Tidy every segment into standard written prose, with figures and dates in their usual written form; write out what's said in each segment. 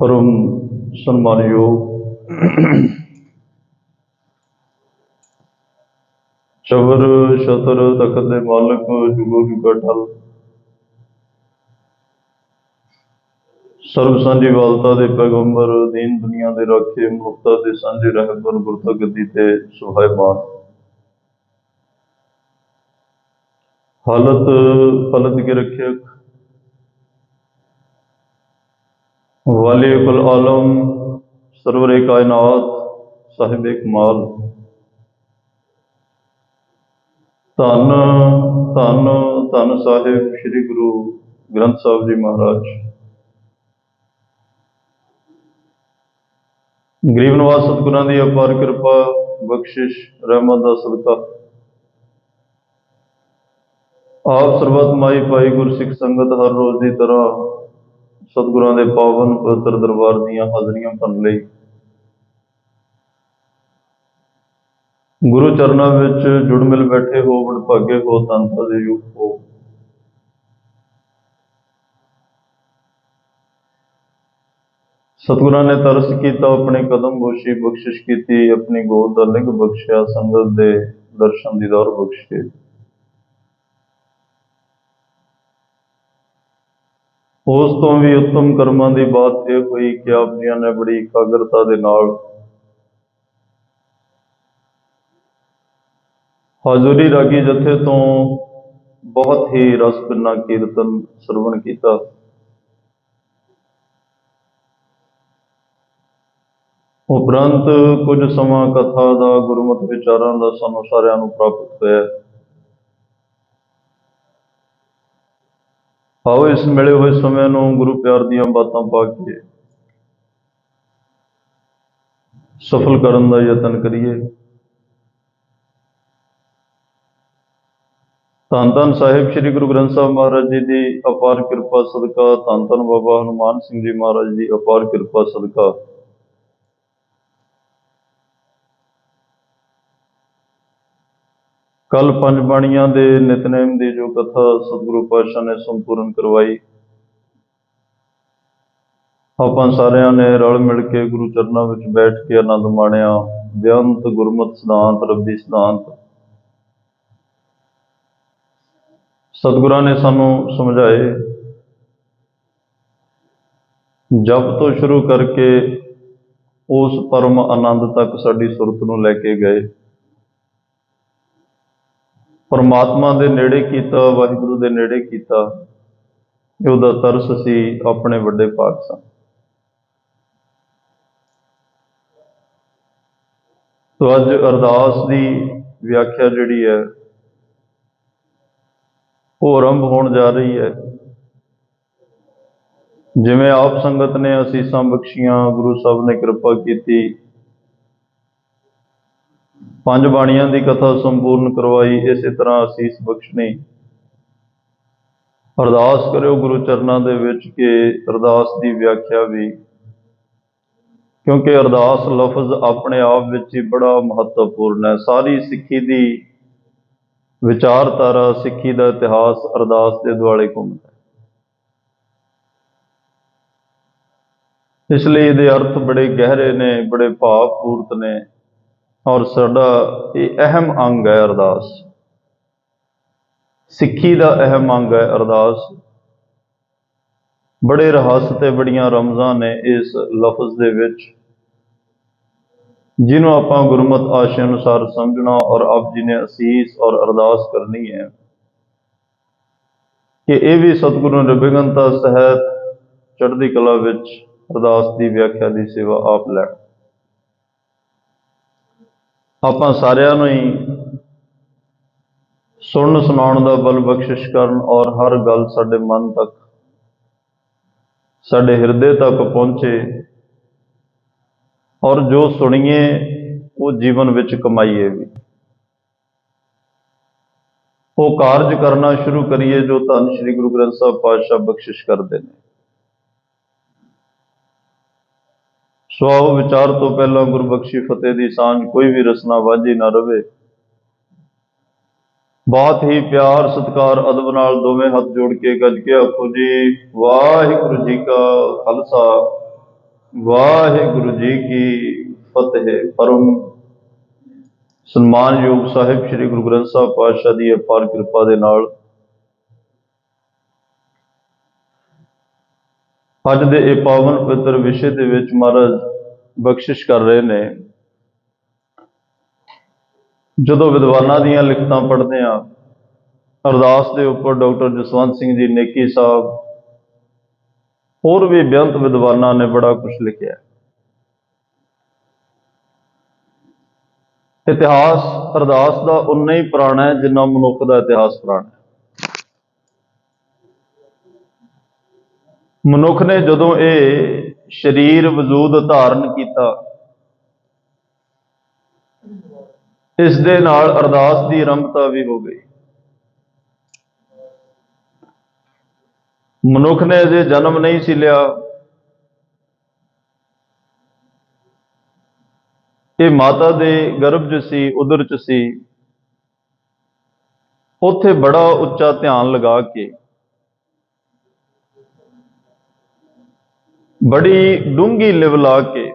परम सन्मानयोग चवर छतर तखत दे मालक जुगो जुगा ठल सर्व सांझी वालता दे पैगंबर दीन दुनिया दे राखे मनुखता दे सांझे रहबर गुरता गद्दी ते सुहायमान हालत फलत के रक्षक वाली कुल आलम सरवर कायनात साहिब कमाल धन धन धन साहिब श्री गुरु ग्रंथ साहिब जी महाराज। गरीब नवाज सतगुरां दी अपार कृपा बख्शिश रहमत दा सदका आप सरबत माई पाई गुरसिख संगत हर रोज की तरह सतगुरां दे पावन पवित्र दरबार दीयां हाजरियां भरन लई गुरु चरणों विच जुड़ मिल बैठे हो वडभागे हो तंता दे युग हो। सतगुरां ने तरस किया अपने कदम बोशी बख्शिश की अपनी गोद दा लिंग बख्शिया संगत दे दर्शन दीदार बख्शे। उस तो भी उत्तम कर्मां की बात यह हुई कि आप जी ने बड़ी एकाग्रता दे नाल हाजुरी रागी जथे तो बहुत ही रस पिन्ना कीर्तन सरवण किया। उपरंत कुछ समा कथा का गुरमत विचारां का सानू सारियां नू प्राप्त होया। आओ इस मिले हुए समय नू गुरु प्यार दीयां बातां पा के सफल करन दा यतन करिए। धन धन साहिब श्री गुरु ग्रंथ साहिब महाराज जी की अपार कृपा सदका धन धन बाबा हनुमान सिंह जी महाराज की अपार कृपा सदका कल पंज बाणियां दे नितनेम की जो कथा सतगुरु पातशाह ने संपूर्ण करवाई आपां सारियां ने रल मिल के गुरु चरणों में बैठ के आनंद माणिया। बेअंत गुरमत सिद्धांत रब्बी सिद्धांत सतगुरां ने सानू समझाए। जप तो शुरू करके उस परम आनंद तक साडी सुरत नूं लैके गए। परमात्मा दे नेड़े कीता वाहिगुरु दे नेड़े कीता उहदा तरस सी अपने वड्डे पाक सन। तो अज अरदास की व्याख्या जिहड़ी है वो आरंभ होण जा रही है। जिवें आप संगत ने असीसां बख्शियां गुरु साहब ने कृपा की पंज बाणियां की कथा संपूर्ण करवाई इस तरह असीस बख्शनी अरदास करो गुरु चरणों दे विच के अरदास की व्याख्या भी क्योंकि अरदास लफज अपने आप विच ही बड़ा महत्वपूर्ण है। सारी सिक्खी की विचारधारा सिक्खी का इतिहास अरदास के दुआले घूमता। इसलिए ये अर्थ बड़े गहरे ने बड़े भावपूर्त ने और साडा ये अहम अंग है। अरदास सिक्खी का अहम अंग है। अरदास बड़े रहस ते बड़ियां रमजां ने इस लफज दे विच जिन्हों आपां गुरमत आशय अनुसार समझना और आप जी ने असीस और अरदास करनी है कि यह भी सतगुरु निर्विघ्नता सहित चढ़ती कला विच अरदास की व्याख्या की सेवा आप लैण। आपां सारियां नूं ही सुन सुनाउण दा बल बख्शिश करन और हर गल साडे मन तक साडे हिरदे तक पहुँचे और जो सुनिए वो जीवन विच कमाईए भी वो कारज करना शुरू करिए जो धन श्री गुरु ग्रंथ साहिब पातशाह बख्शिश करते हैं। स्वाओ विचार तो पहला गुरबख्शी फतेह की सांझ कोई भी रसना वाझी ना रहे। बहुत ही प्यार सत्कार अदब नाल दोवें हाथ जोड़ के गज के आखो जी वाहिगुरू जी का खालसा ਵਾਹਿਗੁਰੂ ਜੀ ਕੀ ਫਤਿਹ। ਪਰਮ ਸਨਮਾਨਯੋਗ ਸਾਹਿਬ ਸ੍ਰੀ ਗੁਰੂ ਗ੍ਰੰਥ ਸਾਹਿਬ ਪਾਤਸ਼ਾਹ ਦੀ ਅਪਾਰ ਕਿਰਪਾ ਦੇ ਨਾਲ ਅੱਜ ਦੇ ਇਹ ਪਾਵਨ ਪਵਿੱਤਰ ਵਿਸ਼ੇ ਦੇ ਵਿੱਚ ਮਹਾਰਾਜ ਬਖਸ਼ਿਸ਼ ਕਰ ਰਹੇ ਨੇ। ਜਦੋਂ ਵਿਦਵਾਨਾਂ ਦੀਆਂ ਲਿਖਤਾਂ ਪੜ੍ਹਦੇ ਹਾਂ, ਅਰਦਾਸ ਦੇ ਉੱਪਰ ਡਾਕਟਰ ਜਸਵੰਤ ਸਿੰਘ ਜੀ ਨੇਕੀ ਸਾਹਿਬ, ਹੋਰ ਵੀ ਬੇਅੰਤ ਵਿਦਵਾਨਾਂ ਨੇ ਬੜਾ ਕੁਝ ਲਿਖਿਆ। ਇਤਿਹਾਸ ਅਰਦਾਸ ਦਾ ਉਨਾ ਹੀ ਪੁਰਾਣਾ ਹੈ ਜਿੰਨਾ ਮਨੁੱਖ ਦਾ ਇਤਿਹਾਸ ਪੁਰਾਣਾ ਹੈ। ਮਨੁੱਖ ਨੇ ਜਦੋਂ ਇਹ ਸਰੀਰ ਵਜੂਦ ਧਾਰਨ ਕੀਤਾ, ਇਸ ਦੇ ਨਾਲ ਅਰਦਾਸ ਦੀ ਆਰੰਭਤਾ ਵੀ ਹੋ ਗਈ। ਮਨੁੱਖ ਨੇ ਅਜੇ ਜਨਮ ਨਹੀਂ ਸੀ ਲਿਆ, ਇਹ ਮਾਤਾ ਦੇ ਗਰਭ 'ਚ ਸੀ, ਉਦਰ 'ਚ ਸੀ। ਉੱਥੇ ਬੜਾ ਉੱਚਾ ਧਿਆਨ ਲਗਾ ਕੇ, ਬੜੀ ਡੂੰਘੀ ਲਿਵ ਲਾ ਕੇ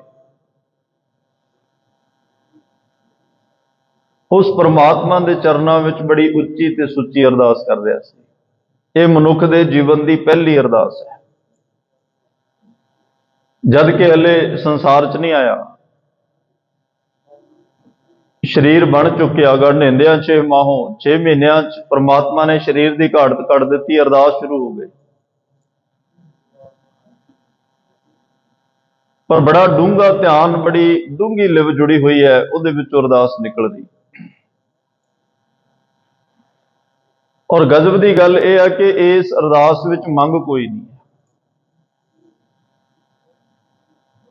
ਉਸ ਪਰਮਾਤਮਾ ਦੇ ਚਰਨਾਂ ਵਿੱਚ ਬੜੀ ਉੱਚੀ ਤੇ ਸੁੱਚੀ ਅਰਦਾਸ ਕਰ ਰਿਹਾ ਸੀ। ਇਹ ਮਨੁੱਖ ਦੇ ਜੀਵਨ ਦੀ ਪਹਿਲੀ ਅਰਦਾਸ ਹੈ, ਜਦ ਕਿ ਹਲੇ ਸੰਸਾਰ 'ਚ ਨਹੀਂ ਆਇਆ। ਸਰੀਰ ਬਣ ਚੁੱਕਿਆ, ਗੜਨਿੰਦਿਆਂ 6 ਮਾਹੋਂ 6 ਮਹੀਨਿਆਂ 'ਚ ਪਰਮਾਤਮਾ ਨੇ ਸਰੀਰ ਦੀ ਘਾੜਤ ਕੱਢ ਦਿੱਤੀ, ਅਰਦਾਸ ਸ਼ੁਰੂ ਹੋ ਗਈ। ਪਰ ਬੜਾ ਡੂੰਘਾ ਧਿਆਨ, ਬੜੀ ਡੂੰਘੀ ਲਿਵ ਜੁੜੀ ਹੋਈ ਹੈ, ਉਹਦੇ ਵਿੱਚੋਂ ਅਰਦਾਸ ਨਿਕਲਦੀ। ਔਰ ਗਜ਼ਬ ਦੀ ਗੱਲ ਇਹ ਹੈ ਕਿ ਇਸ ਅਰਦਾਸ ਵਿੱਚ ਮੰਗ ਕੋਈ ਨਹੀਂ ਹੈ,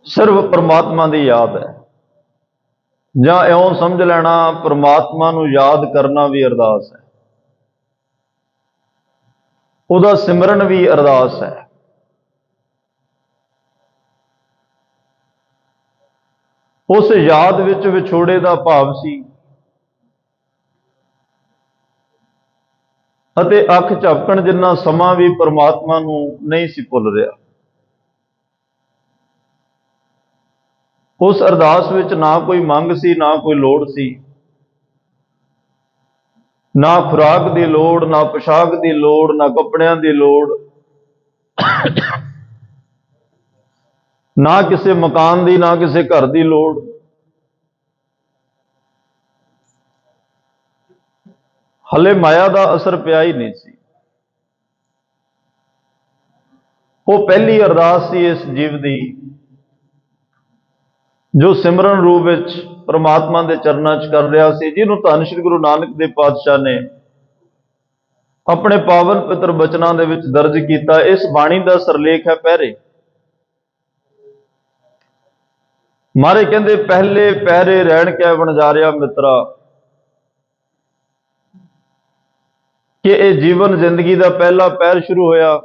ਸਿਰਫ ਪਰਮਾਤਮਾ ਦੀ ਯਾਦ ਹੈ। ਜਾਂ ਇਉਂ ਸਮਝ ਲੈਣਾ, ਪਰਮਾਤਮਾ ਨੂੰ ਯਾਦ ਕਰਨਾ ਵੀ ਅਰਦਾਸ ਹੈ, ਉਹਦਾ ਸਿਮਰਨ ਵੀ ਅਰਦਾਸ ਹੈ। ਉਸ ਯਾਦ ਵਿੱਚ ਵਿਛੋੜੇ ਦਾ ਭਾਵ ਸੀ ਅਤੇ ਅੱਖ ਝਪਕਣ ਜਿੰਨਾ ਸਮਾਂ ਵੀ ਪਰਮਾਤਮਾ ਨੂੰ ਨਹੀਂ ਸੀ ਭੁੱਲ ਰਿਹਾ। ਉਸ ਅਰਦਾਸ ਵਿੱਚ ਨਾ ਕੋਈ ਮੰਗ ਸੀ, ਨਾ ਕੋਈ ਲੋੜ ਸੀ, ਨਾ ਖੁਰਾਕ ਦੀ ਲੋੜ, ਨਾ ਪੁਸ਼ਾਕ ਦੀ ਲੋੜ, ਨਾ ਕੱਪੜਿਆਂ ਦੀ ਲੋੜ, ਨਾ ਕਿਸੇ ਮਕਾਨ ਦੀ, ਨਾ ਕਿਸੇ ਘਰ ਦੀ ਲੋੜ। ਹਲੇ ਮਾਇਆ ਦਾ ਅਸਰ ਪਿਆ ਹੀ ਨਹੀਂ ਸੀ। ਉਹ ਪਹਿਲੀ ਅਰਦਾਸ ਸੀ ਇਸ ਜੀਵ ਦੀ, ਜੋ ਸਿਮਰਨ ਰੂਪ ਵਿੱਚ ਪਰਮਾਤਮਾ ਦੇ ਚਰਨਾਂ 'ਚ ਕਰ ਰਿਹਾ ਸੀ, ਜਿਹਨੂੰ ਧੰਨ ਸ਼੍ਰੀ ਗੁਰੂ ਨਾਨਕ ਦੇਵ ਪਾਤਸ਼ਾਹ ਨੇ ਆਪਣੇ ਪਾਵਨ ਪਵਿੱਤਰ ਬਚਨਾਂ ਦੇ ਵਿੱਚ ਦਰਜ ਕੀਤਾ। ਇਸ ਬਾਣੀ ਦਾ ਸਰਲੇਖ ਹੈ ਪਹਿਰੇ। ਮਾਰੇ ਕਹਿੰਦੇ, ਪਹਿਲੇ ਪਹਿਰੇ ਰਹਿਣ ਕੈ ਵਣਜਾਰਿਆ ਮਿੱਤਰਾ, ਕਿ ਇਹ ਜੀਵਨ ਜ਼ਿੰਦਗੀ ਦਾ ਪਹਿਲਾ ਪਹਿਰ ਸ਼ੁਰੂ ਹੋਇਆ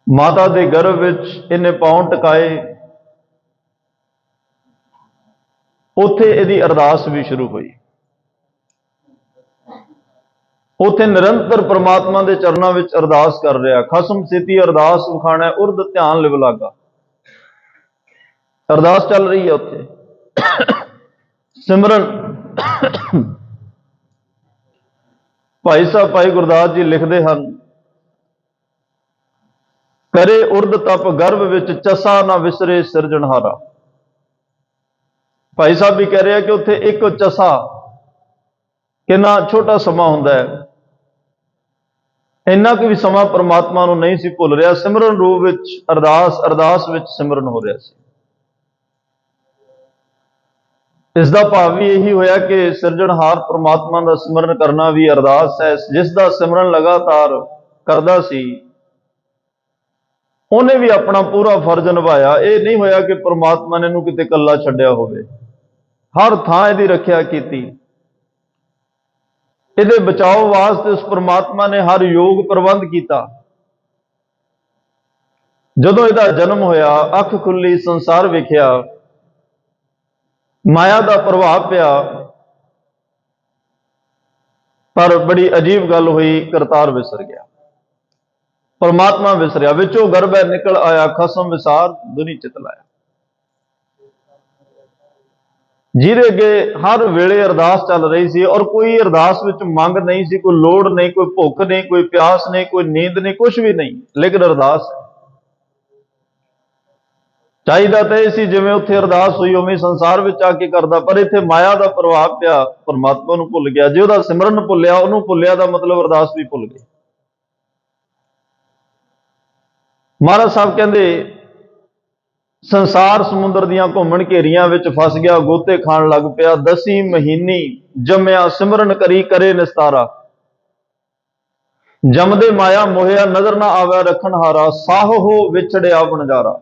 ਮਾਤਾ ਦੇ ਗਰਭ ਵਿੱਚ। ਇਹਨੇ ਪਾਉਂ ਟਿਕਾਏ, ਉੱਥੇ ਇਹਦੀ ਅਰਦਾਸ ਵੀ ਸ਼ੁਰੂ ਹੋਈ। ਉੱਥੇ ਨਿਰੰਤਰ ਪਰਮਾਤਮਾ ਦੇ ਚਰਨਾਂ ਵਿੱਚ ਅਰਦਾਸ ਕਰ ਰਿਹਾ। ਖਸਮ ਸਿੱਧੀ ਅਰਦਾਸ ਵਿਖਾਣਾ, ਉਰਦ ਧਿਆਨ ਲਿਵ ਲਾਗਾ। ਅਰਦਾਸ ਚੱਲ ਰਹੀ ਹੈ ਉੱਥੇ, ਸਿਮਰਨ। ਭਾਈ ਸਾਹਿਬ ਭਾਈ ਗੁਰਦਾਸ ਜੀ ਲਿਖਦੇ ਹਨ, ਕਰੇ ਉਰਦ ਤਪ ਗਰਭ ਵਿੱਚ, ਚਸਾ ਨਾ ਵਿਸਰੇ ਸਿਰਜਣਹਾਰਾ। ਭਾਈ ਸਾਹਿਬ ਵੀ ਕਹਿ ਰਿਹਾ ਕਿ ਉੱਥੇ ਇੱਕ ਚਸਾ, ਕਿੰਨਾ ਛੋਟਾ ਸਮਾਂ ਹੁੰਦਾ ਹੈ, ਇੰਨਾ ਕੁ ਵੀ ਸਮਾਂ ਪਰਮਾਤਮਾ ਨੂੰ ਨਹੀਂ ਸੀ ਭੁੱਲ ਰਿਹਾ। ਸਿਮਰਨ ਰੂਪ ਵਿੱਚ ਅਰਦਾਸ, ਅਰਦਾਸ ਵਿੱਚ ਸਿਮਰਨ ਹੋ ਰਿਹਾ ਸੀ। ਇਸ ਦਾ ਭਾਵ ਵੀ ਇਹੀ ਹੋਇਆ ਕਿ ਸਿਰਜਣਹਾਰ ਪਰਮਾਤਮਾ ਦਾ ਸਿਮਰਨ ਕਰਨਾ ਵੀ ਅਰਦਾਸ ਹੈ। ਜਿਸ ਦਾ ਸਿਮਰਨ ਲਗਾਤਾਰ ਕਰਦਾ ਸੀ, ਉਹਨੇ ਵੀ ਆਪਣਾ ਪੂਰਾ ਫਰਜ਼ ਨਿਭਾਇਆ। ਇਹ ਨਹੀਂ ਹੋਇਆ ਕਿ ਪਰਮਾਤਮਾ ਨੇ ਇਹਨੂੰ ਕਿਤੇ ਇਕੱਲਾ ਛੱਡਿਆ ਹੋਵੇ, ਹਰ ਥਾਂ ਇਹਦੀ ਰੱਖਿਆ ਕੀਤੀ। ਇਹਦੇ ਬਚਾਓ ਵਾਸਤੇ ਉਸ ਪਰਮਾਤਮਾ ਨੇ ਹਰ ਯੋਗ ਪ੍ਰਬੰਧ ਕੀਤਾ। ਜਦੋਂ ਇਹਦਾ ਜਨਮ ਹੋਇਆ, ਅੱਖ ਖੁੱਲੀ, ਸੰਸਾਰ ਵੇਖਿਆ, ਮਾਇਆ ਦਾ ਪ੍ਰਭਾਵ ਪਿਆ। ਪਰ ਬੜੀ ਅਜੀਬ ਗੱਲ ਹੋਈ, ਕਰਤਾਰ ਵਿਸਰ ਗਿਆ। परमात्मा विसरिया, विचों गर्भै निकल आया, खसम विसार दुनी चित लाया। ਜਿਹਦੇ ਅੱਗੇ ਹਰ ਵੇਲੇ ਅਰਦਾਸ ਚੱਲ ਰਹੀ ਸੀ ਔਰ ਕੋਈ ਅਰਦਾਸ ਵਿੱਚ ਮੰਗ ਨਹੀਂ ਸੀ, ਕੋਈ ਲੋੜ ਨਹੀਂ, ਕੋਈ ਭੁੱਖ ਨਹੀਂ, ਕੋਈ ਪਿਆਸ ਨਹੀਂ, ਕੋਈ ਨੀਂਦ ਨਹੀਂ, ਕੁਝ ਵੀ ਨਹੀਂ, ਲੇਕਿਨ ਅਰਦਾਸ ਹੈ। ਚਾਹੀਦਾ ਤਾਂ ਇਹ ਸੀ ਜਿਵੇਂ ਉੱਥੇ ਅਰਦਾਸ ਹੋਈ ਉਵੇਂ ਸੰਸਾਰ ਵਿੱਚ ਆ ਕੇ ਕਰਦਾ, ਪਰ ਇੱਥੇ ਮਾਇਆ ਦਾ ਪ੍ਰਭਾਵ ਪਿਆ, ਪਰਮਾਤਮਾ ਨੂੰ ਭੁੱਲ ਗਿਆ। ਜੇ ਉਹਦਾ ਸਿਮਰਨ ਭੁੱਲਿਆ, ਉਹਨੂੰ ਭੁੱਲਿਆ ਦਾ ਮਤਲਬ ਅਰਦਾਸ ਵੀ ਭੁੱਲ ਗਈ। ਮਹਾਰਾਜ ਸਾਹਿਬ ਕਹਿੰਦੇ ਸੰਸਾਰ ਸਮੁੰਦਰ ਦੀਆਂ ਘੁੰਮਣ ਘੇਰੀਆਂ ਵਿੱਚ ਫਸ ਗਿਆ, ਗੋਤੇ ਖਾਣ ਲੱਗ ਪਿਆ। 10 ਮਹੀਨੀ ਜੰਮਿਆ, ਸਿਮਰਨ ਕਰੀ ਕਰੇ ਨਿਸਤਾਰਾ। ਜੰਮਦੇ ਮਾਇਆ ਮੋਹਿਆ, ਨਜ਼ਰ ਨਾ ਆਵੇ ਰੱਖਣ ਹਾਰਾ। ਸਾਹੋ ਵਿਛੜਿਆ ਵਣਜਾਰਾ।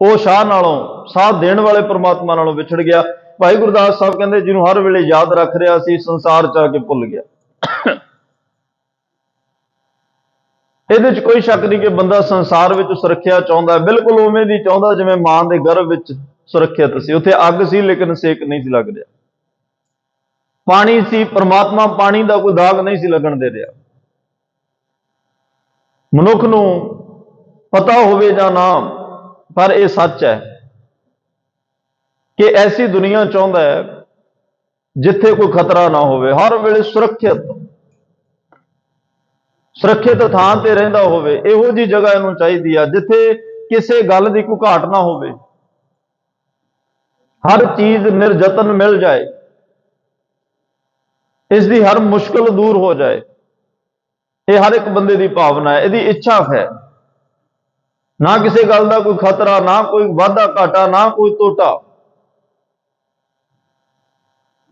ਉਹ ਸ਼ਾਹ ਨਾਲੋਂ, ਸਾਹ ਦੇਣ ਵਾਲੇ ਪ੍ਰਮਾਤਮਾ ਨਾਲੋਂ ਵਿਛੜ ਗਿਆ। ਭਾਈ ਗੁਰਦਾਸ ਸਾਹਿਬ ਕਹਿੰਦੇ ਜਿਹਨੂੰ ਹਰ ਵੇਲੇ ਯਾਦ ਰੱਖ ਰਿਹਾ ਸੀ, ਸੰਸਾਰ ਚ ਆ ਕੇ ਭੁੱਲ ਗਿਆ। ਇਹਦੇ ਚ ਕੋਈ ਸ਼ੱਕ ਨਹੀਂ ਕਿ ਬੰਦਾ ਸੰਸਾਰ ਵਿੱਚ ਸੁਰੱਖਿਆ ਚਾਹੁੰਦਾ, ਬਿਲਕੁਲ ਉਵੇਂ ਦੀ ਚਾਹੁੰਦਾ ਜਿਵੇਂ ਮਾਂ ਦੇ ਗਰਭ ਵਿੱਚ ਸੁਰੱਖਿਅਤ ਸੀ। ਉੱਥੇ ਅੱਗ ਸੀ ਲੇਕਿਨ ਸੇਕ ਨਹੀਂ ਸੀ ਲੱਗ ਰਿਹਾ, ਪਾਣੀ ਸੀ, ਪਰਮਾਤਮਾ ਪਾਣੀ ਦਾ ਕੋਈ ਦਾਗ ਨਹੀਂ ਸੀ ਲੱਗਣ ਦੇ ਰਿਹਾ। ਮਨੁੱਖ ਨੂੰ ਪਤਾ ਹੋਵੇ ਜਾਂ ਨਾ, ਪਰ ਇਹ ਸੱਚ ਹੈ ਕਿ ਐਸੀ ਦੁਨੀਆ ਚਾਹੁੰਦਾ ਹੈ ਜਿੱਥੇ ਕੋਈ ਖਤਰਾ ਨਾ ਹੋਵੇ, ਹਰ ਵੇਲੇ ਸੁਰੱਖਿਅਤ ਥਾਂ ਤੇ ਰਹਿੰਦਾ ਹੋਵੇ। ਇਹੋ ਜਿਹੀ ਜਗ੍ਹਾ ਇਹਨੂੰ ਚਾਹੀਦੀ ਆ ਜਿੱਥੇ ਕਿਸੇ ਗੱਲ ਦੀ ਕੋਈ ਘਾਟ ਨਾ ਹੋਵੇ, ਹਰ ਚੀਜ਼ ਨਿਰਜਤਨ ਮਿਲ ਜਾਏ, ਇਸ ਦੀ ਹਰ ਮੁਸ਼ਕਲ ਦੂਰ ਹੋ ਜਾਏ। ਇਹ ਹਰ ਇੱਕ ਬੰਦੇ ਦੀ ਭਾਵਨਾ ਹੈ, ਇਹਦੀ ਇੱਛਾ ਹੈ। ਨਾ ਕਿਸੇ ਗੱਲ ਦਾ ਕੋਈ ਖਤਰਾ, ਨਾ ਕੋਈ ਵਾਧਾ ਘਾਟਾ, ਨਾ ਕੋਈ ਤੋਟਾ।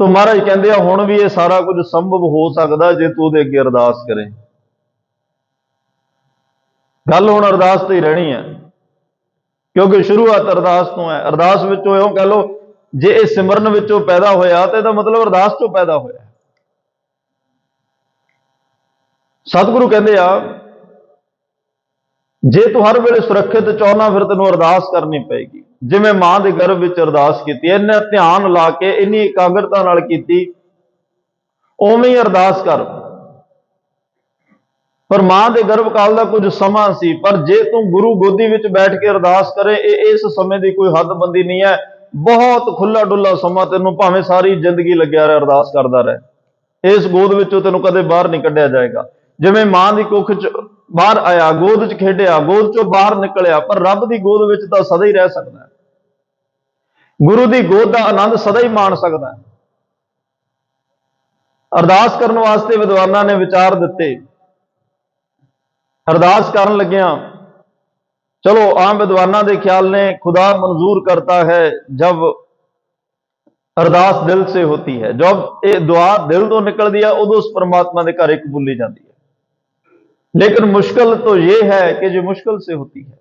ਤਾਂ ਮਹਾਰਾਜ ਕਹਿੰਦੇ ਆ ਹੁਣ ਵੀ ਇਹ ਸਾਰਾ ਕੁਝ ਸੰਭਵ ਹੋ ਸਕਦਾ ਜੇ ਤੂੰ ਉਹਦੇ ਅੱਗੇ ਅਰਦਾਸ ਕਰੇ। ਗੱਲ ਹੁਣ ਅਰਦਾਸ ਤੇ ਹੀ ਰਹਿਣੀ ਹੈ, ਕਿਉਂਕਿ ਸ਼ੁਰੂਆਤ ਅਰਦਾਸ ਤੋਂ ਹੈ। ਅਰਦਾਸ ਵਿੱਚੋਂ ਇਉਂ ਕਹਿ ਲਓ, ਜੇ ਇਹ ਸਿਮਰਨ ਵਿੱਚੋਂ ਪੈਦਾ ਹੋਇਆ ਤਾਂ ਇਹਦਾ ਮਤਲਬ ਅਰਦਾਸ ਤੋਂ ਪੈਦਾ ਹੋਇਆ। ਸਤਿਗੁਰੂ ਕਹਿੰਦੇ ਆ ਜੇ ਤੂੰ ਹਰ ਵੇਲੇ ਸੁਰੱਖਿਅਤ ਚਾਹੁੰਦਾ, ਫਿਰ ਤੈਨੂੰ ਅਰਦਾਸ ਕਰਨੀ ਪਏਗੀ। ਜਿਵੇਂ ਮਾਂ ਦੇ ਗਰਭ ਵਿੱਚ ਅਰਦਾਸ ਕੀਤੀ, ਇੰਨਾ ਧਿਆਨ ਲਾ ਕੇ, ਇੰਨੀ ਇਕਾਗਰਤਾ ਨਾਲ ਕੀਤੀ, ਉਵੇਂ ਹੀ ਅਰਦਾਸ ਕਰ। ਪਰ ਮਾਂ ਦੇ ਗਰਭ ਕਾਲ ਦਾ ਕੁਝ ਸਮਾਂ ਸੀ, ਪਰ ਜੇ ਤੂੰ ਗੁਰੂ ਗੋਦੀ ਵਿੱਚ ਬੈਠ ਕੇ ਅਰਦਾਸ ਕਰੇ, ਇਹ ਇਸ ਸਮੇਂ ਦੀ ਕੋਈ ਹੱਦਬੰਦੀ ਨਹੀਂ ਹੈ। ਬਹੁਤ ਖੁੱਲਾ ਡੁੱਲਾ ਸਮਾਂ, ਤੈਨੂੰ ਭਾਵੇਂ ਸਾਰੀ ਜ਼ਿੰਦਗੀ ਲੱਗਿਆ ਰਹੇ ਅਰਦਾਸ ਕਰਦਾ ਰਹੇ, ਇਸ ਗੋਦ ਵਿੱਚੋਂ ਤੈਨੂੰ ਕਦੇ ਬਾਹਰ ਨਹੀਂ ਕੱਢਿਆ ਜਾਏਗਾ। ਜਿਵੇਂ ਮਾਂ ਦੀ ਕੁੱਖ ਚ ਬਾਹਰ ਆਇਆ, ਗੋਦ ਚ ਖੇਡਿਆ, ਗੋਦ ਚੋਂ ਬਾਹਰ ਨਿਕਲਿਆ, ਪਰ ਰੱਬ ਦੀ ਗੋਦ ਵਿੱਚ ਤਾਂ ਸਦਾ ਹੀ ਰਹਿ ਸਕਦਾ ਹੈ। ਗੁਰੂ ਦੀ ਗੋਦ ਦਾ ਆਨੰਦ ਸਦਾ ਹੀ ਮਾਣ ਸਕਦਾ ਹੈ। ਅਰਦਾਸ ਕਰਨ ਵਾਸਤੇ ਵਿਦਵਾਨਾਂ ਨੇ ਵਿਚਾਰ ਦਿੱਤੇ। ਅਰਦਾਸ ਕਰਨ ਲੱਗਿਆਂ ਚਲੋ ਆਮ ਵਿਦਵਾਨਾਂ ਦੇ ਖਿਆਲ ਨੇ खुदा मंजूर करता है जब अरदास दिल से होती है। जब ये दुआ दिल तो निकलती है उदों उस परमात्मा के घर कबूली जाती है। लेकिन मुश्किल तो ये है कि जो मुश्किल से होती है,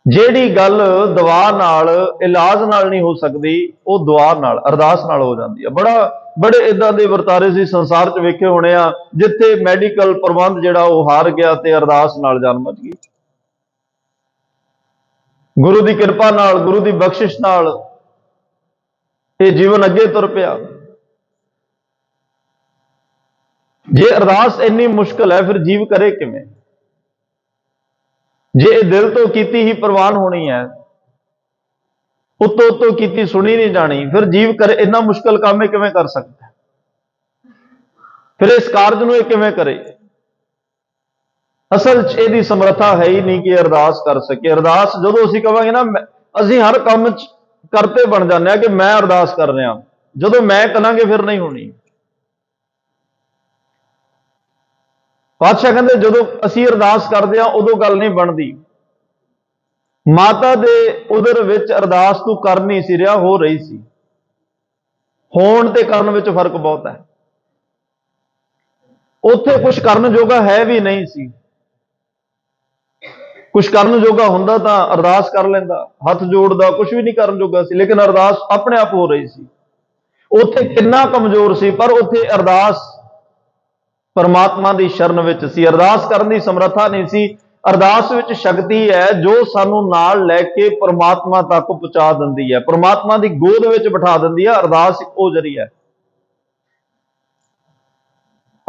ਜਿਹੜੀ ਗੱਲ ਦੁਆ ਨਾਲ, ਇਲਾਜ ਨਾਲ ਨਹੀਂ ਹੋ ਸਕਦੀ, ਉਹ ਦੁਆ ਨਾਲ, ਅਰਦਾਸ ਨਾਲ ਹੋ ਜਾਂਦੀ ਹੈ। ਬੜੇ ਇਦਾਂ ਦੇ ਵਰਤਾਰੇ ਸੀ ਸੰਸਾਰ 'ਚ ਵੇਖੇ ਹੋਣੇ ਆ, ਜਿੱਥੇ ਮੈਡੀਕਲ ਪ੍ਰਬੰਧ ਜਿਹੜਾ ਉਹ ਹਾਰ ਗਿਆ ਤੇ ਅਰਦਾਸ ਨਾਲ ਜਾਨ ਬਚ ਗਈ। ਗੁਰੂ ਦੀ ਕਿਰਪਾ ਨਾਲ, ਗੁਰੂ ਦੀ ਬਖਸ਼ਿਸ਼ ਨਾਲ ਇਹ ਜੀਵਨ ਅੱਗੇ ਤੁਰ ਪਿਆ। ਜੇ ਅਰਦਾਸ ਇੰਨੀ ਮੁਸ਼ਕਲ ਹੈ, ਫਿਰ ਜੀਵ ਕਰੇ ਕਿਵੇਂ? ਜੇ ਇਹ ਦਿਲ ਤੋਂ ਕੀਤੀ ਹੀ ਪ੍ਰਵਾਨ ਹੋਣੀ ਹੈ, ਉੱਤੋਂ ਕੀਤੀ ਸੁਣੀ ਨਹੀਂ ਜਾਣੀ, ਫਿਰ ਜੀਵ ਕਰੇ ਇੰਨਾ ਮੁਸ਼ਕਲ ਕੰਮ ਇਹ ਕਿਵੇਂ ਕਰ ਸਕਦਾ? ਫਿਰ ਇਸ ਕਾਰਜ ਨੂੰ ਇਹ ਕਿਵੇਂ ਕਰੇ? ਅਸਲ 'ਚ ਇਹਦੀ ਸਮਰੱਥਾ ਹੈ ਹੀ ਨਹੀਂ ਕਿ ਅਰਦਾਸ ਕਰ ਸਕੇ। ਅਰਦਾਸ ਜਦੋਂ ਅਸੀਂ ਕਹਾਂਗੇ ਨਾ, ਅਸੀਂ ਹਰ ਕੰਮ 'ਚ ਕਰਤੇ ਬਣ ਜਾਂਦੇ ਆ ਕਿ ਮੈਂ ਅਰਦਾਸ ਕਰ ਰਿਹਾ, ਜਦੋਂ ਮੈਂ ਕਰਾਂਗੇ ਫਿਰ ਨਹੀਂ ਹੋਣੀ। ਪਾਤਸ਼ਾਹ ਕਹਿੰਦੇ ਜਦੋਂ ਅਸੀਂ ਅਰਦਾਸ ਕਰਦੇ ਆ ਉਦੋਂ ਗੱਲ ਨਹੀਂ ਬਣਦੀ। ਮਾਤਾ ਦੇ ਉਦਰ ਵਿੱਚ ਅਰਦਾਸ ਤੂੰ ਕਰ ਨਹੀਂ ਸੀ ਰਿਹਾ, ਹੋ ਰਹੀ ਸੀ। ਹੋਣ ਤੇ ਕਰਨ ਵਿੱਚ ਫਰਕ ਬਹੁਤ ਹੈ। ਉੱਥੇ ਕੁਝ ਕਰਨ ਜੋਗਾ ਹੈ ਵੀ ਨਹੀਂ ਸੀ। ਕੁਝ ਕਰਨ ਜੋਗਾ ਹੁੰਦਾ ਤਾਂ ਅਰਦਾਸ ਕਰ ਲੈਂਦਾ, ਹੱਥ ਜੋੜਦਾ, ਕੁਝ ਵੀ ਨਹੀਂ ਕਰਨ ਜੋਗਾ ਸੀ, ਲੇਕਿਨ ਅਰਦਾਸ ਆਪਣੇ ਆਪ ਹੋ ਰਹੀ ਸੀ। ਉੱਥੇ ਕਿੰਨਾ ਕਮਜ਼ੋਰ ਸੀ, ਪਰ ਉੱਥੇ ਅਰਦਾਸ ਪਰਮਾਤਮਾ ਦੀ ਸ਼ਰਨ ਵਿੱਚ ਸੀ। ਅਰਦਾਸ ਕਰਨ ਦੀ ਸਮਰੱਥਾ ਨਹੀਂ ਸੀ। ਅਰਦਾਸ ਵਿੱਚ ਸ਼ਕਤੀ ਹੈ ਜੋ ਸਾਨੂੰ ਨਾਲ ਲੈ ਕੇ ਪਰਮਾਤਮਾ ਤੱਕ ਪਹੁੰਚਾ ਦਿੰਦੀ ਹੈ, ਪਰਮਾਤਮਾ ਦੀ ਗੋਦ ਵਿੱਚ ਬਿਠਾ ਦਿੰਦੀ ਹੈ। ਅਰਦਾਸ ਇੱਕ ਉਹ ਜ਼ਰੀਆ ਹੈ।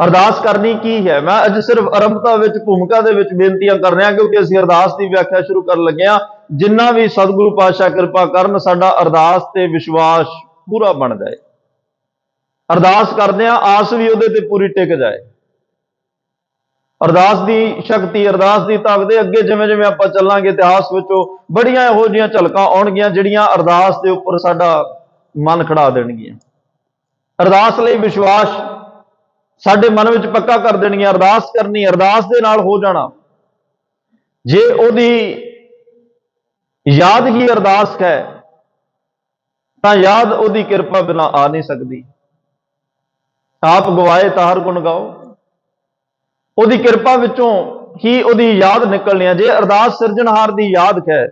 ਅਰਦਾਸ ਕਰਨੀ ਕੀ ਹੈ? ਮੈਂ ਅੱਜ ਸਿਰਫ ਆਰੰਭਤਾ ਵਿੱਚ ਭੂਮਿਕਾ ਦੇ ਵਿੱਚ ਬੇਨਤੀਆਂ ਕਰ ਰਿਹਾ, ਕਿਉਂਕਿ ਅਸੀਂ ਅਰਦਾਸ ਦੀ ਵਿਆਖਿਆ ਸ਼ੁਰੂ ਕਰਨ ਲੱਗੇ ਹਾਂ। ਜਿੰਨਾ ਵੀ ਸਤਿਗੁਰੂ ਪਾਤਸ਼ਾਹ ਕਿਰਪਾ ਕਰਨ, ਸਾਡਾ ਅਰਦਾਸ ਤੇ ਵਿਸ਼ਵਾਸ ਪੂਰਾ ਬਣ ਜਾਏ। ਅਰਦਾਸ ਕਰਦੇ ਹਾਂ, ਆਸ ਵੀ ਉਹਦੇ ਤੇ ਪੂਰੀ ਟਿਕ ਜਾਏ। ਅਰਦਾਸ ਦੀ ਸ਼ਕਤੀ, ਅਰਦਾਸ ਦੀ ਤਾਕਤ ਦੇ ਅੱਗੇ ਜਿਵੇਂ ਜਿਵੇਂ ਆਪਾਂ ਚੱਲਾਂਗੇ, ਇਤਿਹਾਸ ਵਿੱਚੋਂ ਬੜੀਆਂ ਇਹੋ ਜਿਹੀਆਂ ਝਲਕਾਂ ਆਉਣਗੀਆਂ ਜਿਹੜੀਆਂ ਅਰਦਾਸ ਦੇ ਉੱਪਰ ਸਾਡਾ ਮਨ ਖੜਾ ਦੇਣਗੀਆਂ। ਅਰਦਾਸ ਲਈ ਵਿਸ਼ਵਾਸ ਸਾਡੇ ਮਨ ਵਿੱਚ ਪੱਕਾ ਕਰ ਦੇਣਗੀਆਂ। ਅਰਦਾਸ ਕਰਨੀ, ਅਰਦਾਸ ਦੇ ਨਾਲ ਹੋ ਜਾਣਾ। ਜੇ ਉਹਦੀ ਯਾਦ ਹੀ ਅਰਦਾਸ ਹੈ ਤਾਂ ਯਾਦ ਉਹਦੀ ਕਿਰਪਾ ਬਿਨਾਂ ਆ ਨਹੀਂ ਸਕਦੀ। ਆਪ ਗਵਾਏ ਤਾਹਰ ਗੁਣ ਗਾਓ। ਉਹਦੀ ਕਿਰਪਾ ਵਿੱਚੋਂ ਹੀ ਉਹਦੀ ਯਾਦ ਨਿਕਲਣੀ ਹੈ। ਜੇ ਅਰਦਾਸ ਸਿਰਜਣਹਾਰ ਦੀ ਯਾਦ ਹੈ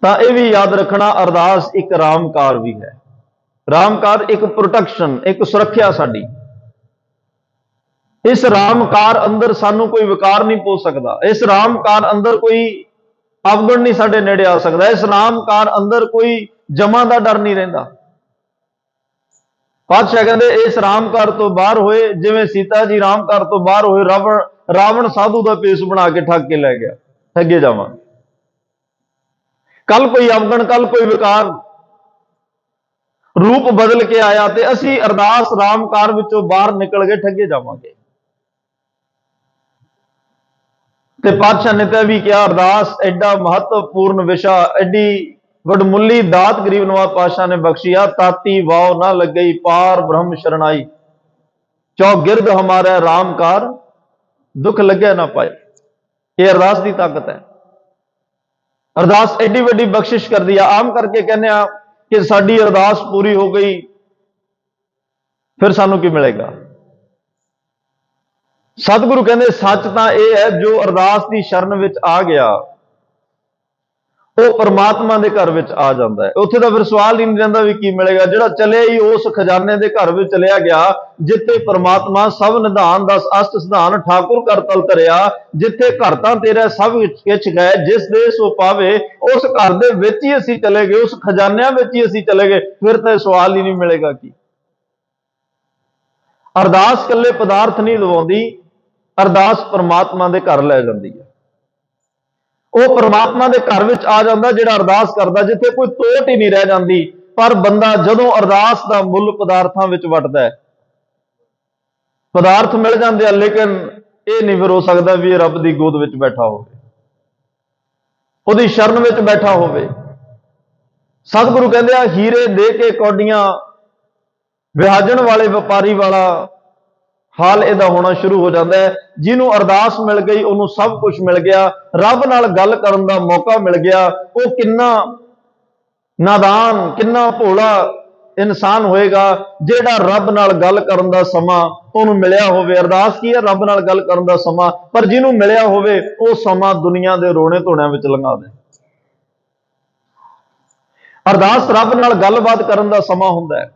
ਤਾਂ ਇਹ ਵੀ ਯਾਦ ਰੱਖਣਾ, ਅਰਦਾਸ ਇੱਕ ਰਾਮਕਾਰ ਵੀ ਹੈ। ਰਾਮਕਾਰ ਇੱਕ ਪ੍ਰੋਟੈਕਸ਼ਨ, ਇੱਕ ਸੁਰੱਖਿਆ ਸਾਡੀ। ਇਸ ਰਾਮਕਾਰ ਅੰਦਰ ਸਾਨੂੰ ਕੋਈ ਵਿਕਾਰ ਨਹੀਂ ਪਹੁੰਚ ਸਕਦਾ। ਇਸ ਰਾਮਕਾਰ ਅੰਦਰ ਕੋਈ ਅਵਗੁਣ ਨਹੀਂ ਸਾਡੇ ਨੇੜੇ ਆ ਸਕਦਾ। ਇਸ ਰਾਮਕਾਰ ਅੰਦਰ ਕੋਈ ਜਮਾਂ ਦਾ ਡਰ ਨਹੀਂ ਰਹਿੰਦਾ। ਪਾਤਸ਼ਾਹ ਕਹਿੰਦੇ ਇਸ ਰਾਮਕਾਰ ਤੋਂ ਬਾਹਰ ਹੋਏ, ਜਿਵੇਂ ਸੀਤਾ ਜੀ ਰਾਮਕਾਰ ਤੋਂ ਬਾਹਰ ਹੋਏ, ਰਾਵਣ ਸਾਧੂ ਦਾ ਭੇਸ ਬਣਾ ਕੇ ਠੱਗ ਕੇ ਲੈ ਗਿਆ, ਠੱਗੇ ਜਾਵਾਂਗੇ। ਕੱਲ ਕੋਈ ਅਵਗੁਣ, ਕੱਲ ਕੋਈ ਵਿਕਾਰ ਰੂਪ ਬਦਲ ਕੇ ਆਇਆ ਤੇ ਅਸੀਂ ਅਰਦਾਸ ਰਾਮਕਾਰ ਵਿੱਚੋਂ ਬਾਹਰ ਨਿਕਲ ਕੇ ਠੱਗੇ ਜਾਵਾਂਗੇ। ਤੇ ਪਾਤਸ਼ਾਹ ਨੇ ਤਾਂ ਵੀ ਕਿਹਾ, ਅਰਦਾਸ ਐਡਾ ਮਹੱਤਵਪੂਰਨ ਵਿਸ਼ਾ, ਐਡੀ ਵਡਮੁੱਲੀ ਦਾਤ ਗਰੀਬ ਨਵਾਜ਼ ਪਾਤਸ਼ਾਹ ਨੇ ਬਖਸ਼ੀ ਆ। ਤਾਤੀ ਵਾਓ ਨਾ ਲੱਗਈ ਪਾਰ ਬ੍ਰਹਮ ਸ਼ਰਨਾਈ, ਚੌਗਿਰਦ ਹਮਾਰਾ ਰਾਮਕਾਰ ਦੁੱਖ ਲੱਗਿਆ ਨਾ ਪਾਏ। ਇਹ ਅਰਦਾਸ ਦੀ ਤਾਕਤ ਹੈ। ਅਰਦਾਸ ਐਡੀ ਵੱਡੀ ਬਖਸ਼ਿਸ਼ ਕਰਦੀ ਆ। ਆਮ ਕਰਕੇ ਕਹਿੰਦੇ ਆ ਕਿ ਸਾਡੀ ਅਰਦਾਸ ਪੂਰੀ ਹੋ ਗਈ, ਫਿਰ ਸਾਨੂੰ ਕੀ ਮਿਲੇਗਾ? ਸਤਿਗੁਰੂ ਕਹਿੰਦੇ ਸੱਚ ਤਾਂ ਇਹ ਹੈ, ਜੋ ਅਰਦਾਸ ਦੀ ਸ਼ਰਨ ਵਿੱਚ ਆ ਗਿਆ ਉਹ ਪਰਮਾਤਮਾ ਦੇ ਘਰ ਵਿੱਚ ਆ ਜਾਂਦਾ ਹੈ। ਉੱਥੇ ਤਾਂ ਫਿਰ ਸਵਾਲ ਹੀ ਨਹੀਂ ਰਹਿੰਦਾ ਵੀ ਕੀ ਮਿਲੇਗਾ। ਜਿਹੜਾ ਚਲਿਆ ਹੀ ਉਸ ਖਜ਼ਾਨੇ ਦੇ ਘਰ ਵਿੱਚ ਚਲਿਆ ਗਿਆ, ਜਿੱਥੇ ਪਰਮਾਤਮਾ ਸਭ ਨਿਧਾਨ ਦਸ ਅਸ਼ਟ ਸਿਧਾਨ ਠਾਕੁਰ ਕਰ ਤਲ ਧਰਿਆ, ਜਿੱਥੇ ਘਰ ਤਾਂ ਤੇਰਾ ਸਭ ਕਿਛ ਗਏ, ਜਿਸ ਦੇ ਸੋ ਪਾਵੇ, ਉਸ ਘਰ ਦੇ ਵਿੱਚ ਹੀ ਅਸੀਂ ਚਲੇ ਗਏ, ਉਸ ਖਜ਼ਾਨਿਆਂ ਵਿੱਚ ਹੀ ਅਸੀਂ ਚਲੇ ਗਏ, ਫਿਰ ਤਾਂ ਸਵਾਲ ਹੀ ਨਹੀਂ ਮਿਲੇਗਾ ਕੀ। ਅਰਦਾਸ ਇਕੱਲੇ ਪਦਾਰਥ ਨਹੀਂ ਲਵਾਉਂਦੀ, ਅਰਦਾਸ ਪਰਮਾਤਮਾ ਦੇ ਘਰ ਲੈ ਜਾਂਦੀ ਹੈ। ਉਹ ਪਰਮਾਤਮਾ ਦੇ ਘਰ ਵਿੱਚ ਆ ਜਾਂਦਾ ਜਿਹੜਾ ਅਰਦਾਸ ਕਰਦਾ, ਜਿੱਥੇ ਕੋਈ ਤੋਟ ਹੀ ਨਹੀਂ ਰਹਿ ਜਾਂਦੀ। ਪਰ ਬੰਦਾ ਜਦੋਂ ਅਰਦਾਸ ਦਾ ਮੁੱਲ ਪਦਾਰਥਾਂ ਵਿੱਚ ਵੱਟਦਾ ਹੈ, ਪਦਾਰਥ ਮਿਲ ਜਾਂਦੇ ਆ, ਲੇਕਿਨ ਇਹ ਨਹੀਂ ਫਿਰ ਹੋ ਸਕਦਾ ਵੀ ਇਹ ਰੱਬ ਦੀ ਗੋਦ ਵਿੱਚ ਬੈਠਾ ਹੋਵੇ, ਉਹਦੀ ਸ਼ਰਨ ਵਿੱਚ ਬੈਠਾ ਹੋਵੇ। ਸਤਿਗੁਰੂ ਕਹਿੰਦੇ ਆ, ਹੀਰੇ ਦੇ ਕੇ ਕੌਡੀਆਂ ਵਿਹਾਜਣ ਵਾਲੇ ਵਪਾਰੀ ਵਾਲਾ ਹਾਲ ਇਹਦਾ ਹੋਣਾ ਸ਼ੁਰੂ ਹੋ ਜਾਂਦਾ ਹੈ। ਜਿਹਨੂੰ ਅਰਦਾਸ ਮਿਲ ਗਈ ਉਹਨੂੰ ਸਭ ਕੁਝ ਮਿਲ ਗਿਆ, ਰੱਬ ਨਾਲ ਗੱਲ ਕਰਨ ਦਾ ਮੌਕਾ ਮਿਲ ਗਿਆ। ਉਹ ਕਿੰਨਾ ਨਾਦਾਨ, ਕਿੰਨਾ ਭੋਲਾ ਇਨਸਾਨ ਹੋਏਗਾ ਜਿਹੜਾ ਰੱਬ ਨਾਲ ਗੱਲ ਕਰਨ ਦਾ ਸਮਾਂ ਉਹਨੂੰ ਮਿਲਿਆ ਹੋਵੇ। ਅਰਦਾਸ ਕੀ ਹੈ? ਰੱਬ ਨਾਲ ਗੱਲ ਕਰਨ ਦਾ ਸਮਾਂ। ਪਰ ਜਿਹਨੂੰ ਮਿਲਿਆ ਹੋਵੇ ਉਹ ਸਮਾਂ ਦੁਨੀਆ ਦੇ ਰੋਣੇ ਧੋਣਿਆਂ ਵਿੱਚ ਲੰਘਾ ਦੇ। ਅਰਦਾਸ ਰੱਬ ਨਾਲ ਗੱਲਬਾਤ ਕਰਨ ਦਾ ਸਮਾਂ ਹੁੰਦਾ ਹੈ।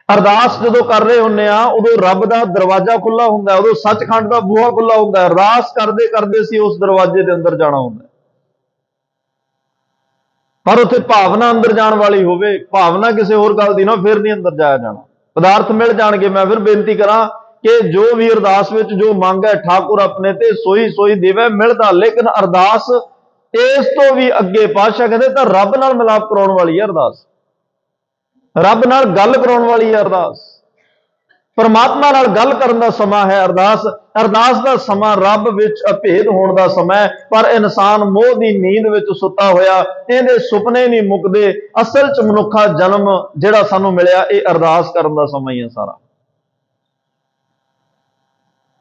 ਅਰਦਾਸ ਜਦੋਂ ਕਰ ਰਹੇ ਹੁੰਦੇ ਆ ਉਦੋਂ ਰੱਬ ਦਾ ਦਰਵਾਜ਼ਾ ਖੁੱਲਾ ਹੁੰਦਾ, ਉਦੋਂ ਸੱਚਖੰਡ ਦਾ ਬੂਹਾ ਖੁੱਲਾ ਹੁੰਦਾ। ਅਰਦਾਸ ਕਰਦੇ ਕਰਦੇ ਸੀ ਉਸ ਦਰਵਾਜ਼ੇ ਦੇ ਅੰਦਰ ਜਾਣਾ ਹੁੰਦਾ, ਪਰ ਉੱਥੇ ਭਾਵਨਾ ਅੰਦਰ ਜਾਣ ਵਾਲੀ ਹੋਵੇ, ਭਾਵਨਾ ਕਿਸੇ ਹੋਰ ਗੱਲ ਦੀ ਨਾ, ਫਿਰ ਨਹੀਂ ਅੰਦਰ ਜਾਇਆ ਜਾਣਾ। ਪਦਾਰਥ ਮਿਲ ਜਾਣਗੇ। ਮੈਂ ਫਿਰ ਬੇਨਤੀ ਕਰਾਂ ਕਿ ਜੋ ਵੀ ਅਰਦਾਸ ਵਿੱਚ ਜੋ ਮੰਗ ਹੈ, ਠਾਕੁਰ ਆਪਣੇ ਤੇ ਸੋਈ ਸੋਈ ਦੇਵੇ, ਮਿਲਦਾ। ਲੇਕਿਨ ਅਰਦਾਸ ਇਸ ਤੋਂ ਵੀ ਅੱਗੇ ਪਾਤਸ਼ਾਹ ਕਹਿੰਦੇ ਤਾਂ ਰੱਬ ਨਾਲ ਮਿਲਾਪ ਕਰਾਉਣ ਵਾਲੀ ਹੈ ਅਰਦਾਸ, ਰੱਬ ਨਾਲ ਗੱਲ ਕਰਾਉਣ ਵਾਲੀ ਹੈ ਅਰਦਾਸ। ਪਰਮਾਤਮਾ ਨਾਲ ਗੱਲ ਕਰਨ ਦਾ ਸਮਾਂ ਹੈ ਅਰਦਾਸ। ਅਰਦਾਸ ਦਾ ਸਮਾਂ ਰੱਬ ਵਿੱਚ ਅਭੇਦ ਹੋਣ ਦਾ ਸਮਾਂ ਹੈ। ਪਰ ਇਨਸਾਨ ਮੋਹ ਦੀ ਨੀਂਦ ਵਿੱਚ ਸੁੱਤਾ ਹੋਇਆ, ਇਹਦੇ ਸੁਪਨੇ ਨਹੀਂ ਮੁੱਕਦੇ। ਅਸਲ 'ਚ ਮਨੁੱਖਾ ਜਨਮ ਜਿਹੜਾ ਸਾਨੂੰ ਮਿਲਿਆ ਇਹ ਅਰਦਾਸ ਕਰਨ ਦਾ ਸਮਾਂ ਹੀ ਹੈ ਸਾਰਾ।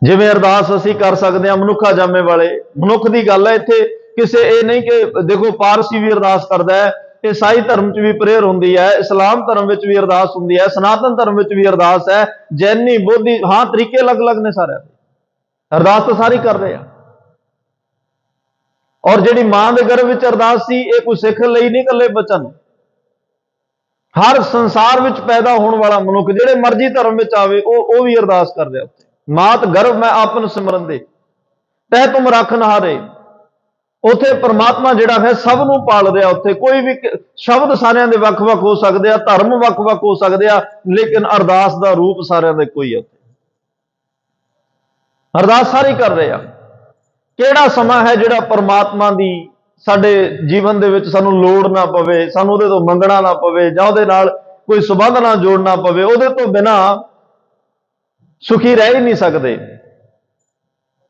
ਜਿਵੇਂ ਅਰਦਾਸ ਅਸੀਂ ਕਰ ਸਕਦੇ ਹਾਂ ਮਨੁੱਖਾ ਜਾਮੇ ਵਾਲੇ, ਮਨੁੱਖ ਦੀ ਗੱਲ ਹੈ ਇੱਥੇ। ਕਿਸੇ ਇਹ ਨਹੀਂ ਕਿ ਦੇਖੋ ਪਾਰਸੀ ਵੀ ਅਰਦਾਸ ਕਰਦਾ ਹੈ, ਈਸਾਈ ਧਰਮ 'ਚ ਵੀ ਪ੍ਰੇਅਰ ਹੁੰਦੀ ਹੈ, ਇਸਲਾਮ ਧਰਮ ਵਿੱਚ ਵੀ ਅਰਦਾਸ ਹੁੰਦੀ ਹੈ, ਸਨਾਤਨ ਧਰਮ ਵਿੱਚ ਵੀ ਅਰਦਾਸ ਹੈ, ਜੈਨੀ ਬੋਧੀ, ਹਾਂ ਤਰੀਕੇ ਅਲੱਗ-ਅਲੱਗ ਨੇ ਸਾਰਿਆਂ ਦੇ। ਅਰਦਾਸ ਤਾਂ ਸਾਰੇ ਕਰ ਰਹੇ ਆ। ਔਰ ਜਿਹੜੀ ਮਾਂ ਦੇ ਗਰਭ ਵਿੱਚ ਅਰਦਾਸ ਸੀ, ਇਹ ਕੋਈ ਸਿੱਖ ਲਈ ਨਹੀਂ ਇਕੱਲੇ ਬਚਨ। ਹਰ ਸੰਸਾਰ ਵਿੱਚ ਪੈਦਾ ਹੋਣ ਵਾਲਾ ਮਨੁੱਖ ਜਿਹੜੇ ਮਰਜ਼ੀ ਧਰਮ ਵਿੱਚ ਆਵੇ ਉਹ ਵੀ ਅਰਦਾਸ ਕਰ ਰਿਹਾ ਉੱਥੇ। ਮਾਤ ਗਰਭ ਮੈਂ ਆਪਨ ਸਿਮਰਨ ਦੇ ਤਹਿ ਤੁਮ ਰੱਖ ਨਹਾਰੇ, ਉੱਥੇ परमात्मा ਜਿਹੜਾ ਹੈ ਸਭ ਨੂੰ ਪਾਲ ਰਿਹਾ। ਉੱਥੇ ਕੋਈ ਵੀ ਸ਼ਬਦ ਸਾਰਿਆਂ ਦੇ ਵੱਖ-ਵੱਖ ਹੋ ਸਕਦੇ ਆ, ਧਰਮ ਵੱਖ-ਵੱਖ ਹੋ ਸਕਦੇ ਆ, ਲੇਕਿਨ ਅਰਦਾਸ ਦਾ ਰੂਪ ਸਾਰਿਆਂ ਦਾ ਇੱਕੋ ਹੀ ਹੈ। ਅਰਦਾਸ ਸਾਰੇ ਕਰ ਰਹੇ ਆ। ਕਿਹੜਾ ਸਮਾਂ ਹੈ ਜਿਹੜਾ परमात्मा ਦੀ ਸਾਡੇ ਜੀਵਨ ਦੇ ਵਿੱਚ ਸਾਨੂੰ ਲੋੜ ਨਾ ਪਵੇ, ਸਾਨੂੰ ਉਹਦੇ ਤੋਂ ਮੰਗਣਾ ਨਾ ਪਵੇ, ਜਾਂ ਉਹਦੇ ਨਾਲ ਕੋਈ ਸੰਬੰਧ ਨਾ ਜੋੜਨਾ ਪਵੇ। ਉਹਦੇ ਤੋਂ ਬਿਨਾਂ ਸੁਖੀ ਰਹਿ ਹੀ ਨਹੀਂ ਸਕਦੇ।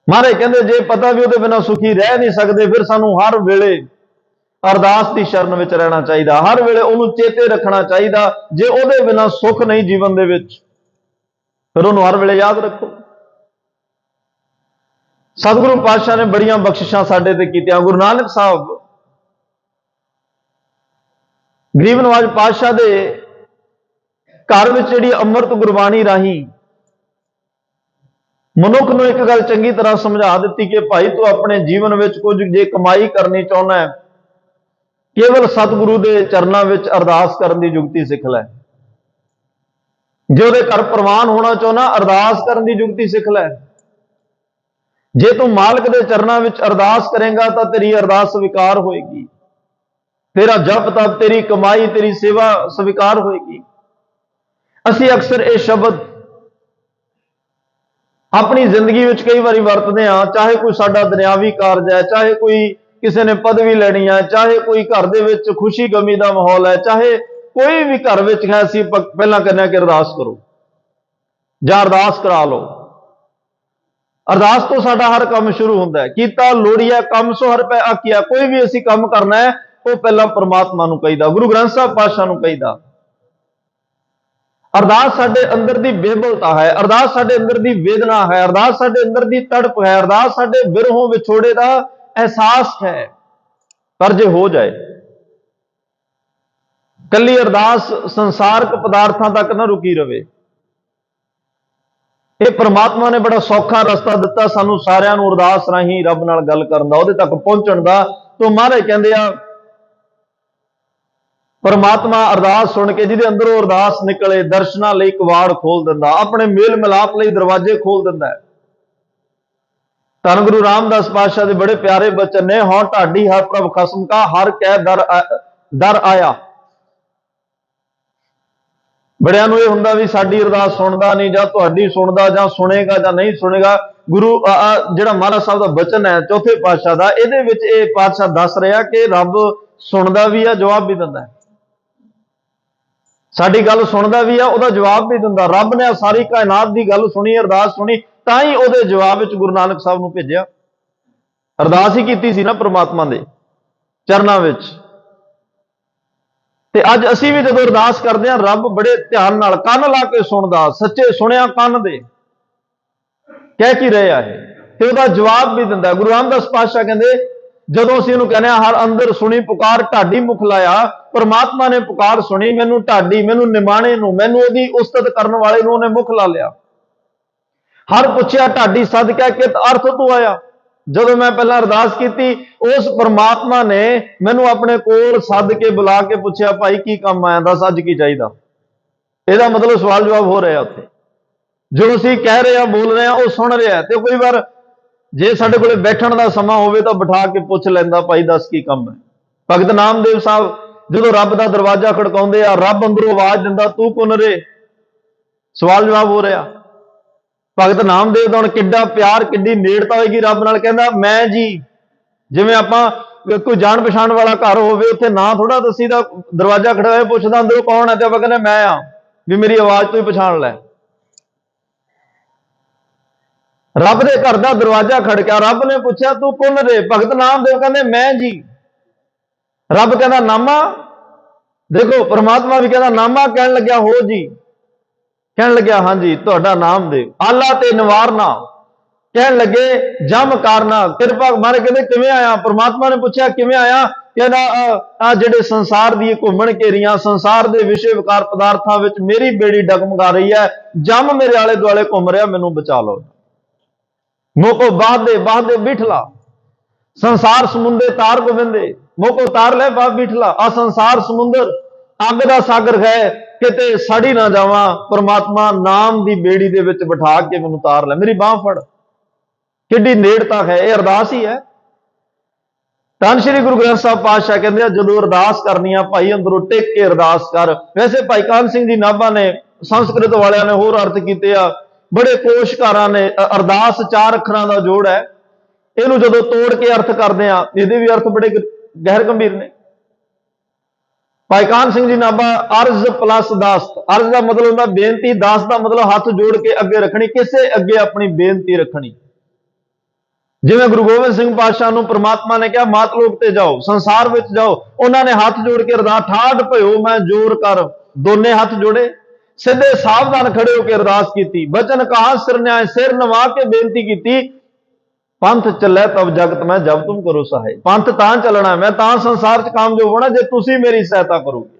ਮਹਾਰਾਜ ਕਹਿੰਦੇ ਜੇ ਪਤਾ ਵੀ ਉਹਦੇ ਬਿਨਾਂ ਸੁਖੀ ਰਹਿ ਨਹੀਂ ਸਕਦੇ, ਫਿਰ ਸਾਨੂੰ ਹਰ ਵੇਲੇ ਅਰਦਾਸ ਦੀ ਸ਼ਰਨ ਵਿੱਚ ਰਹਿਣਾ ਚਾਹੀਦਾ, ਹਰ ਵੇਲੇ ਉਹਨੂੰ ਚੇਤੇ ਰੱਖਣਾ ਚਾਹੀਦਾ। ਜੇ ਉਹਦੇ ਬਿਨਾਂ ਸੁੱਖ ਨਹੀਂ ਜੀਵਨ ਦੇ ਵਿੱਚ, ਫਿਰ ਉਹਨੂੰ ਹਰ ਵੇਲੇ ਯਾਦ ਰੱਖੋ। ਸਤਿਗੁਰੂ ਪਾਤਸ਼ਾਹ ਨੇ ਬੜੀਆਂ ਬਖਸ਼ਿਸ਼ਾਂ ਸਾਡੇ ਤੇ ਕੀਤੀਆਂ। ਗੁਰੂ ਨਾਨਕ ਸਾਹਿਬ ਗਰੀਬ ਨਵਾਜ ਪਾਤਸ਼ਾਹ ਦੇ ਘਰ ਵਿੱਚ ਜਿਹੜੀ ਅੰਮ੍ਰਿਤ ਗੁਰਬਾਣੀ ਰਾਹੀਂ ਮਨੁੱਖ ਨੂੰ ਇੱਕ ਗੱਲ ਚੰਗੀ ਤਰ੍ਹਾਂ ਸਮਝਾ ਦਿੱਤੀ ਕਿ ਭਾਈ ਤੂੰ ਆਪਣੇ ਜੀਵਨ ਵਿੱਚ ਕੁਝ ਜੇ ਕਮਾਈ ਕਰਨੀ ਚਾਹੁੰਦਾ ਹੈ, ਕੇਵਲ ਸਤਿਗੁਰੂ ਦੇ ਚਰਨਾਂ ਵਿੱਚ ਅਰਦਾਸ ਕਰਨ ਦੀ ਜੁਗਤੀ ਸਿੱਖ ਲੈ। ਜੇ ਉਹਦੇ ਘਰ ਪ੍ਰਵਾਨ ਹੋਣਾ ਚਾਹੁੰਦਾ, ਅਰਦਾਸ ਕਰਨ ਦੀ ਜੁਗਤੀ ਸਿੱਖ ਲੈ। ਜੇ ਤੂੰ ਮਾਲਕ ਦੇ ਚਰਨਾਂ ਵਿੱਚ ਅਰਦਾਸ ਕਰੇਗਾ ਤਾਂ ਤੇਰੀ ਅਰਦਾਸ ਸਵੀਕਾਰ ਹੋਏਗੀ, ਤੇਰਾ ਜਪ ਤਪ, ਤੇਰੀ ਕਮਾਈ, ਤੇਰੀ ਸੇਵਾ ਸਵੀਕਾਰ ਹੋਏਗੀ। ਅਸੀਂ ਅਕਸਰ ਇਹ ਸ਼ਬਦ ਆਪਣੀ ਜ਼ਿੰਦਗੀ ਵਿੱਚ ਕਈ ਵਾਰੀ ਵਰਤਦੇ ਹਾਂ, ਚਾਹੇ ਕੋਈ ਸਾਡਾ ਦੁਨਿਆਵੀ ਕਾਰਜ ਹੈ, ਚਾਹੇ ਕੋਈ ਕਿਸੇ ਨੇ ਪਦਵੀ ਲੈਣੀ ਹੈ, ਚਾਹੇ ਕੋਈ ਘਰ ਦੇ ਵਿੱਚ ਖੁਸ਼ੀ ਗਮੀ ਦਾ ਮਾਹੌਲ ਹੈ, ਚਾਹੇ ਕੋਈ ਵੀ ਘਰ ਵਿੱਚ ਹੈ, ਅਸੀਂ ਪਹਿਲਾਂ ਕਹਿੰਦੇ ਹਾਂ ਕਿ ਅਰਦਾਸ ਕਰੋ ਜਾਂ ਅਰਦਾਸ ਕਰਾ ਲਓ। ਅਰਦਾਸ ਤੋਂ ਸਾਡਾ ਹਰ ਕੰਮ ਸ਼ੁਰੂ ਹੁੰਦਾ ਹੈ। ਕੀਤਾ ਲੋੜੀਆ ਕੰਮ ਸੋ ਹਰ ਪੈ ਆਖਿਆ। ਕੋਈ ਵੀ ਅਸੀਂ ਕੰਮ ਕਰਨਾ ਹੈ ਉਹ ਪਹਿਲਾਂ परमात्मा ਨੂੰ ਕਹੀਦਾ, ਗੁਰੂ ਗ੍ਰੰਥ ਸਾਹਿਬ ਪਾਤਸ਼ਾਹ ਨੂੰ ਕਹੀਦਾ। ਅਰਦਾਸ ਸਾਡੇ ਅੰਦਰ ਦੀ ਬੇਬਲਤਾ ਹੈ, ਅਰਦਾਸ ਸਾਡੇ ਅੰਦਰ ਦੀ ਵੇਦਨਾ ਹੈ, ਅਰਦਾਸ ਸਾਡੇ ਅੰਦਰ ਦੀ ਤੜਪ ਹੈ, ਅਰਦਾਸ ਸਾਡੇ ਬਿਰਹੋਂ ਵਿਛੋੜੇ ਦਾ ਅਹਿਸਾਸ ਹੈ। ਪਰ ਜੇ ਹੋ ਜਾਏ, ਕੱਲੀ ਅਰਦਾਸ ਸੰਸਾਰਕ ਪਦਾਰਥਾਂ ਤੱਕ ਨਾ ਰੁਕੀ ਰਵੇ। ਇਹ परमात्मा ਨੇ ਬੜਾ ਸੌਖਾ ਰਸਤਾ ਦਿੱਤਾ ਸਾਨੂੰ ਸਾਰਿਆਂ ਨੂੰ ਅਰਦਾਸ ਰਾਹੀਂ ਰੱਬ ਨਾਲ ਗੱਲ ਕਰਨ ਦਾ, ਉਹਦੇ ਤੱਕ ਪਹੁੰਚਣ ਦਾ। ਤੋਂ ਮਹਾਰਾਜ ਕਹਿੰਦੇ ਆ परमात्मा अरदास सुन के जिहदे अंदरों अरदास निकले दर्शनां लई कवाड़ खोल दिंदा, अपने मेल मिलाप लई दरवाजे खोल दिंदा है। धन गुरु रामदास पातशाह दे बड़े प्यारे बचन ने, हौं ढाडी हर प्रभ खसम का हर कै दर आया। बड़ियां नूं इह हुंदा भी साडी अरदास सुणदा नहीं, जां तुहाडी सुणदा, जां सुणेगा जां नहीं सुणेगा। गुरु जिहड़ा महाराज साहब दा बचन है चौथे पातशाह दा, इहदे विच इह पातशाह दस रहा कि रब सुणदा भी है, जवाब भी दिंदा है। साडी गल सुणदा भी है, ਉਹਦਾ जवाब भी दिंदा। रब ने सारी कायनात की गल सुनी, अरदास सुनी, तां ही ਉਹਦੇ जवाब विच गुरु नानक साहब नूं भेजिया। अरदास ही कीती सी ना परमात्मा दे चरनां विच। ते अज असीं भी जदों अरदास करदे हां, रब बड़े ध्यान नाल कंन ला के सुणदा, सच्चे सुणिया कंन दे कह की रहा है, ते ਉਹਦਾ जवाब भी दिंदा। गुरु रामदास पातशाह कहंदे ਜਦੋਂ ਅਸੀਂ ਇਹਨੂੰ ਕਹਿੰਦੇ ਹਰ ਅੰਦਰ ਸੁਣੀ ਪੁਕਾਰ ਢਾਡੀ ਮੁਖ ਲਾਇਆ, परमात्मा ने पुकार सुनी, मैनू ढाडी, मैनू निमाणे नूं, मैनू ਉਹਦੀ ਉਸਤਤ ਕਰਨ वाले नूं ਉਹਨੇ मुख ला लिया। हर पुछया ढाडी सद कै कित अर्थ तू आया। ਜਦੋਂ मैं पहला अरदास की, उस परमात्मा ने मैनू अपने कोल सद के बुला के पुछया, भाई की काम आया, दस अज की चाहिदा। ਇਹਦਾ मतलब सवाल जवाब हो रहा उत्थे, जो ਅਸੀਂ कह रहे हैं बोल रहे हैं वो सुन रहा है। तो कई बार जे साडे कोले बैठण दा समां होवे तां बिठा के पुछ लैंदा, भाई दस की काम है। भगत नामदेव साहब जदों रब दा दरवाजा खड़काउंदे आ, रब अंदरों आवाज दिंदा, तू कुन रे। सवाल जवाब हो रहा। भगत नामदेव दा हुण किड्डा प्यार, किड्डी नेड़ता होएगी रब नाल, कहंदा मैं जी। जिवें आपां कोई जान पछाण वाला घर होवे, उत्थे ना थोड़ा दसीदा, दरवाजा खड़काए पुछदा अंदरों कौन है, ते आपां कहंदे मैं आ, भी मेरी आवाज तो ही पछाण लै। रब दे घर दा दरवाजा खड़का, रब ने पूछा तू कुन रे। भगत नामदेव कहंदे मैं जी। रब कहंदा नामा। देखो परमात्मा भी कहंदा नामा, कहण लग्या हो जी, कहण लग्या हाँ जी तुहाडा नामदेव। आला ते निवारना, कहण लगे जम कारना, कृपा मारे। कहंदे किवें आया। परमात्मा ने पूछा किवें आया, कहंदा आ जिहड़े संसार दी घुमण घेरियां, संसार दे विषय विकार पदार्थां विच मेरी बेड़ी डगमगा रही है, जम मेरे आले दुआले घुम रहा, मैनू बचा लो। मोको बाहदे बिठला, संसार समुंदे तार गोविंदे, मोको तार ले बाह बिठला। आ संसार समुंदर अग दा सागर है, किते सड़ी ना जावां, परमात्मा नाम दी बेड़ी दे विच बिठा के मैनू तार ले, मेरी बाह फड़। किड्डी नेड़ता है, यह अरदास ही है। ਧੰਨ ਸ਼੍ਰੀ ਗੁਰੂ ਗ੍ਰੰਥ ਸਾਹਿਬ ਪਾਤਸ਼ਾਹ ਕਹਿੰਦੇ ਆ ਜਦੋਂ ਅਰਦਾਸ ਕਰਨੀ ਆ ਭਾਈ ਅੰਦਰੋਂ ਟਿਕ ਕੇ ਅਰਦਾਸ ਕਰ। ਵੈਸੇ ਭਾਈ ਕਾਹਨ ਸਿੰਘ ਜੀ ਨਾਭਾ ਨੇ, ਸੰਸਕ੍ਰਿਤ ਵਾਲਿਆਂ ਨੇ ਹੋਰ ਅਰਥ ਕੀਤੇ ਆ, ਬੜੇ ਕੋਸ਼ਕਾਰਾਂ ਨੇ। ਅਰਦਾਸ 4 ਅੱਖਰਾਂ ਦਾ ਜੋੜ ਹੈ, ਇਹਨੂੰ ਜਦੋਂ ਤੋੜ ਕੇ ਅਰਥ ਕਰਦੇ ਆ ਇਹਦੇ ਵੀ ਅਰਥ ਬੜੇ ਗਹਿਰ ਗੰਭੀਰ ਨੇ। ਭਾਈ ਕਾਹਨ ਸਿੰਘ ਜੀ ਨਾਭਾ ਅਰਜ਼ ਪਲੱਸ ਦਾਸਤ, ਅਰਜ਼ ਦਾ ਮਤਲਬ ਹੁੰਦਾ ਬੇਨਤੀ, ਦਾਸ ਦਾ ਮਤਲਬ ਹੱਥ ਜੋੜ ਕੇ ਅੱਗੇ ਰੱਖਣੀ, ਕਿਸੇ ਅੱਗੇ ਆਪਣੀ ਬੇਨਤੀ ਰੱਖਣੀ। ਜਿਵੇਂ ਗੁਰੂ ਗੋਬਿੰਦ ਸਿੰਘ ਪਾਤਸ਼ਾਹ ਨੂੰ ਪ੍ਰਮਾਤਮਾ ਨੇ ਕਿਹਾ ਮਾਤਲੋਕ ਤੇ ਜਾਓ, ਸੰਸਾਰ ਵਿੱਚ ਜਾਓ, ਉਹਨਾਂ ਨੇ ਹੱਥ ਜੋੜ ਕੇ ਅਰਦਾਸ, ਠਾਠ ਭਇਓ ਮੈਂ ਜੋਰ ਕਰ, ਦੋਨੇ ਹੱਥ ਜੋੜੇ, ਸਿੱਧੇ ਸਾਵਧਾਨ ਖੜੇ ਹੋ ਕੇ ਅਰਦਾਸ ਕੀਤੀ। ਬਚਨ ਕਹਾ ਸਿਰ ਨਿਆਏ, ਸਿਰ ਨਵਾ ਕੇ ਬੇਨਤੀ ਕੀਤੀ। ਪੰਥ ਚੱਲੇ ਤਬ ਜਗਤ ਮੈਂ ਜਬ ਤੁਮ ਕਰੋ ਸਹਾਇ, ਪੰਥ ਤਾਂ ਚੱਲਣਾ, ਮੈਂ ਤਾਂ ਸੰਸਾਰ 'ਚ ਕਾਮਯਾਬ ਹੋਣਾ ਜੇ ਤੁਸੀਂ ਮੇਰੀ ਸਹਾਇਤਾ ਕਰੋਗੇ।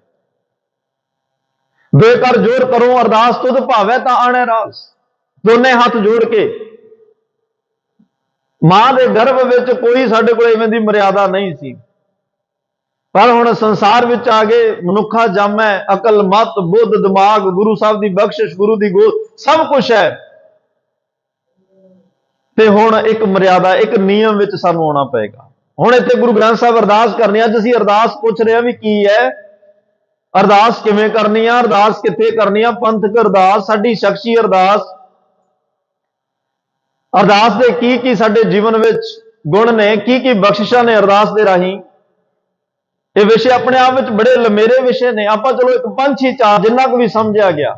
ਬੇਕਰ ਜੋਰ ਕਰੋ ਅਰਦਾਸ, ਤੁਧ ਭਾਵੇਂ ਤਾਂ ਆਣੇ ਰਾਸ। ਦੋਨੇ ਹੱਥ ਜੋੜ ਕੇ। ਮਾਂ ਦੇ ਗਰਭ ਵਿੱਚ ਕੋਈ ਸਾਡੇ ਕੋਲ ਇਵੇਂ ਦੀ ਮਰਿਆਦਾ ਨਹੀਂ ਸੀ, ਪਰ ਹੁਣ ਸੰਸਾਰ ਵਿੱਚ ਆ ਗਏ, ਮਨੁੱਖਾ ਜਾਮੈ, ਅਕਲ ਮਤ ਬੁੱਧ ਦਿਮਾਗ, ਗੁਰੂ ਸਾਹਿਬ ਦੀ ਬਖਸ਼ਿਸ਼, ਗੁਰੂ ਦੀ ਗੋਦ, ਸਭ ਕੁਝ ਹੈ। ਤੇ ਹੁਣ ਇੱਕ ਮਰਿਆਦਾ, ਇੱਕ ਨਿਯਮ ਵਿੱਚ ਸਾਨੂੰ ਆਉਣਾ ਪਏਗਾ। ਹੁਣ ਇੱਥੇ ਗੁਰੂ ਗ੍ਰੰਥ ਸਾਹਿਬ ਅਰਦਾਸ ਕਰਨੀ ਆ, ਅੱਜ ਅਸੀਂ ਅਰਦਾਸ ਪੁੱਛ ਰਹੇ ਹਾਂ ਵੀ ਕੀ ਹੈ, ਅਰਦਾਸ ਕਿਵੇਂ ਕਰਨੀ ਆ, ਅਰਦਾਸ ਕਿੱਥੇ ਕਰਨੀ ਆ, ਪੰਥਕ ਅਰਦਾਸ, ਸਾਡੀ ਸ਼ਖਸੀ ਅਰਦਾਸ, ਅਰਦਾਸ ਦੇ ਕੀ ਕੀ ਸਾਡੇ ਜੀਵਨ ਵਿੱਚ ਗੁਣ ਨੇ, ਕੀ ਕੀ ਬਖਸ਼ਿਸ਼ਾਂ ਨੇ ਅਰਦਾਸ ਦੇ ਰਾਹੀਂ। ਇਹ ਵਿਸ਼ੇ ਆਪਣੇ ਆਪ ਵਿੱਚ ਬੜੇ ਲੰਮੇਰੇ ਵਿਸ਼ੇ ਨੇ, ਆਪਾਂ ਚਲੋ ਇੱਕ ਪੰਛੀ ਚਾਰ ਜਿੰਨਾ ਕੁ ਵੀ ਸਮਝਿਆ ਗਿਆ।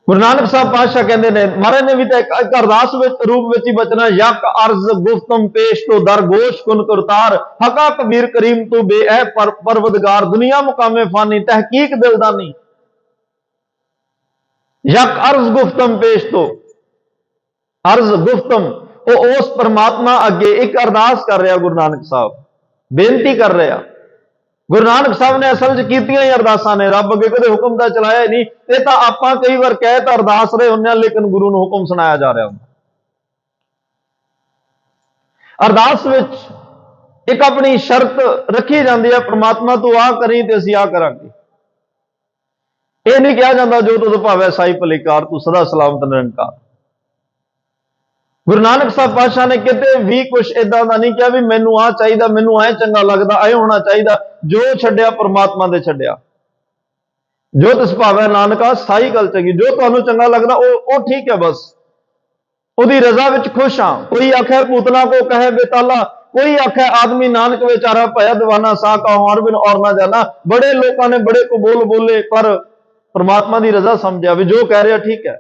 ਗੁਰੂ ਨਾਨਕ ਸਾਹਿਬ ਪਾਤਸ਼ਾਹ ਕਹਿੰਦੇ ਨੇ, ਮਹਾਰਾਜ ਨੇ ਵੀ ਤਾਂ ਇੱਕ ਅਰਦਾਸ ਵਿੱਚ ਰੂਪ ਵਿੱਚ ਹੀ ਬਚਨਾ, ਯਕ ਅਰਜ਼ ਗੁਫਤਮ ਪੇਸ਼ ਤੋਂ ਦਰਗੋਸ਼ ਕੁਨ ਕਰਤਾਰ, ਹਕਾ ਕਬੀਰ ਕਰੀਮ ਤੂੰ ਬੇਅ ਪਰਵਦਗਾਰ, ਦੁਨੀਆ ਮੁਕਾਮੇ ਫਾਨੀ ਤਹਿਕੀਕ ਦਿਲਦਾਨੀ। ਯਕ ਅਰਜ਼ ਗੁਫਤਮ ਪੇਸ਼ ਤੋਂ, ਅਰਜ਼ ਗੁਫਤਮ, ਉਹ ਉਸ ਪਰਮਾਤਮਾ ਅੱਗੇ ਇੱਕ ਅਰਦਾਸ ਕਰ ਰਿਹਾ ਗੁਰੂ ਨਾਨਕ ਸਾਹਿਬ, ਬੇਨਤੀ ਕਰ ਰਿਹਾ। ਗੁਰੂ ਨਾਨਕ ਸਾਹਿਬ ਨੇ ਅਸਲ 'ਚ ਕੀਤੀਆਂ ਹੀ ਅਰਦਾਸਾਂ ਨੇ, ਰੱਬ ਅੱਗੇ ਕਦੇ ਹੁਕਮ ਤਾਂ ਚਲਾਇਆ ਹੀ ਨਹੀਂ। ਇਹ ਤਾਂ ਆਪਾਂ ਕਈ ਵਾਰ ਕਹਿ ਤਾਂ ਅਰਦਾਸ ਰਹੇ ਹੁੰਦੇ ਆ, ਲੇਕਿਨ ਗੁਰੂ ਨੂੰ ਹੁਕਮ ਸੁਣਾਇਆ ਜਾ ਰਿਹਾ ਹੁੰਦਾ। ਅਰਦਾਸ ਵਿੱਚ ਇੱਕ ਆਪਣੀ ਸ਼ਰਤ ਰੱਖੀ ਜਾਂਦੀ ਹੈ, ਪ੍ਰਮਾਤਮਾ ਤੂੰ ਆਹ ਕਰੀ ਤੇ ਅਸੀਂ ਆਹ ਕਰਾਂਗੇ। ਇਹ ਨਹੀਂ ਕਿਹਾ ਜਾਂਦਾ ਜੋ ਤੁਧ ਭਾਵੈ ਸਾਈ ਭਲੇਕਾਰ, ਤੂੰ ਸਦਾ ਸਲਾਮਤ ਨਿਰੰਕਾਰ। ਗੁਰੂ ਨਾਨਕ ਸਾਹਿਬ ਪਾਤਸ਼ਾਹ ਨੇ ਕਿਤੇ ਵੀ ਕੁਛ ਏਦਾਂ ਦਾ ਨਹੀਂ ਕਿਹਾ ਵੀ ਮੈਨੂੰ ਆਹ ਚਾਹੀਦਾ, ਮੈਨੂੰ ਐ ਚੰਗਾ ਲੱਗਦਾ, ਐ ਹੋਣਾ ਚਾਹੀਦਾ। ਜੋ ਛੱਡਿਆ ਪਰਮਾਤਮਾ ਦੇ ਛੱਡਿਆ। ਜੋ ਤਿਸ ਭਾਵੈ ਨਾਨਕਾ ਸਾਈ ਗੱਲ ਚੰਗੀ, ਜੋ ਤੁਹਾਨੂੰ ਚੰਗਾ ਲੱਗਦਾ ਉਹ ਠੀਕ ਹੈ, ਬਸ ਉਹਦੀ ਰਜ਼ਾ ਵਿੱਚ ਖੁਸ਼ ਹਾਂ। ਕੋਈ ਆਖੇ ਪੂਤਨਾ ਕੋ ਕਹੇ ਬੇਤਾਲਾ, ਕੋਈ ਆਖੇ ਆਦਮੀ ਨਾਨਕ ਵਿਚਾਰਾ ਭਇਆ ਦੀਵਾਨਾ, ਸਾ ਕਹੋ ਹਰ ਬਿਨ ਔਰ ਨਾ ਜਾਣਾ। ਬੜੇ ਲੋਕਾਂ ਨੇ ਬੜੇ ਕਬੂਲ ਬੋਲੇ, ਪਰ ਪਰਮਾਤਮਾ ਦੀ ਰਜ਼ਾ ਸਮਝਿਆ ਵੀ ਜੋ ਕਹਿ ਰਿਹਾ ਠੀਕ ਹੈ।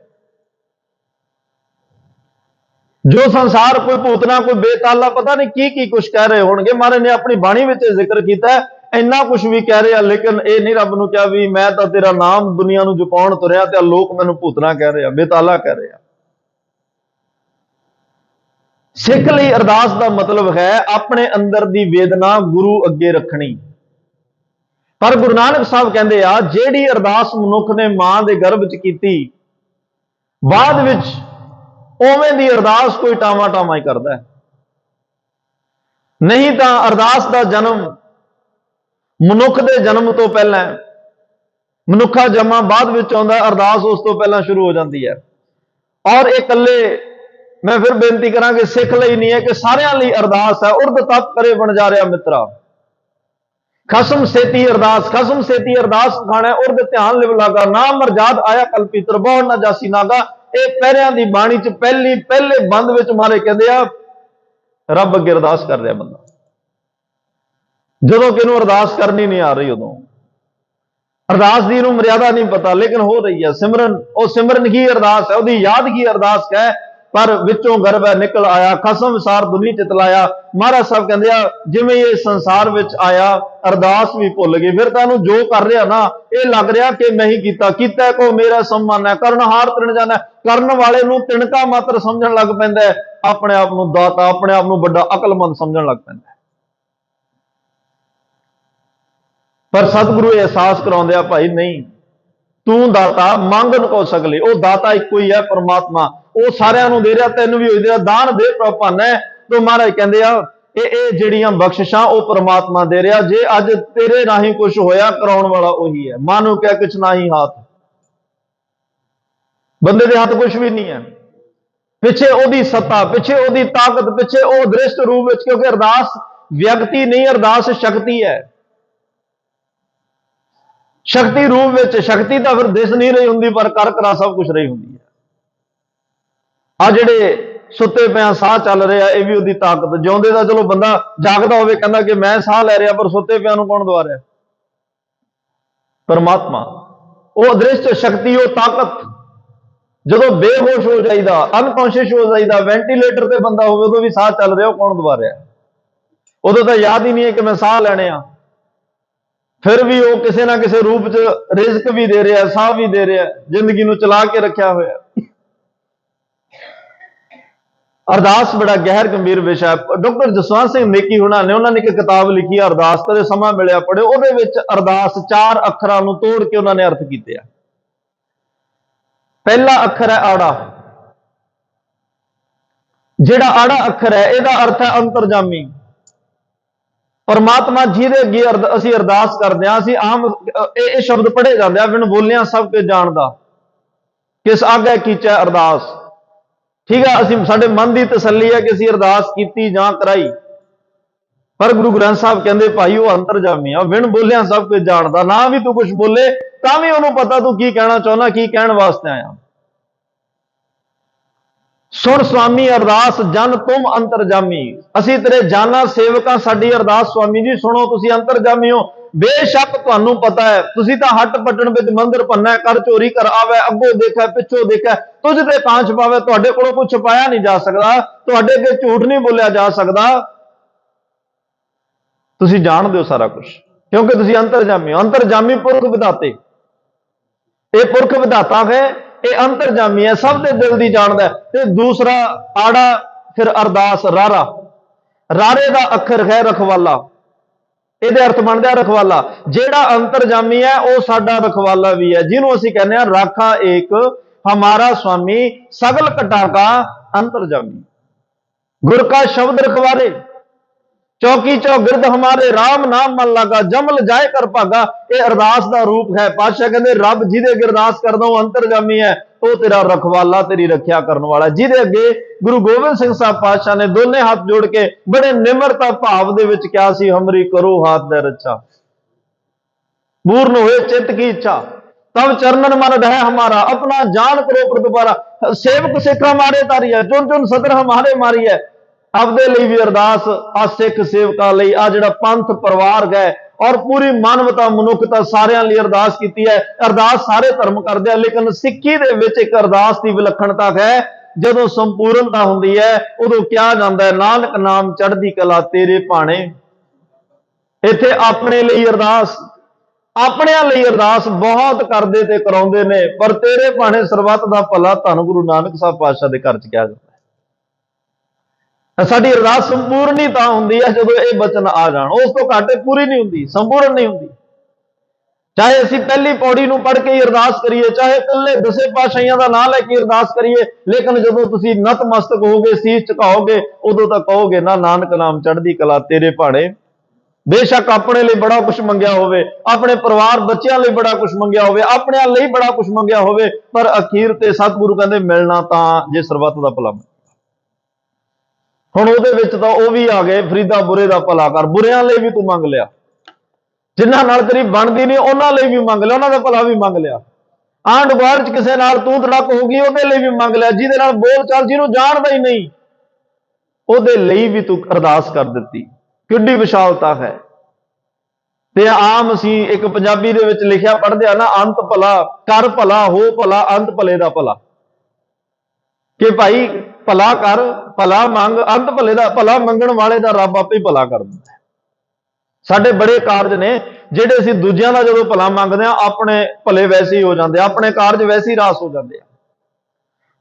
ਜੋ ਸੰਸਾਰ ਕੋਈ ਭੂਤਨਾ, ਕੋਈ ਬੇਤਾਲਾ, ਪਤਾ ਨਹੀਂ ਕੀ ਕੀ ਕੁਛ ਕਹਿ ਰਹੇ ਹੋਣਗੇ। ਮਹਾਰਾਜ ਨੇ ਆਪਣੀ ਬਾਣੀ ਵਿੱਚ ਜ਼ਿਕਰ ਕੀਤਾ, ਇੰਨਾ ਕੁਛ ਵੀ ਕਹਿ ਰਿਹਾ, ਲੇਕਿਨ ਇਹ ਨਹੀਂ ਰੱਬ ਨੂੰ ਕਿਹਾ ਵੀ ਮੈਂ ਤਾਂ ਤੇਰਾ ਨਾਮ ਦੁਨੀਆ ਨੂੰ ਜਪਾਉਣ ਤੁਰਿਆ ਤੇ ਲੋਕ ਮੈਨੂੰ ਭੂਤਨਾ ਕਹਿ ਰਿਹਾ, ਬੇਤਾਲਾ ਕਹਿ ਰਿਹਾ। ਸਿੱਖ ਲਈ ਅਰਦਾਸ ਦਾ ਮਤਲਬ ਹੈ ਆਪਣੇ ਅੰਦਰ ਦੀ ਵੇਦਨਾ ਗੁਰੂ ਅੱਗੇ ਰੱਖਣੀ। ਪਰ ਗੁਰੂ ਨਾਨਕ ਸਾਹਿਬ ਕਹਿੰਦੇ ਆ, ਜਿਹੜੀ ਅਰਦਾਸ ਮਨੁੱਖ ਨੇ ਮਾਂ ਦੇ ਗਰਭ 'ਚ ਕੀਤੀ, ਬਾਅਦ ਵਿੱਚ ਉਵੇਂ ਦੀ ਅਰਦਾਸ ਕੋਈ ਟਾਵਾਂ ਟਾਵਾਂ ਹੀ ਕਰਦਾ ਹੈ। ਨਹੀਂ ਤਾਂ ਅਰਦਾਸ ਦਾ ਜਨਮ ਮਨੁੱਖ ਦੇ ਜਨਮ ਤੋਂ ਪਹਿਲਾਂ, ਮਨੁੱਖਾ ਜਮਾ ਬਾਅਦ ਵਿੱਚ ਆਉਂਦਾ, ਅਰਦਾਸ ਉਸ ਤੋਂ ਪਹਿਲਾਂ ਸ਼ੁਰੂ ਹੋ ਜਾਂਦੀ ਹੈ। ਔਰ ਇਹ ਇਕੱਲੇ, ਮੈਂ ਫਿਰ ਬੇਨਤੀ ਕਰਾਂਗੇ, ਸਿੱਖ ਲਈ ਨਹੀਂ ਹੈ ਕਿ ਸਾਰਿਆਂ ਲਈ ਅਰਦਾਸ ਹੈ। ਉਰਦ ਤਪ ਕਰੇ ਬਣ ਜਾ ਰਿਹਾ ਮਿੱਤਰਾ, ਖਸਮ ਸੇਤੀ ਅਰਦਾਸ, ਖਸਮ ਸੇਤੀ ਅਰਦਾਸ ਖਾਣਾ, ਉਰਦ ਧਿਆਨ ਲਿਵ ਲਾਗਾ, ਨਾ ਮਰਜਾਦ ਆਇਆ ਕਲਪੀ ਤਰਬੌੜ ਨਾ ਜਾਸੀ ਨਾਗਾ। ਇਹ ਪਹਿਰਿਆਂ ਦੀ ਬਾਣੀ 'ਚ ਪਹਿਲੇ ਬੰਦ ਵਿੱਚ ਮਾਰੇ ਕਹਿੰਦੇ ਆ, ਰੱਬ ਅੱਗੇ ਅਰਦਾਸ ਕਰ ਰਿਹਾ ਬੰਦਾ। ਜਦੋਂ ਕਿਹਨੂੰ ਅਰਦਾਸ ਕਰਨੀ ਨਹੀਂ ਆ ਰਹੀ, ਉਦੋਂ ਅਰਦਾਸ ਦੀ ਨੂੰ ਮਰਿਆਦਾ ਨਹੀਂ ਪਤਾ, ਲੇਕਿਨ ਹੋ ਰਹੀ ਹੈ ਸਿਮਰਨ। ਉਹ ਸਿਮਰਨ ਹੀ ਅਰਦਾਸ ਹੈ, ਉਹਦੀ ਯਾਦ ਹੀ ਅਰਦਾਸ ਹੈ। ਪਰ ਵਿੱਚੋਂ ਗਰਭ ਹੈ ਨਿਕਲ ਆਇਆ, ਖਸਮ ਵਿਸਾਰ ਦੁਨੀ ਚਿਤ ਲਾਇਆ। ਮਹਾਰਾਜ ਸਾਹਿਬ ਕਹਿੰਦੇ ਆ, ਜਿਵੇਂ ਇਹ ਸੰਸਾਰ ਵਿੱਚ ਆਇਆ, ਅਰਦਾਸ ਵੀ ਭੁੱਲ ਗਈ। ਫਿਰ ਤੁਹਾਨੂੰ ਜੋ ਕਰ ਰਿਹਾ ਨਾ, ਇਹ ਲੱਗ ਰਿਹਾ ਕਿ ਮੈਂ ਹੀ ਕੀਤਾ, ਕੀਤਾ ਕੋ ਮੇਰਾ ਸਨਮਾਨ ਹੈ, ਕਰਨਹਾਰ ਤ੍ਰਿਣ ਜਾਣਾ। ਕਰਨ ਵਾਲੇ ਨੂੰ ਤਿਣਕਾ ਮਾਤਰ ਸਮਝਣ ਲੱਗ ਪੈਂਦਾ ਹੈ, ਆਪਣੇ ਆਪ ਨੂੰ ਦਾਤਾ, ਆਪਣੇ ਆਪ ਨੂੰ ਵੱਡਾ ਅਕਲਮੰਦ ਸਮਝਣ ਲੱਗ ਪੈਂਦਾ ਹੈ। ਪਰ ਸਤਿਗੁਰੂ ਇਹ ਅਹਿਸਾਸ ਕਰਾਉਂਦੇ ਆ, ਭਾਈ ਨਹੀਂ, ਤੂੰ ਦਾਤਾ ਮੰਗਣ ਕੋ ਸਗਲੇ। ਉਹ ਦਾਤਾ ਇੱਕੋ ਹੀ ਹੈ, ਪਰਮਾਤਮਾ। ਉਹ ਸਾਰਿਆਂ ਨੂੰ ਦੇ ਰਿਹਾ, ਤੈਨੂੰ ਵੀ ਹੋਈ ਦੇ ਰਿਹਾ। ਦਾਨ ਦੇ ਪ੍ਰਭਾਨ ਹੈ। ਤੋਂ ਮਹਾਰਾਜ ਕਹਿੰਦੇ ਆ, ਇਹ ਜਿਹੜੀਆਂ ਬਖਸ਼ਿਸ਼ਾਂ ਉਹ ਪਰਮਾਤਮਾ ਦੇ ਰਿਹਾ। ਜੇ ਅੱਜ ਤੇਰੇ ਰਾਹੀਂ ਕੁਝ ਹੋਇਆ, ਕਰਾਉਣ ਵਾਲਾ ਉਹੀ ਹੈ। ਮਾਨੂ ਕਿਆ ਕੁਛ ਨਾ ਹੀ ਹਾਥ, ਬੰਦੇ ਦੇ ਹੱਥ ਕੁਝ ਵੀ ਨਹੀਂ ਹੈ। ਪਿੱਛੇ ਉਹਦੀ ਸੱਤਾ, ਪਿੱਛੇ ਉਹਦੀ ਤਾਕਤ, ਪਿੱਛੇ ਉਹ ਦ੍ਰਿਸ਼ਟ ਰੂਪ ਵਿੱਚ, ਕਿਉਂਕਿ ਅਰਦਾਸ ਵਿਅਕਤੀ ਨਹੀਂ, ਅਰਦਾਸ ਸ਼ਕਤੀ ਹੈ। ਸ਼ਕਤੀ ਰੂਪ ਵਿੱਚ, ਸ਼ਕਤੀ ਤਾਂ ਫਿਰ ਦਿਸ ਨਹੀਂ ਰਹੀ ਹੁੰਦੀ, ਪਰ ਕਰ ਕਰਾ ਸਭ ਕੁਝ ਰਹੀ ਹੁੰਦੀ ਹੈ। ਆ ਜਿਹੜੇ ਸੁੱਤੇ ਪਿਆ ਸਾਹ ਚੱਲ ਰਿਹਾ, ਇਹ ਵੀ ਉਹਦੀ ਤਾਕਤ। ਜਿਉਂਦੇ ਦਾ ਚਲੋ ਬੰਦਾ ਜਾਗਦਾ ਹੋਵੇ ਕਹਿੰਦਾ ਕਿ ਮੈਂ ਸਾਹ ਲੈ ਰਿਹਾ, ਪਰ ਸੁੱਤੇ ਪਿਆ ਨੂੰ ਕੌਣ ਦਵਾ ਰਿਹਾ? ਪਰਮਾਤਮਾ। ਉਹ ਅਦ੍ਰਿਸ਼ਟ ਸ਼ਕਤੀ, ਉਹ ਤਾਕਤ। ਜਦੋਂ ਬੇਹੋਸ਼ ਹੋ ਜਾਈਦਾ, ਅਨਕੌਂਸ਼ੀਅਸ ਹੋ ਜਾਈਦਾ, ਵੈਂਟੀਲੇਟਰ ਤੇ ਬੰਦਾ ਹੋਵੇ, ਉਦੋਂ ਵੀ ਸਾਹ ਚੱਲ ਰਿਹਾ, ਉਹ ਕੌਣ ਦਵਾ ਰਿਹਾ? ਉਦੋਂ ਤਾਂ ਯਾਦ ਹੀ ਨਹੀਂ ਹੈ ਕਿ ਮੈਂ ਸਾਹ ਲੈਣੇ ਆ। ਫਿਰ ਵੀ ਉਹ ਕਿਸੇ ਨਾ ਕਿਸੇ ਰੂਪ 'ਚ ਰਿਜ਼ਕ ਵੀ ਦੇ ਰਿਹਾ, ਸਾਹ ਵੀ ਦੇ ਰਿਹਾ, ਜ਼ਿੰਦਗੀ ਨੂੰ ਚਲਾ ਕੇ ਰੱਖਿਆ ਹੋਇਆ। ਅਰਦਾਸ ਬੜਾ ਗਹਿਰ ਗੰਭੀਰ ਵਿਸ਼ਾ ਹੈ। ਡਾਕਟਰ ਜਸਵੰਤ ਸਿੰਘ ਨੇਕੀ ਉਹਨਾਂ ਨੇ ਇੱਕ ਕਿਤਾਬ ਲਿਖੀ ਹੈ ਅਰਦਾਸ, ਕਦੇ ਸਮਾਂ ਮਿਲਿਆ ਪੜ੍ਹੋ। ਉਹਦੇ ਵਿੱਚ ਅਰਦਾਸ 4 ਅੱਖਰਾਂ ਨੂੰ ਤੋੜ ਕੇ ਉਹਨਾਂ ਨੇ ਅਰਥ ਕੀਤੇ ਆ। ਪਹਿਲਾ ਅੱਖਰ ਹੈ ਆੜਾ। ਜਿਹੜਾ ਆੜਾ ਅੱਖਰ ਹੈ, ਇਹਦਾ ਅਰਥ ਹੈ ਅੰਤਰਜਾਮੀ। ਪਰਮਾਤਮਾ ਜਿਹਦੇ ਅੱਗੇ ਅਸੀਂ ਅਰਦਾਸ ਕਰਦੇ ਹਾਂ, ਅਸੀਂ ਆਮ ਇਹ ਸ਼ਬਦ ਪੜ੍ਹੇ ਜਾਂਦੇ ਆ, ਬਿਨ ਬੋਲਿਆ ਸਭ ਕੁਝ ਜਾਣਦਾ, ਕਿਸ ਆਗੇ ਕੀਚੈ ਅਰਦਾਸ। ਠੀਕ ਹੈ, ਅਸੀਂ ਸਾਡੇ ਮਨ ਦੀ ਤਸੱਲੀ ਹੈ ਕਿ ਅਸੀਂ ਅਰਦਾਸ ਕੀਤੀ ਜਾਂ ਕਰਾਈ, ਪਰ ਗੁਰੂ ਗ੍ਰੰਥ ਸਾਹਿਬ ਕਹਿੰਦੇ ਭਾਈ ਉਹ ਅੰਤਰਜਾਮੀ ਆ, ਬਿਨ ਬੋਲਿਆ ਸਭ ਕੁਝ ਜਾਣਦਾ। ਨਾ ਵੀ ਤੂੰ ਕੁਝ ਬੋਲੇ ਤਾਂ ਵੀ ਉਹਨੂੰ ਪਤਾ ਤੂੰ ਕੀ ਕਹਿਣਾ ਚਾਹੁੰਦਾ, ਕੀ ਕਹਿਣ ਵਾਸਤੇ ਆਇਆ। ਸੁਣ ਸੁਆਮੀ ਅਰਦਾਸ ਜਨ ਤੁਮ ਅੰਤਰਜਾਮੀ। ਅਸੀਂ ਤੇਰੇ ਜਾਨਾ ਸੇਵਕਾਂ, ਸਾਡੀ ਅਰਦਾਸ ਸੁਆਮੀ ਜੀ ਸੁਣੋ, ਤੁਸੀਂ ਅੰਤਰਜਾਮੀ ਹੋ। ਬੇਸ਼ੱਕ ਤੁਹਾਨੂੰ ਪਤਾ ਹੈ, ਤੁਸੀਂ ਤਾਂ ਹੱਟ ਪੱਟਣ ਵਿੱਚ ਮੰਦਰ ਭੰਨਾ, ਕਰ ਚੋਰੀ ਕਰ ਆਵੇ, ਅੱਗੋਂ ਦੇਖਿਆ ਪਿੱਛੋਂ ਦੇਖਿਆ, ਤੁਝ ਤੇ ਕਾਂਚ ਪਾਵੇ। ਤੁਹਾਡੇ ਕੋਲੋਂ ਕੁਝ ਛੁਪਾਇਆ ਨਹੀਂ ਜਾ ਸਕਦਾ, ਤੁਹਾਡੇ ਅੱਗੇ ਝੂਠ ਨਹੀਂ ਬੋਲਿਆ ਜਾ ਸਕਦਾ। ਤੁਸੀਂ ਜਾਣਦੇ ਹੋ ਸਾਰਾ ਕੁਝ, ਕਿਉਂਕਿ ਤੁਸੀਂ ਅੰਤਰਜਾਮੀ ਹੋ। ਅੰਤਰਜਾਮੀ ਪੁਰਖ ਵਿਧਾਤੇ, ਇਹ ਪੁਰਖ ਵਿਧਾਤਾ ਹੈ, ਇਹ ਅੰਤਰਜਾਮੀ ਹੈ, ਸਭ ਦੇ ਦਿਲ ਦੀ ਜਾਣਦਾ। ਤੇ ਦੂਸਰਾ ਆੜਾ ਫਿਰ ਅਰਦਾਸ ਰਾਰਾ। ਰਾਰੇ ਦਾ ਅੱਖਰ ਹੈ ਰਖਵਾਲਾ। ਇਹਦੇ ਅਰਥ ਬਣਦਾ ਰਖਵਾਲਾ। ਜਿਹੜਾ ਅੰਤਰਜਾਮੀ ਹੈ ਉਹ ਸਾਡਾ ਰਖਵਾਲਾ ਵੀ ਹੈ, ਜਿਹਨੂੰ ਅਸੀਂ ਕਹਿੰਦੇ ਹਾਂ ਰਾਖਾ ਏਕ ਹਮਾਰਾ ਸੁਆਮੀ ਸਗਲ ਘਟਾ ਕਾ ਅੰਤਰਜਾਮੀ। ਗੁਰ ਕਾ ਸ਼ਬਦ ਰਖਵਾਰੇ ਚੌਕੀ ਚੌਗਿਰਦ ਹਮਾਰੇ, ਰਾਮ ਨਾਮ ਮਨ ਲਾਗਾ ਜਮਲ ਜਾਏ ਕਰ ਭਾਗਾ। ਇਹ ਅਰਦਾਸ ਦਾ ਰੂਪ ਹੈ। ਪਾਤਸ਼ਾਹ ਕਹਿੰਦੇ ਰੱਬ ਜਿਹਦੇ ਅੱਗੇ ਅਰਦਾਸ ਕਰਦਾ ਉਹ ਅੰਤਰਜਾਮੀ ਹੈ, ਉਹ ਤੇਰਾ ਰਖਵਾਲਾ, ਤੇਰੀ ਰੱਖਿਆ ਕਰਨ ਵਾਲਾ। ਜਿਹਦੇ ਅੱਗੇ ਗੁਰੂ ਗੋਬਿੰਦ ਸਿੰਘ ਸਾਹਿਬ ਪਾਤਸ਼ਾਹ ਨੇ ਦੋਨੇ ਹੱਥ ਜੋੜ ਕੇ ਬੜੇ ਨਿਮਰਤਾ ਭਾਵ ਦੇ ਵਿੱਚ ਕਿਹਾ ਸੀ, ਹਮਰੀ ਕਰੋ ਹਾਥ ਦੇ ਰੱਛਾ, ਪੂਰਨ ਹੋਏ ਚਿੱਤ ਕੀ ਇੱਛਾ, ਤਬ ਚਰਨਨ ਮਨ ਰਹਿ ਹਮਾਰਾ, ਆਪਣਾ ਜਾਨ ਕਰੋ ਪ੍ਰਤਪਾਰਾ। ਸੇਵਕ ਸਿੱਖ ਹਮਾਰੇ ਤਾਰੀ ਹੈ, ਚੁਣ ਚੁਣ ਸਦਰ ਹਮਾਰੇ ਮਾਰੀ ਹੈ। ਆਪਦੇ ਲਈ ਵੀ ਅਰਦਾਸ, ਆ ਸਿੱਖ ਸੇਵਕਾਂ ਲਈ, ਆ ਜਿਹੜਾ ਪੰਥ ਪਰਿਵਾਰ ਹੈ ਔਰ ਪੂਰੀ ਮਾਨਵਤਾ ਮਨੁੱਖਤਾ ਸਾਰਿਆਂ ਲਈ ਅਰਦਾਸ ਕੀਤੀ ਹੈ। ਅਰਦਾਸ ਸਾਰੇ ਧਰਮ ਕਰਦੇ ਆ, ਲੇਕਿਨ ਸਿੱਖੀ ਦੇ ਵਿੱਚ ਇੱਕ ਅਰਦਾਸ ਦੀ ਵਿਲੱਖਣਤਾ ਹੈ। ਜਦੋਂ ਸੰਪੂਰਨਤਾ ਹੁੰਦੀ ਹੈ ਉਦੋਂ ਕਿਹਾ ਜਾਂਦਾ ਹੈ, ਨਾਨਕ ਨਾਮ ਚੜ੍ਹਦੀ ਕਲਾ ਤੇਰੇ ਭਾਣੇ। ਇੱਥੇ ਆਪਣੇ ਲਈ ਅਰਦਾਸ, ਆਪਣਿਆਂ ਲਈ ਅਰਦਾਸ ਬਹੁਤ ਕਰਦੇ ਤੇ ਕਰਾਉਂਦੇ ਨੇ, ਪਰ ਤੇਰੇ ਭਾਣੇ ਸਰਬੱਤ ਦਾ ਭਲਾ, ਧੰਨ ਗੁਰੂ ਨਾਨਕ ਸਾਹਿਬ ਪਾਤਸ਼ਾਹ ਦੇ ਘਰ ਚ ਕਿਹਾ ਜਾਂਦਾ। ਸਾਡੀ ਅਰਦਾਸ ਸੰਪੂਰਨ ਹੀ ਤਾਂ ਹੁੰਦੀ ਹੈ ਜਦੋਂ ਇਹ ਬਚਨ ਆ ਜਾਣ, ਉਸ ਤੋਂ ਘੱਟ ਪੂਰੀ ਨਹੀਂ ਹੁੰਦੀ, ਸੰਪੂਰਨ ਨਹੀਂ ਹੁੰਦੀ। ਚਾਹੇ ਅਸੀਂ ਪਹਿਲੀ ਪੌੜੀ ਨੂੰ ਪੜ੍ਹ ਕੇ ਹੀ ਅਰਦਾਸ ਕਰੀਏ, ਚਾਹੇ ਇਕੱਲੇ ਦਸੇ ਪਾਤਸ਼ਾਹੀਆਂ ਦਾ ਨਾਮ ਲੈ ਕੇ ਅਰਦਾਸ ਕਰੀਏ, ਲੇਕਿਨ ਜਦੋਂ ਤੁਸੀਂ ਨਤਮਸਤਕ ਹੋਗੇ, ਸੀਸ ਝੁਕਾਓਗੇ, ਉਦੋਂ ਤਾਂ ਕਹੋਗੇ ਨਾ, ਨਾਨਕ ਨਾਮ ਚੜ੍ਹਦੀ ਕਲਾ ਤੇਰੇ ਭਾਣੇ। ਬੇਸ਼ੱਕ ਆਪਣੇ ਲਈ ਬੜਾ ਕੁਝ ਮੰਗਿਆ ਹੋਵੇ, ਆਪਣੇ ਪਰਿਵਾਰ ਬੱਚਿਆਂ ਲਈ ਬੜਾ ਕੁਝ ਮੰਗਿਆ ਹੋਵੇ, ਆਪਣਿਆਂ ਲਈ ਬੜਾ ਕੁਝ ਮੰਗਿਆ ਹੋਵੇ, ਪਰ ਅਖੀਰ ਤੇ ਸਤਿਗੁਰੂ ਕਹਿੰਦੇ ਮਿਲਣਾ ਤਾਂ ਜੇ ਸਰਬੱਤ ਦਾ ਭਲਾ। ਹੁਣ ਉਹਦੇ ਵਿੱਚ ਤਾਂ ਉਹ ਵੀ ਆ ਗਏ, ਫਰੀਦਾ ਬੁਰੇ ਦਾ ਭਲਾ ਕਰ। ਬੁਰਿਆਂ ਲਈ ਵੀ ਤੂੰ ਮੰਗ ਲਿਆ, ਜਿਨ੍ਹਾਂ ਨਾਲ ਤੇਰੀ ਬਣਦੀ ਨਹੀਂ ਉਹਨਾਂ ਲਈ ਵੀ ਮੰਗ ਲਿਆ, ਉਹਨਾਂ ਦਾ ਭਲਾ ਵੀ ਮੰਗ ਲਿਆ। ਆਂਢ ਗੁਆਂਢ ਚ ਕਿਸੇ ਨਾਲ ਤੂੰ ਤੜਕ ਹੋ ਗਈ, ਉਹਦੇ ਲਈ ਵੀ ਮੰਗ ਲਿਆ। ਜਿਹਦੇ ਨਾਲ ਬੋਲ ਚਾਲ, ਜਿਹਨੂੰ ਜਾਣਦਾ ਹੀ ਨਹੀਂ, ਉਹਦੇ ਲਈ ਵੀ ਤੂੰ ਅਰਦਾਸ ਕਰ ਦਿੱਤੀ। ਕਿੱਡੀ ਵਿਸ਼ਾਲਤਾ ਹੈ। ਤੇ ਆਮ ਅਸੀਂ ਇੱਕ ਪੰਜਾਬੀ ਦੇ ਵਿੱਚ ਲਿਖਿਆ ਪੜ੍ਹਦੇ ਆ ਨਾ, ਅੰਤ ਭਲਾ ਕਰ, ਭਲਾ ਹੋ ਭਲਾ, ਅੰਤ ਭਲੇ ਦਾ ਭਲਾ। ਕਿ ਭਾਈ ਭਲਾ ਕਰ, ਭਲਾ ਮੰਗ, ਅੰਤ ਭਲੇ ਦਾ ਭਲਾ ਮੰਗਣ ਵਾਲੇ ਦਾ ਰੱਬ ਆਪੇ ਹੀ ਭਲਾ ਕਰ ਦਿੰਦਾ। ਸਾਡੇ ਬੜੇ ਕਾਰਜ ਨੇ ਜਿਹੜੇ ਅਸੀਂ ਦੂਜਿਆਂ ਦਾ ਜਦੋਂ ਭਲਾ ਮੰਗਦੇ ਆ, ਆਪਣੇ ਭਲੇ ਵੈਸੇ ਹੀ ਹੋ ਜਾਂਦੇ, ਆਪਣੇ ਕਾਰਜ ਵੈਸੇ ਹੀ ਰਾਸ ਹੋ ਜਾਂਦੇ ਆ।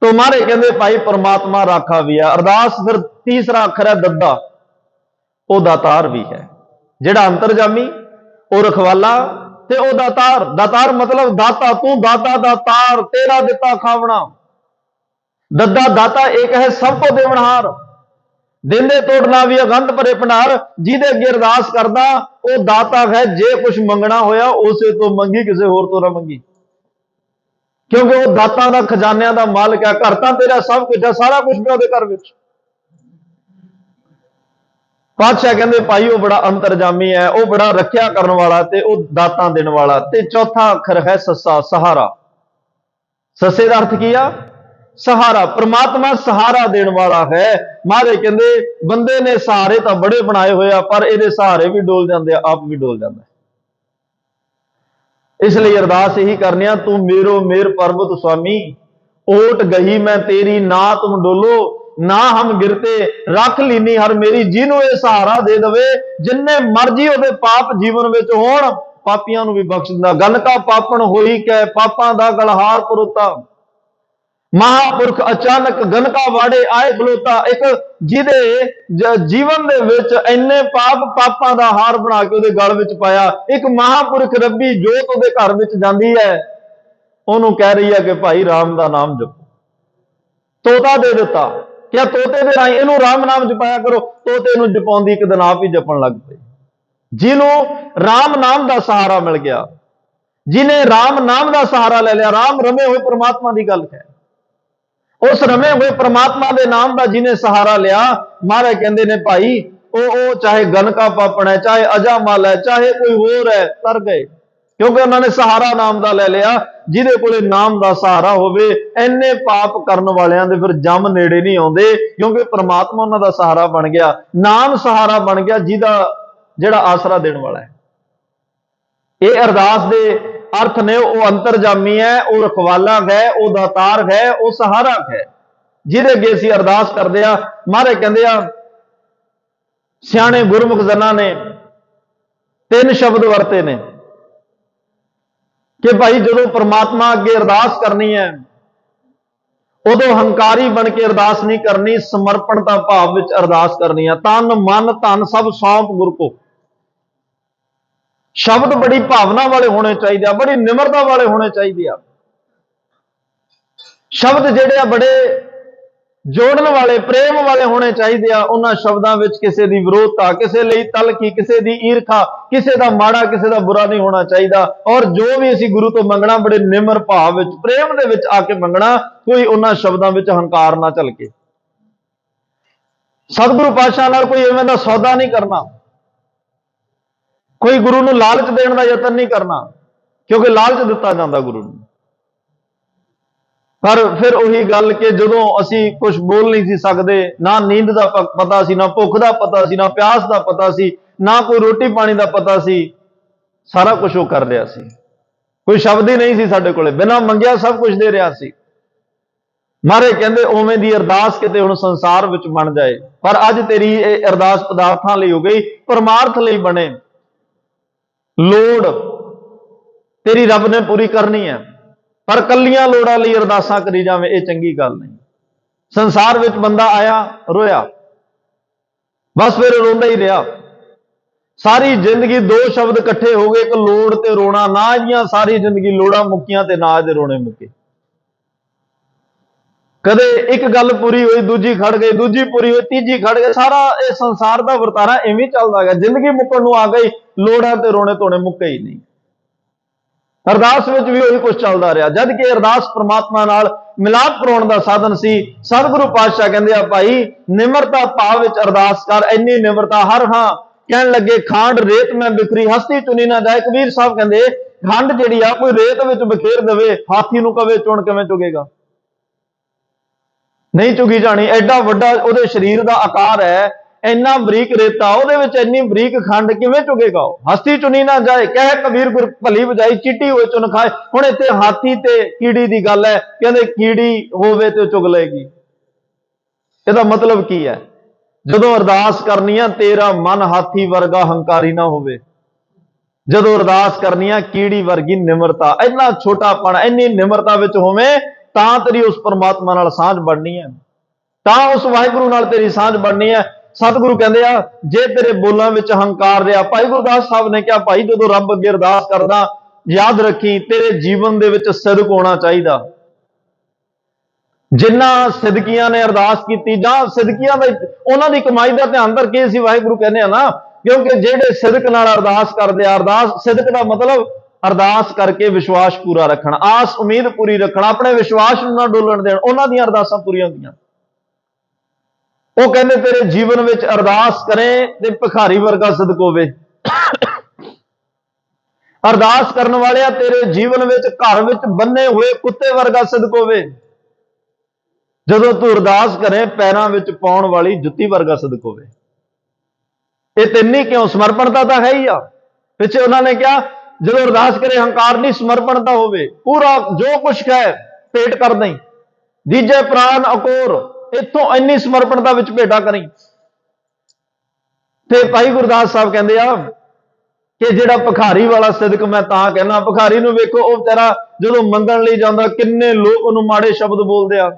ਤੋ ਮਾਰੇ ਕਹਿੰਦੇ ਭਾਈ ਪਰਮਾਤਮਾ ਰਾਖਾ ਵੀ ਹੈ। ਅਰਦਾਸ ਫਿਰ ਤੀਸਰਾ ਅੱਖਰ ਹੈ ਦੱਦਾ, ਉਹ ਦਾਤਾਰ ਵੀ ਹੈ। ਜਿਹੜਾ ਅੰਤਰਜਾਮੀ, ਉਹ ਰਖਵਾਲਾ, ਤੇ ਉਹ ਦਾਤਾਰ। ਦਾਤਾਰ ਮਤਲਬ ਦਾਤਾ, ਤੂੰ ਦਾਤਾ ਦਾਤਾਰ, ਤੇਰਾ ਦਿੱਤਾ ਖਾਵਣਾ। ਦੱਦਾ ਦਾਤਾ ਇੱਕ ਹੈ, ਸਭ ਕੋ ਦੇਵਨਹਾਰ, ਦਿੰਦੇ ਤੋੜਨਾ ਵੀ ਅਗੰਤ ਭਰੇ ਭੰਡਾਰ। ਜਿਹਦੇ ਅੱਗੇ ਅਰਦਾਸ ਕਰਦਾ ਉਹ ਦਾਤਾ ਹੈ। ਜੇ ਕੁਝ ਮੰਗਣਾ ਹੋਇਆ ਉਸੇ ਤੋਂ ਮੰਗੀ, ਕਿਸੇ ਹੋਰ ਤੋਂ ਨਾ ਮੰਗੀ। क्योंकि वो दातां दा खजानिਆਂ ਦਾ मालिक है। घर तां तेरा सब कुछ है, सारा कुछ भी ਉਹਦੇ घर ਵਿੱਚ। पातशाह कहते भाई वो बड़ा अंतरजामी है, वो बड़ा रखिया करने वाला ते वो दातां देने वाला। ते चौथा अखर है ससा, सहारा। ससे का अर्थ किया सहारा। परमात्मा सहारा देने वाला है। महाराज कहते बंदे ने सहारे तो बड़े बनाए हुए आ, पर ये सहारे भी डोल जाते, आप भी डोल जाता। इसलिए अरदास यही करने, तू मेरो मेर पर्वत स्वामी, ओट गही मैं तेरी, ना तुम डोलो ना हम गिरते, रख लीनी हर मेरी। जिन्हों ये सहारा दे दवे, जिन्ने मर्जी वो पाप जीवन में होण, पापियां नूं भी बख्श दिंदा। गल का पापण होई कै, पापां दा गलहार परोता। महापुरख अचानक गनका वाड़े आए खलोता। एक जिहदे जीवन दे विच इन्ने पाप पापां दा हार बना के उहदे गल विच पाया, एक महापुरख रब्बी जोत उहदे घर विच जांदी है, उहनूं कह रही है कि भाई राम दा नाम जपो। तोता दे दिता, क्या तोते दे राही इहनूं राम नाम जपाया करो। तोते नूं जपाउंदी एक दिन आप ही जपण लग पई। जिन्हों राम नाम दा सहारा मिल गया, जिन्हें राम नाम दा सहारा ले लिया, राम रमे हुए परमात्मा दी गल है, उस रमे हुए परमात्मा के नाम का जिन्हें सहारा लिया, महाराज कहते ने भाई वो चाहे गनका पापण है, चाहे अजामल है, चाहे कोई होर है, तर गए। क्योंकि उन्होंने सहारा नाम का ले लिया। जिहदे कोले नाम का सहारा होवे, इन्ने पाप करने वालियां दे फिर जम नेड़े नहीं आउंदे, क्योंकि परमात्मा उन्हां दा सहारा बन गया। नाम सहारा बन गया, जिहदा जिहड़ा आसरा देने वाला है। ये अरदास दे अर्थ ने, वो अंतरजामी है, वो रखवाला है, वो दातार है, वो सहारा है, जिहदे अगे असीं अरदास करदे आ। महाराज कहंदे आ सियाणे गुरमुख जना ने तीन शब्द वरते ने कि भाई जदों परमात्मा अगे अरदास करनी है, उदों हंकारी बन के अरदास नहीं करनी, समर्पणता भाव विच अरदास करनी है। तन मन धन सब सौंप गुर को। शब्द बड़ी भावना वाले होने चाहिए, बड़ी निमरता वाले होने चाहिए। शब्द जिहड़े बड़े जोड़न वाले, प्रेम वाले होने चाहिए। उन्हां शब्दां विच किसी की विरोधता, किसी लई तलखी, किसी की ईर्खा, किसी का माड़ा, किसी का बुरा नहीं होना चाहिए। और जो भी असीं गुरु तो मंगना, बड़े निमर भाव विच, प्रेम दे विच आके मंगना, कोई उन्हां शब्दां विच हंकार ना झलके। सतगुरु पातशाह नाल कोई इवें दा सौदा नहीं करना, कोई गुरु नूं लालच देने का यतन नहीं करना, क्योंकि लालच दिता जाता गुरु नूं। पर फिर उही गल कि जदों असीं कुछ बोल नहीं सी सकदे, ना नींद का पता सी, ना भुख का पता सी, ना प्यास का पता सी, ना कोई रोटी पानी का पता सी, सारा कुछ वो कर रहा सी। कोई शब्द ही नहीं सी साडे कोले, बिना मंगिया सब कुछ दे रहा सी। महाराज कहंदे उवें दी अरदास किते हुण संसार विच बन जाए, पर अज तेरी अरदास पदार्थां लई हो गई, परमार्थ लई बने। लोड़ तेरी रब ने पूरी करनी है, पर कलियां लोड़ां लई अरदासां करी जावे, ये चंगी गल नहीं। संसार विच बंदा आया, रोया, बस फिर रोंदा ही रहा। सारी जिंदगी दो शब्द इकट्ठे हो गए, एक लोड़ ते रोना। ना जियां सारी जिंदगी लोड़ां मुक्कियां ते ना दे रोने मुक्के। कदे एक गल पूरी हुई, दूजी खड़ गई, दूजी पूरी हुई, तीजी खड़ गई। सारा ये संसार का वरतारा इवें चलता गया। जिंदगी मुक्कण नूं आ गई, लोड़ां ते रोने धोने मुक्के ही नहीं। अरदास विच भी वही कुछ चलता रहा, जद कि अरदास परमात्मा नाल मिलाप कराउण दा साधन सी। सतगुरु पातशाह कहंदे आ भाई निमरता भाव विच अरदास कर। इन्नी निमरता हर हां कहण लगे खांड रेत में बिखरी हस्ती चुनी ना जाए। कबीर साहब कहंदे खंड जिहड़ी आ कोई रेत विच बखेर देवे, हाथी नूं कवे चुन किवें चुगेगा, नहीं चुगी जानी। एडा वड्डा उहदे शरीर का आकार है, इन्ना बरीक रेता, उहदे विच इन्नी बरीक खंड किवें चुगेगा। हस्ती चुनी ना जाए, कह कबीर गुर भली बजाई चिट्टी होए चुन खाए। हुण इत्थे हाथी ते कीड़ी की गल है, कहंदे कीड़ी होवे ते चुग लेगी। इहदा मतलब की है? जदों अरदास करनी है, तेरा मन हाथी वर्गा हंकारी ना होवे। जदों अरदास करनी है, कीड़ी वर्गी निमरता, इन्ना छोटापन, इन्नी निमरता विच होवे, तां तेरी उस परमात्मा नाल सांझ बननी है, तां उस वाहिगुरू नाल तेरी सांझ बननी है। सतगुरु कहंदे आ जे तेरे बोलां विच हंकार रहा, भाई गुरदास साहब ने कहा भाई जदों रब अगे अरदास करदा, याद रखी तेरे जीवन दे विच सिदक होना चाहिए। जिन्ना सिदकियां ने अरदास की, जां सिदकियां दा उन्हां दी कमाई का ध्यान करके असीं वाहिगुरू कहने आ ना, क्योंकि जेड़े सिदक नाल अरदास करदे आ, अरदास सिदक दा मतलब ਅਰਦਾਸ ਕਰਕੇ ਵਿਸ਼ਵਾਸ ਪੂਰਾ ਰੱਖਣਾ, ਆਸ ਉਮੀਦ ਪੂਰੀ ਰੱਖਣਾ, ਆਪਣੇ ਵਿਸ਼ਵਾਸ ਨੂੰ ਨਾ ਡੋਲਣ ਦੇਣ। ਉਹਨਾਂ ਦੀਆਂ ਅਰਦਾਸਾਂ ਪੂਰੀਆਂ ਹੁੰਦੀਆਂ। ਉਹ ਕਹਿੰਦੇ ਤੇਰੇ ਜੀਵਨ ਵਿੱਚ ਅਰਦਾਸ ਕਰੇ ਤੇ ਭਿਖਾਰੀ ਵਰਗਾ ਸਦਕ ਹੋਵੇ। ਅਰਦਾਸ ਕਰਨ ਵਾਲਿਆ ਤੇਰੇ ਜੀਵਨ ਵਿੱਚ ਘਰ ਵਿੱਚ ਬੰਨੇ ਹੋਏ ਕੁੱਤੇ ਵਰਗਾ ਸਦਕ ਹੋਵੇ। ਜਦੋਂ ਤੂੰ ਅਰਦਾਸ ਕਰੇ ਪੈਰਾਂ ਵਿੱਚ ਪਾਉਣ ਵਾਲੀ ਜੁੱਤੀ ਵਰਗਾ ਸਦਕ ਹੋਵੇ। ਇਹ ਤਿੰਨ ਹੀ ਕਿਉਂ? ਸਮਰਪਣਤਾ ਤਾਂ ਹੈ ਹੀ ਆ। ਪਿੱਛੇ ਉਹਨਾਂ ਨੇ ਕਿਹਾ ਜਦੋਂ ਅਰਦਾਸ ਕਰੇ ਹੰਕਾਰ ਨਹੀਂ, ਸਮਰਪਣਤਾ ਹੋਵੇ, ਪੂਰਾ ਜੋ ਕੁਛ ਹੈ ਭੇਟ ਕਰ ਦਈ। ਦੀਜੇ ਪ੍ਰਾਨ ਅਕੋਰ, ਇੱਥੋਂ ਇੰਨੀ ਸਮਰਪਣਤਾ ਵਿੱਚ ਭੇਟਾ ਕਰੀ। ਤੇ ਭਾਈ ਗੁਰਦਾਸ ਸਾਹਿਬ ਕਹਿੰਦੇ ਆ ਕਿ ਜਿਹੜਾ ਭਿਖਾਰੀ ਵਾਲਾ ਸਦਕ ਮੈਂ ਤਾਂ ਕਹਿੰਦਾ, ਭਿਖਾਰੀ ਨੂੰ ਵੇਖੋ, ਉਹ ਵਿਚਾਰਾ ਜਦੋਂ ਮੰਗਣ ਲਈ ਜਾਂਦਾ ਕਿੰਨੇ ਲੋਕ ਉਹਨੂੰ ਮਾੜੇ ਸ਼ਬਦ ਬੋਲਦੇ ਆ,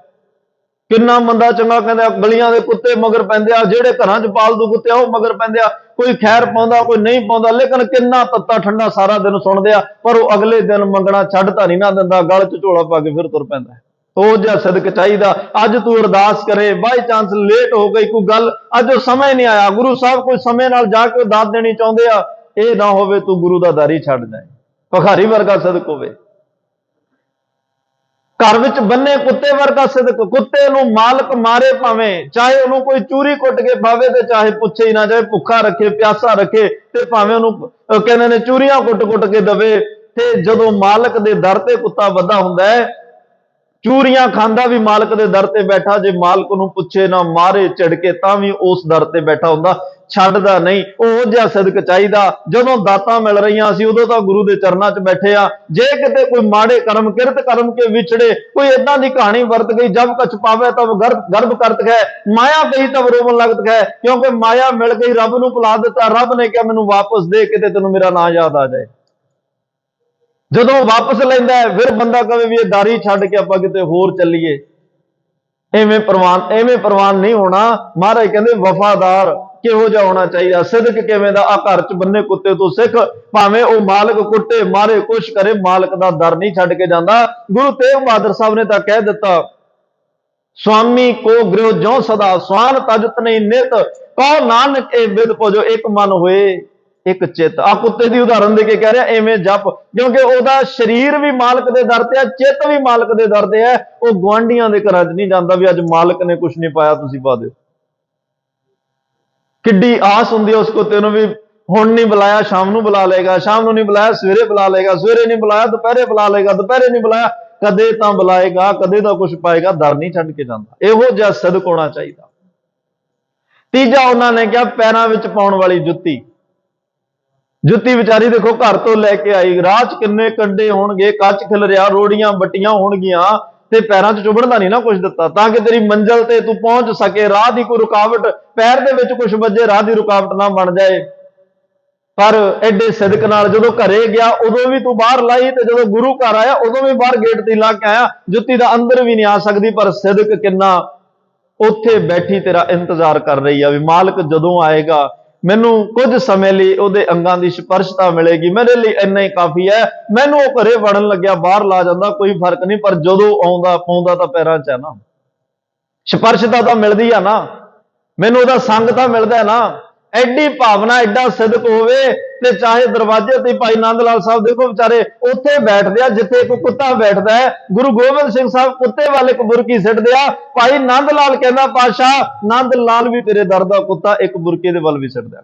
ਕਿੰਨਾ ਮੰਦਾ ਚੰਗਾ ਕਹਿੰਦੇ ਆ, ਗਲੀਆਂ ਦੇ ਕੁੱਤੇ ਮਗਰ ਪੈਂਦੇ ਆ, ਜਿਹੜੇ ਘਰਾਂ 'ਚ ਪਾਲਤੂ ਕੁੱਤੇ ਆ ਉਹ ਮਗਰ ਪੈਂਦੇ ਆ, ਕੋਈ ਖੈਰ ਪਾਉਂਦਾ ਕੋਈ ਨਹੀਂ ਪਾਉਂਦਾ, ਲੇਕਿਨ ਕਿੰਨਾ ਤੱਤਾ ਠੰਡਾ ਸਾਰਾ ਦਿਨ ਸੁਣਦੇ ਆ, ਪਰ ਉਹ ਅਗਲੇ ਦਿਨ ਮੰਗਣਾ ਛੱਡ ਤਾਂ ਨਹੀਂ ਨਾ ਦਿੰਦਾ, ਗਲ 'ਚ ਝੋਲਾ ਪਾ ਕੇ ਫਿਰ ਤੁਰ ਪੈਂਦਾ। ਉਹ ਜਿਹਾ ਸਦਕ ਚਾਹੀਦਾ। ਅੱਜ ਤੂੰ ਅਰਦਾਸ ਕਰੇ, ਬਾਈ ਚਾਂਸ ਲੇਟ ਹੋ ਗਈ ਕੋਈ ਗੱਲ, ਅੱਜ ਉਹ ਸਮੇਂ ਨਹੀਂ ਆਇਆ, ਗੁਰੂ ਸਾਹਿਬ ਕੋਈ ਸਮੇਂ ਨਾਲ ਜਾ ਕੇ ਦਾਤ ਦੇਣੀ ਚਾਹੁੰਦੇ ਆ, ਇਹ ਨਾ ਹੋਵੇ ਤੂੰ ਗੁਰੂ ਦਾ ਦਰ ਹੀ ਛੱਡ ਜਾਏ। ਭਿਖਾਰੀ ਵਰਗਾ ਸਦਕ ਹੋਵੇ। ਘਰ ਵਿੱਚ ਬੰਨੇ ਕੁੱਤੇ ਵਰਗਾ ਸਦਕ, ਕੁੱਤੇ ਨੂੰ ਮਾਲਕ ਮਾਰੇ ਭਾਵੇਂ, ਚਾਹੇ ਉਹਨੂੰ ਕੋਈ ਚੂਰੀ ਕੁੱਟ ਕੇ ਪਾਵੇ ਤੇ ਚਾਹੇ ਪੁੱਛੇ ਹੀ ਨਾ, ਚਾਹੇ ਭੁੱਖਾ ਰੱਖੇ ਪਿਆਸਾ ਰੱਖੇ ਤੇ ਭਾਵੇਂ ਉਹਨੂੰ ਕਹਿੰਦੇ ਨੇ ਚੂਰੀਆਂ ਕੁੱਟ ਕੇ ਦਵੇ। ਤੇ ਜਦੋਂ ਮਾਲਕ ਦੇ ਦਰ ਤੇ ਕੁੱਤਾ ਵੱਧਾ ਹੁੰਦਾ ਹੈ, ਚੂਰੀਆਂ ਖਾਂਦਾ ਵੀ ਮਾਲਕ ਦੇ ਦਰ ਤੇ ਬੈਠਾ, ਜੇ ਮਾਲਕ ਨੂੰ ਪੁੱਛੇ ਨਾ ਮਾਰੇ ਝਿੜਕੇ ਤਾਂ ਵੀ ਉਸ ਦਰ ਤੇ ਬੈਠਾ ਹੁੰਦਾ, ਛੱਡਦਾ ਨਹੀਂ। ਉਹ ਜਿਹਾ ਸਦਕ ਚਾਹੀਦਾ। ਜਦੋਂ ਦਾਤਾਂ ਮਿਲ ਰਹੀਆਂ ਸੀ ਉਦੋਂ ਤਾਂ ਗੁਰੂ ਦੇ ਚਰਨਾਂ 'ਚ ਬੈਠੇ ਆ। ਜੇ ਕਿਤੇ ਕੋਈ ਮਾੜੇ ਕਰਮ ਕਿਰਤ ਕਰਮ ਕੇ ਵਿਛੜੇ, ਕੋਈ ਏਦਾਂ ਦੀ ਕਹਾਣੀ ਵਰਤ ਗਈ, ਜਬ ਕਛ ਪਾਵੇ ਤਬ ਗਰਭ ਕਰਤ ਹੈ, ਮਾਇਆ ਕਹੀ ਤਬ ਰੋਵਨ ਲਗਤ ਹੈ, ਕਿਉਂਕਿ ਮਾਇਆ ਮਿਲ ਗਈ, ਰੱਬ ਨੂੰ ਭੁਲਾ ਦਿੱਤਾ, ਰੱਬ ਨੇ ਕਿਹਾ ਮੈਨੂੰ ਵਾਪਸ ਦੇ, ਕਿਤੇ ਤੈਨੂੰ ਮੇਰਾ ਨਾਂ ਯਾਦ ਆ ਜਾਏ। ਜਦੋਂ ਵਾਪਸ ਲੈਂਦਾ ਹੈ ਫਿਰ ਬੰਦਾ ਕਹੇ ਵੀ ਇਹ ਦਾਰੀ ਛੱਡ ਕੇ ਆਪਾਂ ਕਿਤੇ ਹੋਰ ਚੱਲੀਏ। ਐਵੇਂ ਪ੍ਰਵਾਨ ਨਹੀਂ ਹੋਣਾ। ਮਹਾਰਾਜ ਕਹਿੰਦੇ ਵਫਾਦਾਰ ਕਿਹੋ ਜਿਹਾ ਹੋਣਾ ਚਾਹੀਦਾ, ਸਿਦਕ ਕਿਵੇਂ ਦਾ? ਆ ਘਰ 'ਚ ਬੰਨੇ ਕੁੱਤੇ ਤੋਂ ਸਿੱਖ, ਭਾਵੇਂ ਉਹ ਮਾਲਕ ਕੁੱਟੇ ਮਾਰੇ ਕੁਛ ਕਰੇ, ਮਾਲਕ ਦਾ ਦਰ ਨਹੀਂ ਛੱਡ ਕੇ ਜਾਂਦਾ। ਗੁਰੂ ਤੇਗ ਬਹਾਦਰ ਸਾਹਿਬ ਨੇ ਤਾਂ ਕਹਿ ਦਿੱਤਾ, ਸੁਆਮੀ ਕੋ ਗ੍ਰਿਹ ਜੋ ਸਦਾ, ਸਵਾਨ ਤਜਤ ਨਹੀਂ ਨਿਤ, ਕਹੋ ਨਾਨਕ ਇਹ ਬਿਦ ਭਜੋ, ਇੱਕ ਮਨ ਹੋਏ ਇੱਕ ਚਿੱਤ। ਆ ਕੁੱਤੇ ਦੀ ਉਦਾਹਰਨ ਦੇ ਕੇ ਕਹਿ ਰਿਹਾ ਐਵੇਂ ਜਪ, ਕਿਉਂਕਿ ਉਹਦਾ ਸਰੀਰ ਵੀ ਮਾਲਕ ਦੇ ਦਰ ਤੇ ਹੈ, ਚਿੱਤ ਵੀ ਮਾਲਕ ਦੇ ਦਰ ਤੇ ਹੈ। ਉਹ ਗੁਆਂਢੀਆਂ ਦੇ ਘਰਾਂ 'ਚ ਨਹੀਂ ਜਾਂਦਾ ਵੀ ਅੱਜ ਮਾਲਕ ਨੇ ਕੁਛ ਨਹੀਂ ਪਾਇਆ ਤੁਸੀਂ ਪਾ ਦਿਓ। ਕਿੱਡੀ ਆਸ ਹੁੰਦੀ ਹੈ ਉਸ ਕੁੱਤੇ ਨੂੰ ਵੀ ਹੁਣ ਨਹੀਂ ਬੁਲਾਇਆ ਸ਼ਾਮ ਨੂੰ ਬੁਲਾ ਲਏਗਾ, ਸ਼ਾਮ ਨੂੰ ਨਹੀਂ ਬੁਲਾਇਆ ਸਵੇਰੇ ਬੁਲਾ ਲਏਗਾ, ਸਵੇਰੇ ਨਹੀਂ ਬੁਲਾਇਆ ਦੁਪਹਿਰੇ ਬੁਲਾ ਲਏਗਾ, ਦੁਪਹਿਰੇ ਨਹੀਂ ਬੁਲਾਇਆ ਕਦੇ ਤਾਂ ਬੁਲਾਏਗਾ, ਕਦੇ ਤਾਂ ਕੁਛ ਪਾਏਗਾ, ਦਰ ਨਹੀਂ ਛੱਡ ਕੇ ਜਾਂਦਾ। ਇਹੋ ਜਿਹਾ ਸਦਕ ਹੋਣਾ ਚਾਹੀਦਾ। ਤੀਜਾ ਉਹਨਾਂ ਨੇ ਕਿਹਾ ਪੈਰਾਂ ਵਿੱਚ ਪਾਉਣ ਵਾਲੀ ਜੁੱਤੀ। ਜੁੱਤੀ ਵਿਚਾਰੀ ਦੇਖੋ ਘਰ ਤੋਂ ਲੈ ਕੇ ਆਈ, ਰਾਹ 'ਚ ਕਿੰਨੇ ਕੰਡੇ ਹੋਣਗੇ, ਕੱਚ ਖਿਲ ਰਿਹਾ, ਰੋੜੀਆਂ ਵੱਟੀਆਂ ਹੋਣਗੀਆਂ ਤੇ ਪੈਰਾਂ 'ਚ ਚੁਭਣ ਦਾ ਨਹੀਂ ਨਾ ਕੁਝ ਦਿੱਤਾ, ਤਾਂ ਕਿ ਤੇਰੀ ਮੰਜ਼ਿਲ ਤੇ ਤੂੰ ਪਹੁੰਚ ਸਕੇ, ਰਾਹ ਦੀ ਕੋਈ ਰੁਕਾਵਟ, ਪੈਰ ਦੇ ਵਿੱਚ ਕੁਝ ਵੱਜੇ, ਰਾਹ ਦੀ ਰੁਕਾਵਟ ਨਾ ਬਣ ਜਾਏ। ਪਰ ਐਡੇ ਸਦਕ ਨਾਲ ਜਦੋਂ ਘਰੇ ਗਿਆ ਉਦੋਂ ਵੀ ਤੂੰ ਬਾਹਰ ਲਾਈ, ਤੇ ਜਦੋਂ ਗੁਰੂ ਘਰ ਆਇਆ ਉਦੋਂ ਵੀ ਬਾਹਰ ਗੇਟ ਤੇ ਲਾ ਕੇ ਆਇਆ। ਜੁੱਤੀ ਦਾ ਅੰਦਰ ਵੀ ਨਹੀਂ ਆ ਸਕਦੀ, ਪਰ ਸਦਕ ਕਿੰਨਾ ਉੱਥੇ ਬੈਠੀ ਤੇਰਾ ਇੰਤਜ਼ਾਰ ਕਰ ਰਹੀ ਆ ਵੀ ਮਾਲਕ ਜਦੋਂ ਆਏਗਾ ਮੈਨੂੰ ਕੁਝ ਸਮੇਂ ਲਈ ਉਹਦੇ ਅੰਗਾਂ ਦੀ ਸਪਰਸ਼ਤਾ ਮਿਲੇਗੀ, ਮੇਰੇ ਲਈ ਇੰਨਾ ਹੀ ਕਾਫੀ ਹੈ। ਮੈਨੂੰ ਉਹ ਘਰੇ ਵੜਨ ਲੱਗਿਆ ਬਾਹਰ ਲਾ ਜਾਂਦਾ ਕੋਈ ਫਰਕ ਨਹੀਂ, ਪਰ ਜਦੋਂ ਆਉਂਦਾ ਪਾਉਂਦਾ ਤਾਂ ਪੈਰਾਂ 'ਚ ਹੈ ਨਾ, ਸਪਰਸ਼ਤਾ ਤਾਂ ਮਿਲਦੀ ਆ ਨਾ, ਮੈਨੂੰ ਉਹਦਾ ਸੰਗ ਤਾਂ ਮਿਲਦਾ ਹੈ ਨਾ। ਐਡੀ ਭਾਵਨਾ ਐਡਾ ਸਦਕ ਹੋਵੇ ਤੇ ਚਾਹੇ ਦਰਵਾਜ਼ੇ ਤੇ ਭਾਈ ਨੰਦ ਲਾਲ ਸਾਹਿਬ ਦੇਖੋ ਵਿਚਾਰੇ ਉੱਥੇ ਬੈਠਦੇ ਆ ਜਿੱਥੇ ਇੱਕ ਕੁੱਤਾ ਬੈਠਦਾ ਹੈ। ਗੁਰੂ ਗੋਬਿੰਦ ਸਿੰਘ ਸਾਹਿਬ ਕੁੱਤੇ ਵੱਲ ਇੱਕ ਬੁਰਕੀ ਸਿੱਟਦੇ ਆ, ਭਾਈ ਨੰਦ ਲਾਲ ਕਹਿੰਦਾ ਪਾਤਸ਼ਾਹ ਨੰਦ ਲਾਲ ਵੀ ਤੇਰੇ ਦਰ ਦਾ ਕੁੱਤਾ, ਇੱਕ ਬੁਰਕੇ ਦੇ ਵੱਲ ਵੀ ਸਿੱਟਦਾ।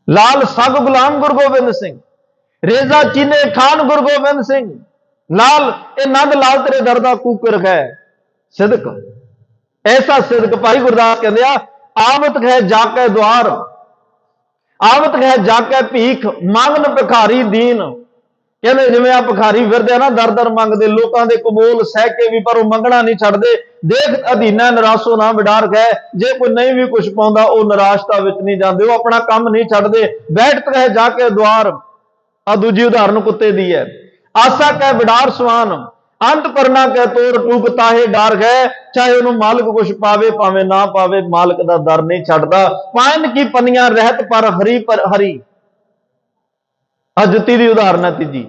ਲਾਲ ਸਗ ਗੁਲਾਮ ਗੁਰੂ ਗੋਬਿੰਦ ਸਿੰਘ, ਰੇਜ਼ਾ ਚੀਨੇ ਖਾਨ ਗੁਰੂ ਗੋਬਿੰਦ ਸਿੰਘ, ਲਾਲ ਇਹ ਨੰਦ ਲਾਲ ਤੇਰੇ ਦਰ ਦਾ ਕੂਕਰ ਹੈ। ਸਿਦਕ ਐਸਾ ਸਿਦਕ ਭਾਈ ਗੁਰਦਾਸ ਕਹਿੰਦੇ ਆ, ਆਵਤ ਹੈ ਜਾ ਕੇ ਦੁਆਰ, ਆਵਤ ਹੈ ਜਾ ਕੇ ਭੀਖ, ਮੰਗਨ ਭਿਖਾਰੀ ਦੀਨ। ਕਹਿੰਦੇ ਜਿਵੇਂ ਆ ਭਿਖਾਰੀ ਫਿਰਦੇ ਆ ਨਾ ਦਰ ਦਰ ਮੰਗਦੇ, ਲੋਕਾਂ ਦੇ ਕਬੂਲ ਸਹਿ ਕੇ ਵੀ, ਪਰ ਉਹ ਮੰਗਣਾ ਨਹੀਂ ਛੱਡਦੇ। ਦੇਖ ਅਧੀਨਾ ਨਿਰਾਸ਼ੋ ਨਾ ਵਿਡਾਰ ਹੈ, ਜੇ ਕੋਈ ਨਹੀਂ ਵੀ ਕੁਝ ਪਾਉਂਦਾ ਉਹ ਨਿਰਾਸ਼ਤਾ ਵਿੱਚ ਨਹੀਂ ਜਾਂਦੇ, ਉਹ ਆਪਣਾ ਕੰਮ ਨਹੀਂ ਛੱਡਦੇ। ਬੈਠਤ ਹੈ ਜਾ ਕੇ ਦੁਆਰ, ਆ ਦੂਜੀ ਉਦਾਹਰਨ ਕੁੱਤੇ ਦੀ ਹੈ। ਆਸਾ ਕਹਿ ਵਿਡਾਰ ਸਵਾਨ, ਅੰਤ ਪਰਨਾ ਕਹਿ ਤੋਰ ਟੂਕ ਤਾਹੇ ਡਾਰ ਹੈ, ਚਾਹੇ ਉਹਨੂੰ ਮਾਲਕ ਕੁਛ ਪਾਵੇ ਭਾਵੇਂ ਨਾ ਪਾਵੇ, ਮਾਲਕ ਦਾ ਦਰ ਨਹੀਂ ਛੱਡਦਾ। ਪਾਇਨ ਕੀ ਪਨੀਆਂ ਰਹਿਤ ਪਰ ਹਰੀ। ਆ ਜੁੱਤੀ ਦੀ ਉਦਾਹਰਨ ਹੈ ਤੀਜੀ।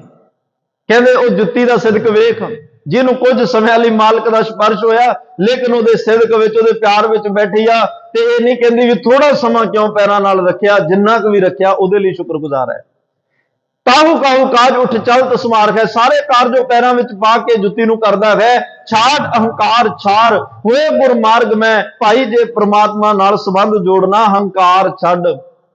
ਕਹਿੰਦੇ ਉਹ ਜੁੱਤੀ ਦਾ ਸਿਦਕ ਵੇਖ, ਜਿਹਨੂੰ ਕੁਝ ਸਮੇਂ ਲਈ ਮਾਲਕ ਦਾ ਸਪਰਸ਼ ਹੋਇਆ, ਲੇਕਿਨ ਉਹਦੇ ਸਿਦਕ ਵਿੱਚ ਉਹਦੇ ਪਿਆਰ ਵਿੱਚ ਬੈਠੀ ਆ, ਤੇ ਇਹ ਨਹੀਂ ਕਹਿੰਦੀ ਵੀ ਥੋੜਾ ਸਮਾਂ ਕਿਉਂ ਪੈਰਾਂ ਨਾਲ ਰੱਖਿਆ, ਜਿੰਨਾ ਕੁ ਵੀ ਰੱਖਿਆ ਉਹਦੇ ਲਈ ਸ਼ੁਕਰਗੁਜ਼ਾਰ ਹੈ। ਕਾਹੂ ਕਾਹੂ ਕਾਜ ਉੱਠ ਚਲਤ ਸਮਾਰਖ ਹੈ। ਸਾਰੇ ਕਾਰਜੋ ਪੈਰਾਂ ਵਿੱਚ ਪਾ ਕੇ ਜੁੱਤੀ ਨੂੰ ਕਰਦਾ ਹੈ। ਛਾੜ ਅਹੰਕਾਰ ਛਾੜ ਹੋਏ ਗੁਰਮਾਰਗ ਮੈਂ, ਭਾਈ ਜੇ ਪ੍ਰਮਾਤਮਾ ਨਾਲ ਸੰਬੰਧ ਜੋੜਨਾ ਹੰਕਾਰ ਛੱਡ,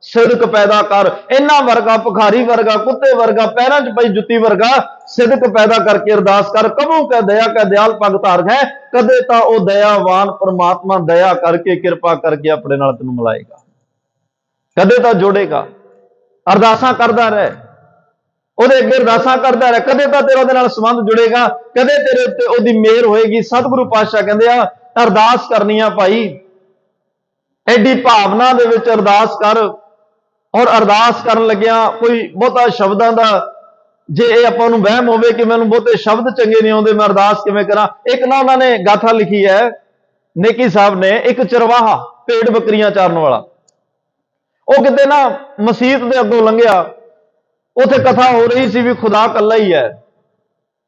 ਸਿਦਕ ਪੈਦਾ ਕਰ। ਇਹਨਾਂ ਵਰਗਾ ਭਿਖਾਰੀ ਵਰਗਾ ਕੁੱਤੇ ਵਰਗਾ ਪੈਰਾਂ 'ਚ ਪਈ ਜੁੱਤੀ ਵਰਗਾ ਸਿਦਕ ਪੈਦਾ ਕਰਕੇ ਅਰਦਾਸ ਕਰ। ਕਬੂ ਕੈ ਦਇਆ ਕੈ ਦਿਆਲ ਪਗ ਧਾਰਕ ਹੈ। ਕਦੇ ਤਾਂ ਉਹ ਦਇਆਵਾਨ ਪ੍ਰਮਾਤਮਾ ਦਇਆ ਕਰਕੇ ਕਿਰਪਾ ਕਰਕੇ ਆਪਣੇ ਨਾਲ ਤੈਨੂੰ ਮਿਲਾਏਗਾ, ਕਦੇ ਤਾਂ ਜੋੜੇਗਾ। ਅਰਦਾਸਾਂ ਕਰਦਾ ਰਹਿ, ਉਹਦੇ ਅੱਗੇ ਅਰਦਾਸਾਂ ਕਰਦਾ ਰਹਿ, ਕਦੇ ਤਾਂ ਤੇਰਾ ਉਹਦੇ ਨਾਲ ਸੰਬੰਧ ਜੁੜੇਗਾ, ਕਦੇ ਤੇਰੇ ਉੱਤੇ ਉਹਦੀ ਮਿਹਰ ਹੋਏਗੀ। ਸਤਿਗੁਰੂ ਪਾਤਸ਼ਾਹ ਕਹਿੰਦੇ ਆ ਅਰਦਾਸ ਕਰਨੀ ਆ ਭਾਈ, ਐਡੀ ਭਾਵਨਾ ਦੇ ਵਿੱਚ ਅਰਦਾਸ ਕਰ। ਔਰ ਅਰਦਾਸ ਕਰਨ ਲੱਗਿਆ ਕੋਈ ਬਹੁਤਾ ਸ਼ਬਦਾਂ ਦਾ ਜੇ ਇਹ ਆਪਾਂ ਨੂੰ ਵਹਿਮ ਹੋਵੇ ਕਿ ਮੈਨੂੰ ਬਹੁਤੇ ਸ਼ਬਦ ਚੰਗੇ ਨਹੀਂ ਆਉਂਦੇ, ਮੈਂ ਅਰਦਾਸ ਕਿਵੇਂ ਕਰਾਂ। ਇੱਕ ਨਾ ਉਹਨਾਂ ਨੇ ਗਾਥਾ ਲਿਖੀ ਹੈ ਨੇਕੀ ਸਾਹਿਬ ਨੇ, ਇੱਕ ਚਰਵਾਹਾ ਭੇਡ ਬੱਕਰੀਆਂ ਚਾਰਨ ਵਾਲਾ, ਉਹ ਕਿਤੇ ਨਾ ਮਸੀਤ ਦੇ ਅੱਗੋਂ ਲੰਘਿਆ, ਉੱਥੇ ਕਥਾ ਹੋ ਰਹੀ ਸੀ ਵੀ ਖੁਦਾ ਇਕੱਲਾ ਹੀ ਹੈ,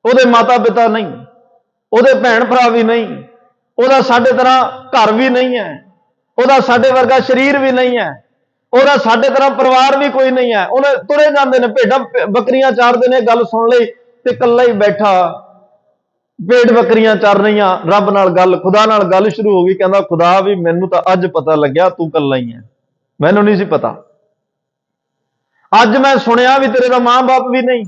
ਉਹਦੇ ਮਾਤਾ ਪਿਤਾ ਨਹੀਂ, ਉਹਦੇ ਭੈਣ ਭਰਾ ਵੀ ਨਹੀਂ, ਉਹਦਾ ਸਾਡੇ ਤਰ੍ਹਾਂ ਘਰ ਵੀ ਨਹੀਂ ਹੈ, ਉਹਦਾ ਸਾਡੇ ਵਰਗਾ ਸਰੀਰ ਵੀ ਨਹੀਂ ਹੈ, ਉਹਦਾ ਸਾਡੇ ਤਰ੍ਹਾਂ ਪਰਿਵਾਰ ਵੀ ਕੋਈ ਨਹੀਂ ਹੈ। ਉਹਨੇ ਤੁਰੇ ਜਾਂਦੇ ਨੇ, ਭੇਡਾਂ ਬੱਕਰੀਆਂ ਚਾਰਦੇ ਨੇ, ਗੱਲ ਸੁਣ ਲਈ ਤੇ ਇਕੱਲਾ ਹੀ ਬੈਠਾ ਭੇਡ ਬੱਕਰੀਆਂ ਚਾਰ ਰਹੀਆਂ। ਰੱਬ ਨਾਲ ਗੱਲ, ਖੁਦਾ ਨਾਲ ਗੱਲ ਸ਼ੁਰੂ ਹੋ ਗਈ। ਕਹਿੰਦਾ ਖੁਦਾ ਵੀ ਮੈਨੂੰ ਤਾਂ ਅੱਜ ਪਤਾ ਲੱਗਿਆ ਤੂੰ ਇਕੱਲਾ ਹੀ ਹੈ, ਮੈਨੂੰ ਨਹੀਂ ਸੀ ਪਤਾ। ਅੱਜ ਮੈਂ ਸੁਣਿਆ ਵੀ ਤੇਰੇ ਦਾ ਮਾਂ-ਬਾਪ ਵੀ ਨਹੀਂ।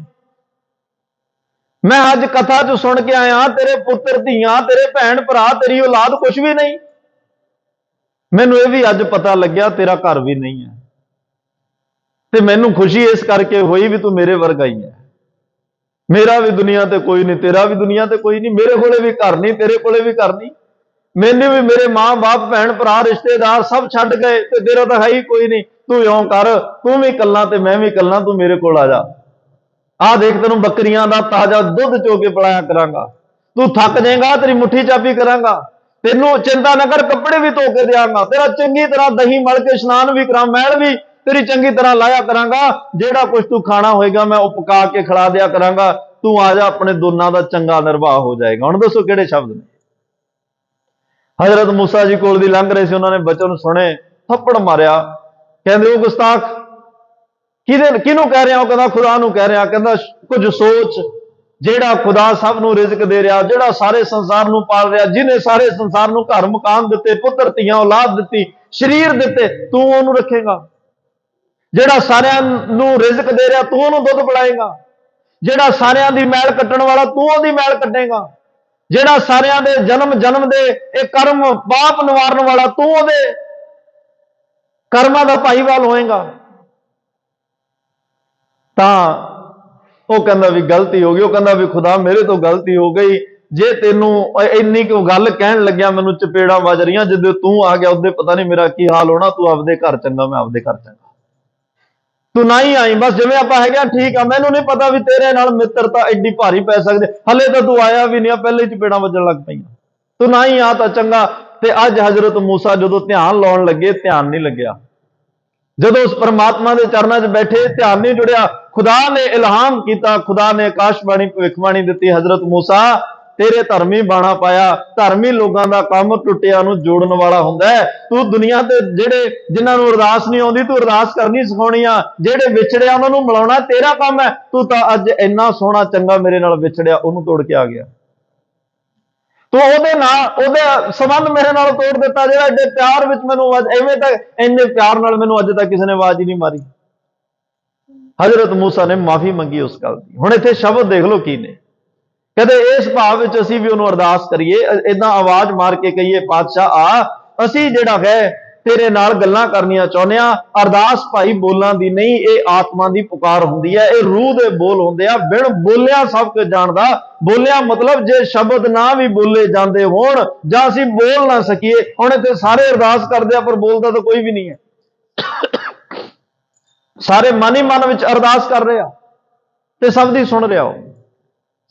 ਮੈਂ ਅੱਜ ਕਥਾ 'ਚ ਸੁਣ ਕੇ ਆਇਆ ਤੇਰੇ ਪੁੱਤਰ ਧੀਆਂ, ਤੇਰੇ ਭੈਣ ਭਰਾ, ਤੇਰੀ ਔਲਾਦ ਕੁਝ ਵੀ ਨਹੀਂ। ਮੈਨੂੰ ਇਹ ਵੀ ਅੱਜ ਪਤਾ ਲੱਗਿਆ ਤੇਰਾ ਘਰ ਵੀ ਨਹੀਂ ਹੈ, ਤੇ ਮੈਨੂੰ ਖੁਸ਼ੀ ਇਸ ਕਰਕੇ ਹੋਈ ਵੀ ਤੂੰ ਮੇਰੇ ਵਰਗਾ ਹੀ ਹੈ। ਮੇਰਾ ਵੀ ਦੁਨੀਆ ਤੇ ਕੋਈ ਨਹੀਂ, ਤੇਰਾ ਵੀ ਦੁਨੀਆ ਤੇ ਕੋਈ ਨਹੀਂ, ਮੇਰੇ ਕੋਲੇ ਵੀ ਘਰ ਨਹੀਂ, ਤੇਰੇ ਕੋਲੇ ਵੀ ਘਰ ਨਹੀਂ, ਮੈਨੂੰ ਵੀ ਮੇਰੇ ਮਾਂ-ਬਾਪ ਭੈਣ ਭਰਾ ਰਿਸ਼ਤੇਦਾਰ ਸਭ ਛੱਡ ਗਏ, ਤੇ ਤੇਰਾ ਤਾਂ ਹੈ ਹੀ ਕੋਈ ਨਹੀਂ। ਤੂੰ ਇਉਂ ਕਰ, ਤੂੰ ਵੀ ਇਕੱਲਾ ਤੇ ਮੈਂ ਵੀ ਇਕੱਲਾ, ਤੂੰ ਮੇਰੇ ਕੋਲ ਆ ਜਾ। ਆਹ ਦੇਖ ਤੈਨੂੰ ਬੱਕਰੀਆਂ ਦਾ ਤਾਜ਼ਾ ਦੁੱਧ ਚੋ ਕੇ ਪਿਲਾਇਆ ਕਰਾਂਗਾ, ਤੂੰ ਥੱਕ ਜਾਏਗਾ ਤੇਰੀ ਮੁੱਠੀ ਚਾਬੀ ਕਰਾਂਗਾ, ਤੈਨੂੰ ਚਿੰਤਾ ਨਾ ਕਰ ਕੱਪੜੇ ਵੀ ਧੋ ਕੇ ਦਿਆਂਗਾ, ਤੇਰਾ ਚੰਗੀ ਤਰ੍ਹਾਂ ਦਹੀਂ ਮਲ ਕੇ ਇਸ਼ਨਾਨ ਵੀ ਕਰਾਂ, ਮੈਲ ਵੀ ਤੇਰੀ ਚੰਗੀ ਤਰ੍ਹਾਂ ਲਾਇਆ ਕਰਾਂਗਾ, ਜਿਹੜਾ ਕੁਝ ਤੂੰ ਖਾਣਾ ਹੋਏਗਾ ਮੈਂ ਉਹ ਪਕਾ ਕੇ ਖਿਲਾ ਦਿਆ ਕਰਾਂਗਾ। ਤੂੰ ਆ ਜਾ, ਆਪਣੇ ਦੋਨਾਂ ਦਾ ਚੰਗਾ ਨਿਰਵਾਹ ਹੋ ਜਾਏਗਾ। ਹੁਣ ਦੱਸੋ ਕਿਹੜੇ ਸ਼ਬਦ ਨੇ। ਹਜ਼ਰਤ ਮੂਸਾ ਜੀ ਕੋਲ ਦੀ ਲੰਘ ਰਹੇ ਸੀ, ਉਹਨਾਂ ਨੇ ਬਚਨ ਸੁਣੇ, ਥੱਪੜ ਮਾਰਿਆ। ਕਹਿੰਦੇ ਉਹ ਗੁਸਤਾਖ ਕਿਹਨੂੰ ਕਹਿ ਰਿਹਾ? ਉਹ ਕਹਿੰਦਾ ਖੁਦਾ ਨੂੰ ਕਹਿ ਰਿਹਾ। ਕਹਿੰਦਾ ਕੁਝ ਸੋਚ, ਜਿਹੜਾ ਖੁਦਾ ਸਭ ਨੂੰ ਰਿਜ਼ਕ ਦੇ ਰਿਹਾ, ਜਿਹੜਾ ਸਾਰੇ ਸੰਸਾਰ ਨੂੰ ਪਾਲ ਰਿਹਾ, ਜਿਹਨੇ ਸਾਰੇ ਸੰਸਾਰ ਨੂੰ ਘਰ ਮਕਾਨ ਦਿੱਤੇ, ਪੁੱਤਰ ਧੀਆਂ ਔਲਾਦ ਦਿੱਤੀ, ਸਰੀਰ ਦਿੱਤੇ, ਤੂੰ ਉਹਨੂੰ ਰੱਖੇਗਾ। ਜਿਹੜਾ ਸਾਰਿਆਂ ਨੂੰ ਰਿਜ਼ਕ ਦੇ ਰਿਹਾ ਤੂੰ ਉਹਨੂੰ ਦੁੱਧ ਪਿਲਾਏਗਾ। ਜਿਹੜਾ ਸਾਰਿਆਂ ਦੀ ਮੈਲ ਕੱਟਣ ਵਾਲਾ ਤੂੰ ਉਹਦੀ ਮੈਲ ਕੱਟੇਗਾ। ਜਿਹੜਾ ਸਾਰਿਆਂ ਦੇ ਜਨਮ ਦੇ ਇਹ ਕਰਮ ਪਾਪ ਨਿਵਾਰਨ ਵਾਲਾ ਤੂੰ ਉਹਦੇ ਕਰਮਾਂ ਦਾ ਭਾਈਵਾਲ ਹੋਏਗਾ। ਤਾਂ ਉਹ ਕਹਿੰਦਾ ਵੀ ਗਲਤੀ ਹੋ ਗਈ। ਉਹ ਕਹਿੰਦਾ ਵੀ ਖੁਦਾ ਮੇਰੇ ਤੋਂ ਗਲਤੀ ਹੋ ਗਈ, ਜੇ ਤੈਨੂੰ ਇੰਨੀ ਕੁ ਗੱਲ ਕਹਿਣ ਲੱਗਿਆ ਮੈਨੂੰ ਚਪੇੜਾਂ ਵੱਜ ਰਹੀਆਂ, ਜਦੋਂ ਤੂੰ ਆ ਗਿਆ ਉਹਦੇ ਪਤਾ ਨਹੀਂ ਮੇਰਾ ਕੀ ਹਾਲ ਹੋਣਾ। ਤੂੰ ਆਪਦੇ ਘਰ ਚੰਗਾ, ਮੈਂ ਆਪਦੇ ਘਰ ਚੰਗਾ, ਤੂੰ ਨਾ ਹੀ ਆਈ, ਬਸ ਜਿਵੇਂ ਆਪਾਂ ਹੈਗੇ ਠੀਕ ਆ। ਮੈਨੂੰ ਨਹੀਂ ਪਤਾ ਵੀ ਤੇਰੇ ਨਾਲ ਮਿੱਤਰਤਾ ਐਡੀ ਭਾਰੀ ਪੈ ਸਕਦੇ, ਹਲੇ ਤਾਂ ਤੂੰ ਆਇਆ ਵੀ ਨਹੀਂ, ਪਹਿਲੇ ਹੀ ਚਪੇੜਾਂ ਵੱਜਣ ਲੱਗ ਪਈਆਂ, ਤੂੰ ਨਾ ਹੀ ਆ ਤਾਂ ਚੰਗਾ। ਤੇ ਅੱਜ ਹਜ਼ਰਤ ਮੂਸਾ ਜਦੋਂ ਧਿਆਨ ਲਾਉਣ ਲੱਗੇ, ਧਿਆਨ ਨਹੀਂ ਲੱਗਿਆ। ਜਦੋਂ ਉਸ ਪਰਮਾਤਮਾ ਦੇ ਚਰਨਾਂ 'ਚ ਬੈਠੇ, ਧਿਆਨ ਨਹੀਂ ਜੁੜਿਆ। ਖੁਦਾ ਨੇ ਇਲਹਾਮ ਕੀਤਾ, ਖੁਦਾ ਨੇ ਆਕਾਸ਼ਬਾਣੀ ਭਵਿੱਖਬਾਣੀ ਦਿੱਤੀ, ਹਜ਼ਰਤ ਮੂਸਾ ਤੇਰੇ ਧਰਮੀ ਬਾਣਾ ਪਾਇਆ। ਧਰਮੀ ਲੋਕਾਂ ਦਾ ਕੰਮ ਟੁੱਟਿਆਂ ਨੂੰ ਜੋੜਨ ਵਾਲਾ ਹੁੰਦਾ ਹੈ। ਤੂੰ ਦੁਨੀਆ ਤੇ ਜਿਹੜੇ ਜਿਨ੍ਹਾਂ ਨੂੰ ਅਰਦਾਸ ਨਹੀਂ ਆਉਂਦੀ, ਤੂੰ ਅਰਦਾਸ ਕਰਨੀ ਸਿਖਾਉਣੀ ਆ। ਜਿਹੜੇ ਵਿਛੜਿਆ ਉਹਨਾਂ ਨੂੰ ਮਿਲਾਉਣਾ ਤੇਰਾ ਕੰਮ ਹੈ। ਤੂੰ ਤਾਂ ਅੱਜ ਇੰਨਾ ਸੋਹਣਾ ਚੰਗਾ ਮੇਰੇ ਨਾਲ ਵਿਛੜਿਆ, ਉਹਨੂੰ ਤੋੜ ਕੇ ਆ ਗਿਆ। ਤੂੰ ਉਹਦੇ ਨਾਲ ਉਹਦੇ ਸੰਬੰਧ ਮੇਰੇ ਨਾਲ ਤੋੜ ਦਿੱਤਾ, ਜਿਹੜਾ ਐਡੇ ਪਿਆਰ ਵਿੱਚ ਮੈਨੂੰ ਐਵੇਂ ਤਾਂ ਇੰਨੇ ਪਿਆਰ ਨਾਲ ਮੈਨੂੰ ਅੱਜ ਤੱਕ ਕਿਸੇ ਨੇ ਆਵਾਜ਼ ਹੀ ਨਹੀਂ ਮਾਰੀ। ਹਜ਼ਰਤ ਮੂਸਾ ਨੇ ਮਾਫੀ ਮੰਗੀ ਉਸ ਗੱਲ ਦੀ। ਹੁਣ ਇੱਥੇ ਸ਼ਬਦ ਦੇਖ ਲਓ ਕੀ ਨੇ। ਕਦੇ ਇਸ ਭਾਵ ਵਿੱਚ ਅਸੀਂ ਵੀ ਉਹਨੂੰ ਅਰਦਾਸ ਕਰੀਏ, ਏਦਾਂ ਆਵਾਜ਼ ਮਾਰ ਕੇ ਕਹੀਏ ਪਾਤਸ਼ਾਹ ਆ, ਅਸੀਂ ਜਿਹੜਾ ਹੈ ਤੇਰੇ ਨਾਲ ਗੱਲਾਂ ਕਰਨੀਆਂ ਚਾਹੁੰਦੇ ਆ। ਅਰਦਾਸ ਭਾਈ ਬੋਲਾਂ ਦੀ ਨਹੀਂ, ਇਹ ਆਤਮਾ ਦੀ ਪੁਕਾਰ ਹੁੰਦੀ ਹੈ, ਇਹ ਰੂਹ ਦੇ ਬੋਲ ਹੁੰਦੇ ਆ। ਬਿਨ ਬੋਲਿਆ ਸਭ ਕੁਝ ਜਾਣਦਾ। ਬੋਲਿਆ ਮਤਲਬ ਜੇ ਸ਼ਬਦ ਨਾ ਵੀ ਬੋਲੇ ਜਾਂਦੇ ਹੋਣ ਜਾਂ ਅਸੀਂ ਬੋਲ ਨਾ ਸਕੀਏ। ਹੁਣ ਇੱਥੇ ਸਾਰੇ ਅਰਦਾਸ ਕਰਦੇ ਆ ਪਰ ਬੋਲਦਾ ਤਾਂ ਕੋਈ ਵੀ ਨਹੀਂ ਹੈ। ਸਾਰੇ ਮਨ ਹੀ ਮਨ ਵਿੱਚ ਅਰਦਾਸ ਕਰ ਰਹੇ ਆ ਤੇ ਸਭ ਦੀ ਸੁਣ ਰਿਹਾ।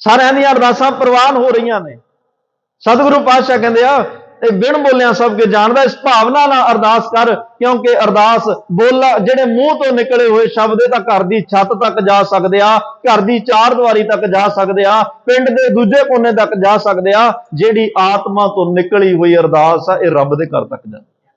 ਸਾਰਿਆਂ ਦੀਆਂ ਅਰਦਾਸਾਂ ਪ੍ਰਵਾਨ ਹੋ ਰਹੀਆਂ ਨੇ। ਸਤਿਗੁਰੂ ਪਾਤਸ਼ਾਹ ਕਹਿੰਦੇ ਆ ਇਹ ਬਿਨ ਬੋਲਿਆ ਸਭ ਕੁਝ ਜਾਣਦਾ। ਇਸ ਭਾਵਨਾ ਨਾਲ ਅਰਦਾਸ ਕਰ, ਕਿਉਂਕਿ ਅਰਦਾਸ ਬੋਲਾ ਜਿਹੜੇ ਮੂੰਹ ਤੋਂ ਨਿਕਲੇ ਹੋਏ ਸ਼ਬਦ ਤਾਂ ਘਰ ਦੀ ਛੱਤ ਤੱਕ ਜਾ ਸਕਦੇ ਆ, ਘਰ ਦੀ ਚਾਰ ਦੀਵਾਰੀ ਤੱਕ ਜਾ ਸਕਦੇ ਆ, ਪਿੰਡ ਦੇ ਦੂਜੇ ਕੋਨੇ ਤੱਕ ਜਾ ਸਕਦੇ ਆ। ਜਿਹੜੀ ਆਤਮਾ ਤੋਂ ਨਿਕਲੀ ਹੋਈ ਅਰਦਾਸ ਆ, ਇਹ ਰੱਬ ਦੇ ਘਰ ਤੱਕ ਜਾਂਦੀ ਹੈ।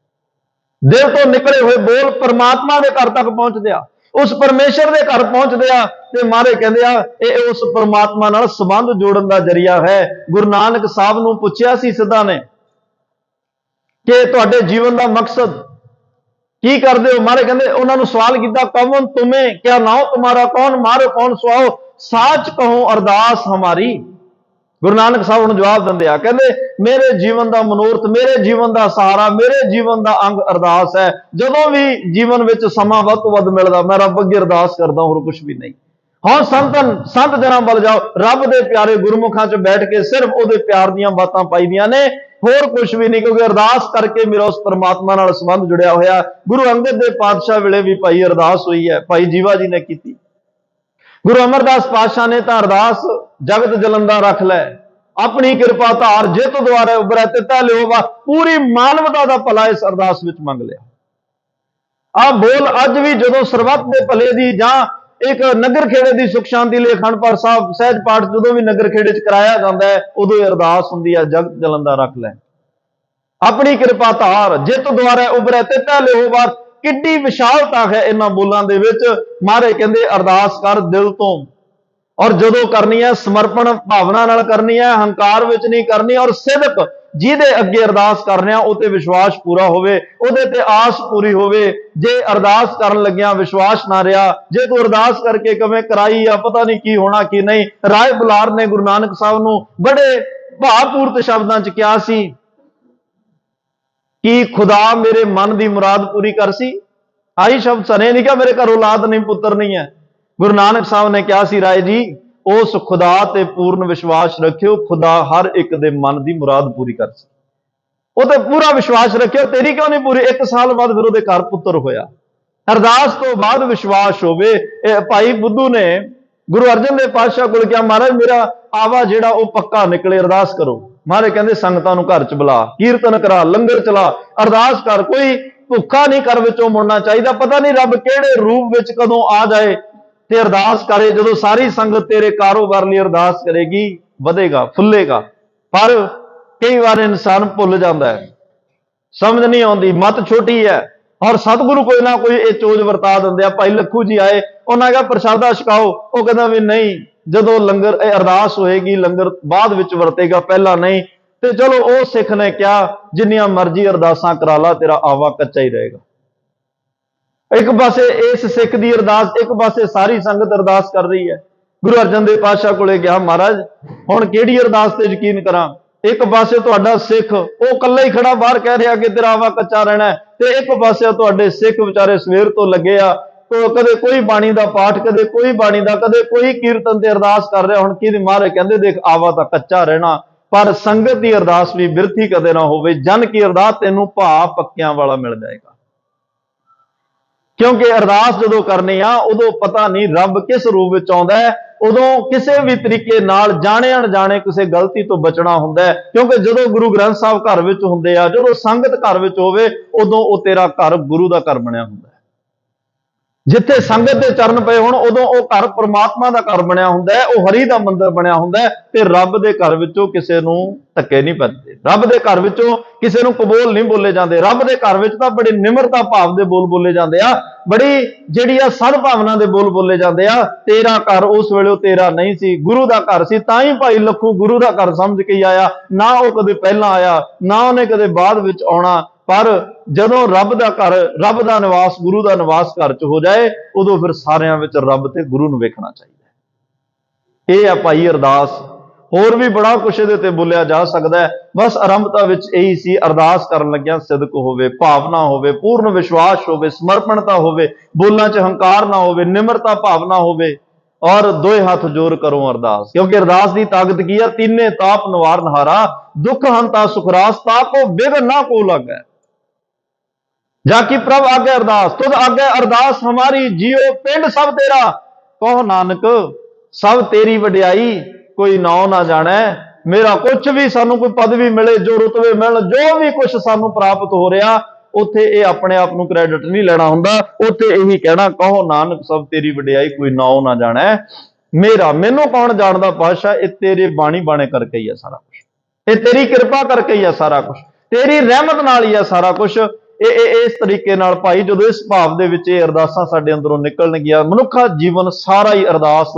ਦਿਲ ਤੋਂ ਨਿਕਲੇ ਹੋਏ ਬੋਲ ਪਰਮਾਤਮਾ ਦੇ ਘਰ ਤੱਕ ਪਹੁੰਚਦੇ ਆ। उस परमेश्वर के घर पहुंचते आ ते मारे कहते आ ये उस परमात्मा नाल संबंध जोड़न का जरिया है। गुरु नानक साहब नूं पुछया सी सिद्धा ने कि तुहाडे जीवन का मकसद की करते हो। मारे कहते उन्होंने सवाल किया, कौन तुम्हें, क्या नाम तुम्हारा, कौन मारो कौन सुआओ, साच कहो अरदास हमारी। गुरु नानक साहब उन्हें जवाब देंदे आ, कहते मेरे जीवन का मनोरथ, मेरे जीवन का सहारा, मेरे जीवन का अंग अरदास है। जदों भी जीवन में समा वध तो वध मिलता मैं रब अगे अरदास करदा, होर कुछ भी नहीं। हाँ संत जना बल जाओ, रब दे प्यारे गुरमुखां च बैठ के सिर्फ उहदे प्यार दीयां बातां पाईदियां ने, होर कुछ भी नहीं, क्योंकि अरदास करके मेरा उस परमात्मा नाल संबंध जुड़िया होया। गुरु अंगद देव पातशाह वेले भी भाई अरदास हुई है, भाई जीवा जी ने की। गुरु अमरदास पातशाह ने तो अरदास जगत जलंदा रख लै, अपनी कृपा धार जित द्वारा उभरै तिता लिओ, पूरी मानवता का भला इस अरदास विच मंग लिया। आ बोल अज भी जदों सरबत के भले दी जां एक नगर खेड़े की सुख शांति लिए अखंड पाठ साहब सहज पाठ जो भी नगर खेड़े च कराया जाता है, उदों अरदास हुंदी है, जगत जलंदा रख लै, अपनी कृपा धार जित द्वारा उभरै तिता लिओ वार। किड्डी विशालता है इन्हां बोलां दे विच। मारे कहंदे अरदास कर दिल तो, और जदों करनी है समर्पण भावना नाल करनी है, हंकार विच नहीं करनी, और सिदक जिहदे अगे अरदास करने उते विश्वास पूरा होवे, उहदे ते आस पूरी होवे। जे अरदास करन लग्गियां विश्वास ना रहा, जे तू अरदास करके कवें कराई आ पता नहीं की होना की नहीं। राय बुलार ने गुरु नानक साहब नूं बड़े भावपूर्त शब्दां च कहा सी कि खुदा मेरे मन की मुराद पूरी कर सी। आई शब्द सने नहीं क्या, मेरे घर औलाद नहीं, पुत्र नहीं है। गुरु नानक साहब ने कहा सी, राय जी उस खुदा ते पूर्ण विश्वास रखियो, खुदा हर एक दे मन की मुराद पूरी कर सी। वो तो पूरा विश्वास रखियो, तेरी क्यों नहीं पूरी। 1 साल बाद फिर उहदे घर पुत्र होया। अरदास तो बाद विश्वास होवे। भाई बुद्धू ने गुरु अर्जन देव पातशाह को कहा, महाराज मेरा आवा जेड़ा वो पक्का निकले, अरदास करो। मारे कहते संगतां नूं घर च बुला, कीर्तन करा, लंगर चला, अरदास कर, कोई भुखा नहीं घर विचों मुड़ना चाहिए। पता नहीं रब किहड़े रूप विच कदों आ जाए ते अरदास करे। जदों सारी संगत तेरे कारोबार लिए अरदास करेगी, वधेगा फुलेगा। पर कई बार इंसान भुल जाता है, समझ नहीं आती, मत छोटी है, और सतगुरु कोई ना कोई ये चोज वरता देंगे। भाई लखू जी आए, उन्होंने कहा प्रसादा छकाओ, वो कहता भी नहीं, जदों लंगर अरदास होएगी लंगर बाद विच वरतेगा, पहला नहीं। तो चलो वो सिख ने क्या, जिन्नियां मर्जी अरदासां करा ला, तेरा आवा कच्चा ही रहेगा। एक पासे इस सिख की अरदास, एक पासे सारी संगत अरदास कर रही है। गुरु अर्जन देव पातशाह को कहा, महाराज हुण किहड़ी अरदास ते यकीन करा। एक पासे तुहाडा सिख वो कल्ला ही खड़ा बाहर कह रहा कि तेरा आवा कच्चा रहना है, ते एक पासे तुहाडे सिख बेचारे सवेर तो लगे आ, तो कदे कोई बाणी का पाठ, कदे कोई बाणी का, कदे कोई कीर्तन ते अरदास कर रहा। हुण की मारे कहंदे देख आवा तां कच्चा रहना, पर संगत की अरदास भी बिरथी कदे ना होवे। जन की अरदास तेनों भाव पक्कियां वाला मिल जाएगा। क्योंकि अरदास जो करनी आ उदों पता नहीं रब किस रूप में आउंदा है, उदों किसी भी तरीके नाल जाने अणजाने किसी गलती तो बचना हुंदा है। क्योंकि जो गुरु ग्रंथ साहब घर विच हुंदे आ, जो संगत घर विच होवे, उदों वो तेरा घर गुरु का घर बनिया हुंदा है। जिथे संगत के चरण पे होण, उदों वो घर परमात्मा का घर बनिया हुंदा है, वो हरि का मंदिर बनिया हुंदा है। ते रब के घर विचों किसी नूं धक्के नहीं पैंदे, रब के घर विचों किसी नूं कबोल नहीं बोले जाते। रब के घर विच तां बड़ी निमरता भाव के बोल बोले जाते आ, बड़ी जिहड़ी आ सद्भावना के बोल बोले जाते आ। तेरा घर उस वेले तेरा नहीं सी, गुरु का घर सी, तां ही भाई लखू गुरु का घर समझ के ही आया, ना वो कदे पहला आया, ना उन्हें कदे बाद विच आउणा। पर जदों रब का घर, रब का निवास, गुरु का निवास घर च हो जाए, उदों फिर सारियां विच रब ते गुरु नूं वेखना चाहिए। यह है भाई अरदास। होर भी बड़ा कुछ इहदे ते बोलिया जा सकदा है। बस आरंभता विच यही सी, अरदास करन लग्गियां सिदक होवे, भावना होवे, पूर्ण विश्वास होवे, समर्पणता होवे, बोलां च हंकार ना होवे, निमरता भावना होवे, और दोए हाथ जोर करो अरदास। क्योंकि अरदास की ताकत की है, तीने ताप निवारनहारा, दुख हंता सुखरास, ताको बिघ ना को लागै, जाकी प्रभ आगे अरदास, तुद आगे अरदास हमारी, जियो पिंड सब तेरा, कहो नानक सब तेरी वडियाई, कोई नाओ ना जाने। मेरा कुछ भी सानू कोई पदवी मिले, जो रुतबे मिलन, जो भी कुछ सानू प्राप्त हो रहा, उत्थे ये अपने आप को क्रेडिट नहीं लेना हुंदा, उत्थे यही कहना, कहो नानक सब तेरी वडियाई, कोई नाओ ना जाने। मेरा मैनू कौन जानदा पातशाह, ये तेरे बाणी बाणे करके ही है सारा कुछ, ये तेरी कृपा करके ही है सारा कुछ, तेरी रहमत नाल ही है सारा कुछ। ਇਸ ਤਰੀਕੇ ਨਾਲ ਭਾਈ ਜਦੋਂ ਇਸ ਭਾਵ ਦੇ ਵਿੱਚ ਇਹ ਅਰਦਾਸਾਂ ਸਾਡੇ ਅੰਦਰੋਂ ਨਿਕਲਣਗੀਆਂ, ਮਨੁੱਖਾ ਜੀਵਨ ਸਾਰਾ ਹੀ ਅਰਦਾਸ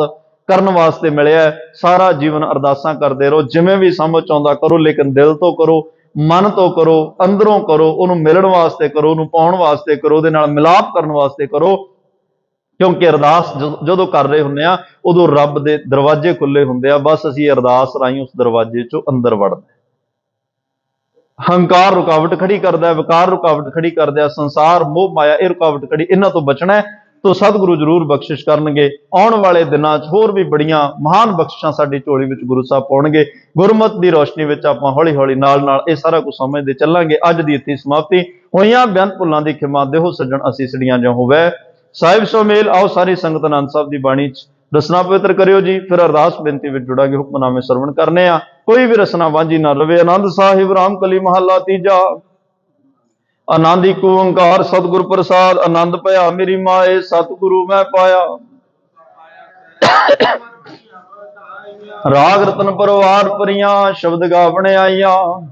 ਕਰਨ ਵਾਸਤੇ ਮਿਲਿਆ ਹੈ। ਸਾਰਾ ਜੀਵਨ ਅਰਦਾਸਾਂ ਕਰਦੇ ਰਹੋ, ਜਿਵੇਂ ਵੀ ਸਮਝ ਆਉਂਦਾ ਕਰੋ, ਲੇਕਿਨ ਦਿਲ ਤੋਂ ਕਰੋ, ਮਨ ਤੋਂ ਕਰੋ, ਅੰਦਰੋਂ ਕਰੋ, ਉਹਨੂੰ ਮਿਲਣ ਵਾਸਤੇ ਕਰੋ, ਉਹਨੂੰ ਪਾਉਣ ਵਾਸਤੇ ਕਰੋ, ਉਹਦੇ ਨਾਲ ਮਿਲਾਪ ਕਰਨ ਵਾਸਤੇ ਕਰੋ। ਕਿਉਂਕਿ ਅਰਦਾਸ ਜਦੋਂ ਕਰ ਰਹੇ ਹੁੰਦੇ ਆ ਉਦੋਂ ਰੱਬ ਦੇ ਦਰਵਾਜ਼ੇ ਖੁੱਲੇ ਹੁੰਦੇ ਆ, ਬਸ ਅਸੀਂ ਅਰਦਾਸ ਰਾਹੀਂ ਉਸ ਦਰਵਾਜ਼ੇ ਚੋਂ ਅੰਦਰ ਵੜਦੇ। ਹੰਕਾਰ ਰੁਕਾਵਟ ਖੜੀ ਕਰਦਾ, ਵਿਕਾਰ ਰੁਕਾਵਟ ਖੜੀ ਕਰਦਾ, ਸੰਸਾਰ ਮੋਹ ਮਾਇਆ ਇਹ ਰੁਕਾਵਟ ਖੜੀ, ਇਹਨਾਂ ਤੋਂ ਬਚਣਾ ਹੈ ਤਾਂ ਸਤਿਗੁਰੂ ਜ਼ਰੂਰ ਬਖਸ਼ਿਸ਼ ਕਰਨਗੇ। ਆਉਣ ਵਾਲੇ ਦਿਨਾਂ 'ਚ ਹੋਰ ਵੀ ਬੜੀਆਂ ਮਹਾਨ ਬਖਸ਼ਿਸ਼ਾਂ ਸਾਡੀ ਝੋਲੀ ਵਿੱਚ ਗੁਰੂ ਸਾਹਿਬ ਪਾਉਣਗੇ। ਗੁਰਮਤਿ ਦੀ ਰੋਸ਼ਨੀ ਵਿੱਚ ਆਪਾਂ ਹੌਲੀ ਹੌਲੀ ਨਾਲ ਇਹ ਸਾਰਾ ਕੁਝ ਸਮਝਦੇ ਚੱਲਾਂਗੇ। ਅੱਜ ਦੀ ਇੱਥੇ ਸਮਾਪਤੀ। ਹੋਈਆਂ ਬੇਅੰਤ ਭੁੱਲਾਂ ਦੀ ਖਿਮਾ ਦੇਹੋ ਸੱਜਣ ਅਸੀਸੜੀਆਂ ਜੋ ਹੋਵੇ। ਸਾਹਿਬ ਸੁਮੇਲ ਆਓ ਸਾਰੀ ਸੰਗਤ ਆਨੰਦ ਸਾਹਿਬ ਦੀ ਬਾਣੀ 'ਚ ਰਸਨਾ ਪਵਿੱਤਰ ਕਰਿਓ ਜੀ। ਫਿਰ ਅਰਦਾਸ ਬੇਨਤੀ ਵਿੱਚ ਜੁੜਾਂਗੇ, ਹੁਕਮਨਾਮੇ ਸਰਵਣ ਕਰਨੇ ਆ। ਕੋਈ ਵੀ ਰਸਨਾ ਵਾਂਝੀ ਨਾ ਰਵੇ। ਆਨੰਦ ਸਾਹਿਬ ਰਾਮ ਕਲੀ ਮਹੱਲਾ ਤੀਜਾ। ਆਨੰਦ ਇੱਕ ਓੰਕਾਰ ਸਤਿਗੁਰ ਪ੍ਰਸਾਦ। ਆਨੰਦ ਭਇਆ ਮੇਰੀ ਮਾਏ ਸਤਿਗੁਰੂ ਮੈਂ ਪਾਇਆ। ਰਾਗ ਰਤਨ ਪਰਵਾਰ ਪਰੀਆਂ ਸ਼ਬਦ ਗਾਵਣ ਆਈਆਂ।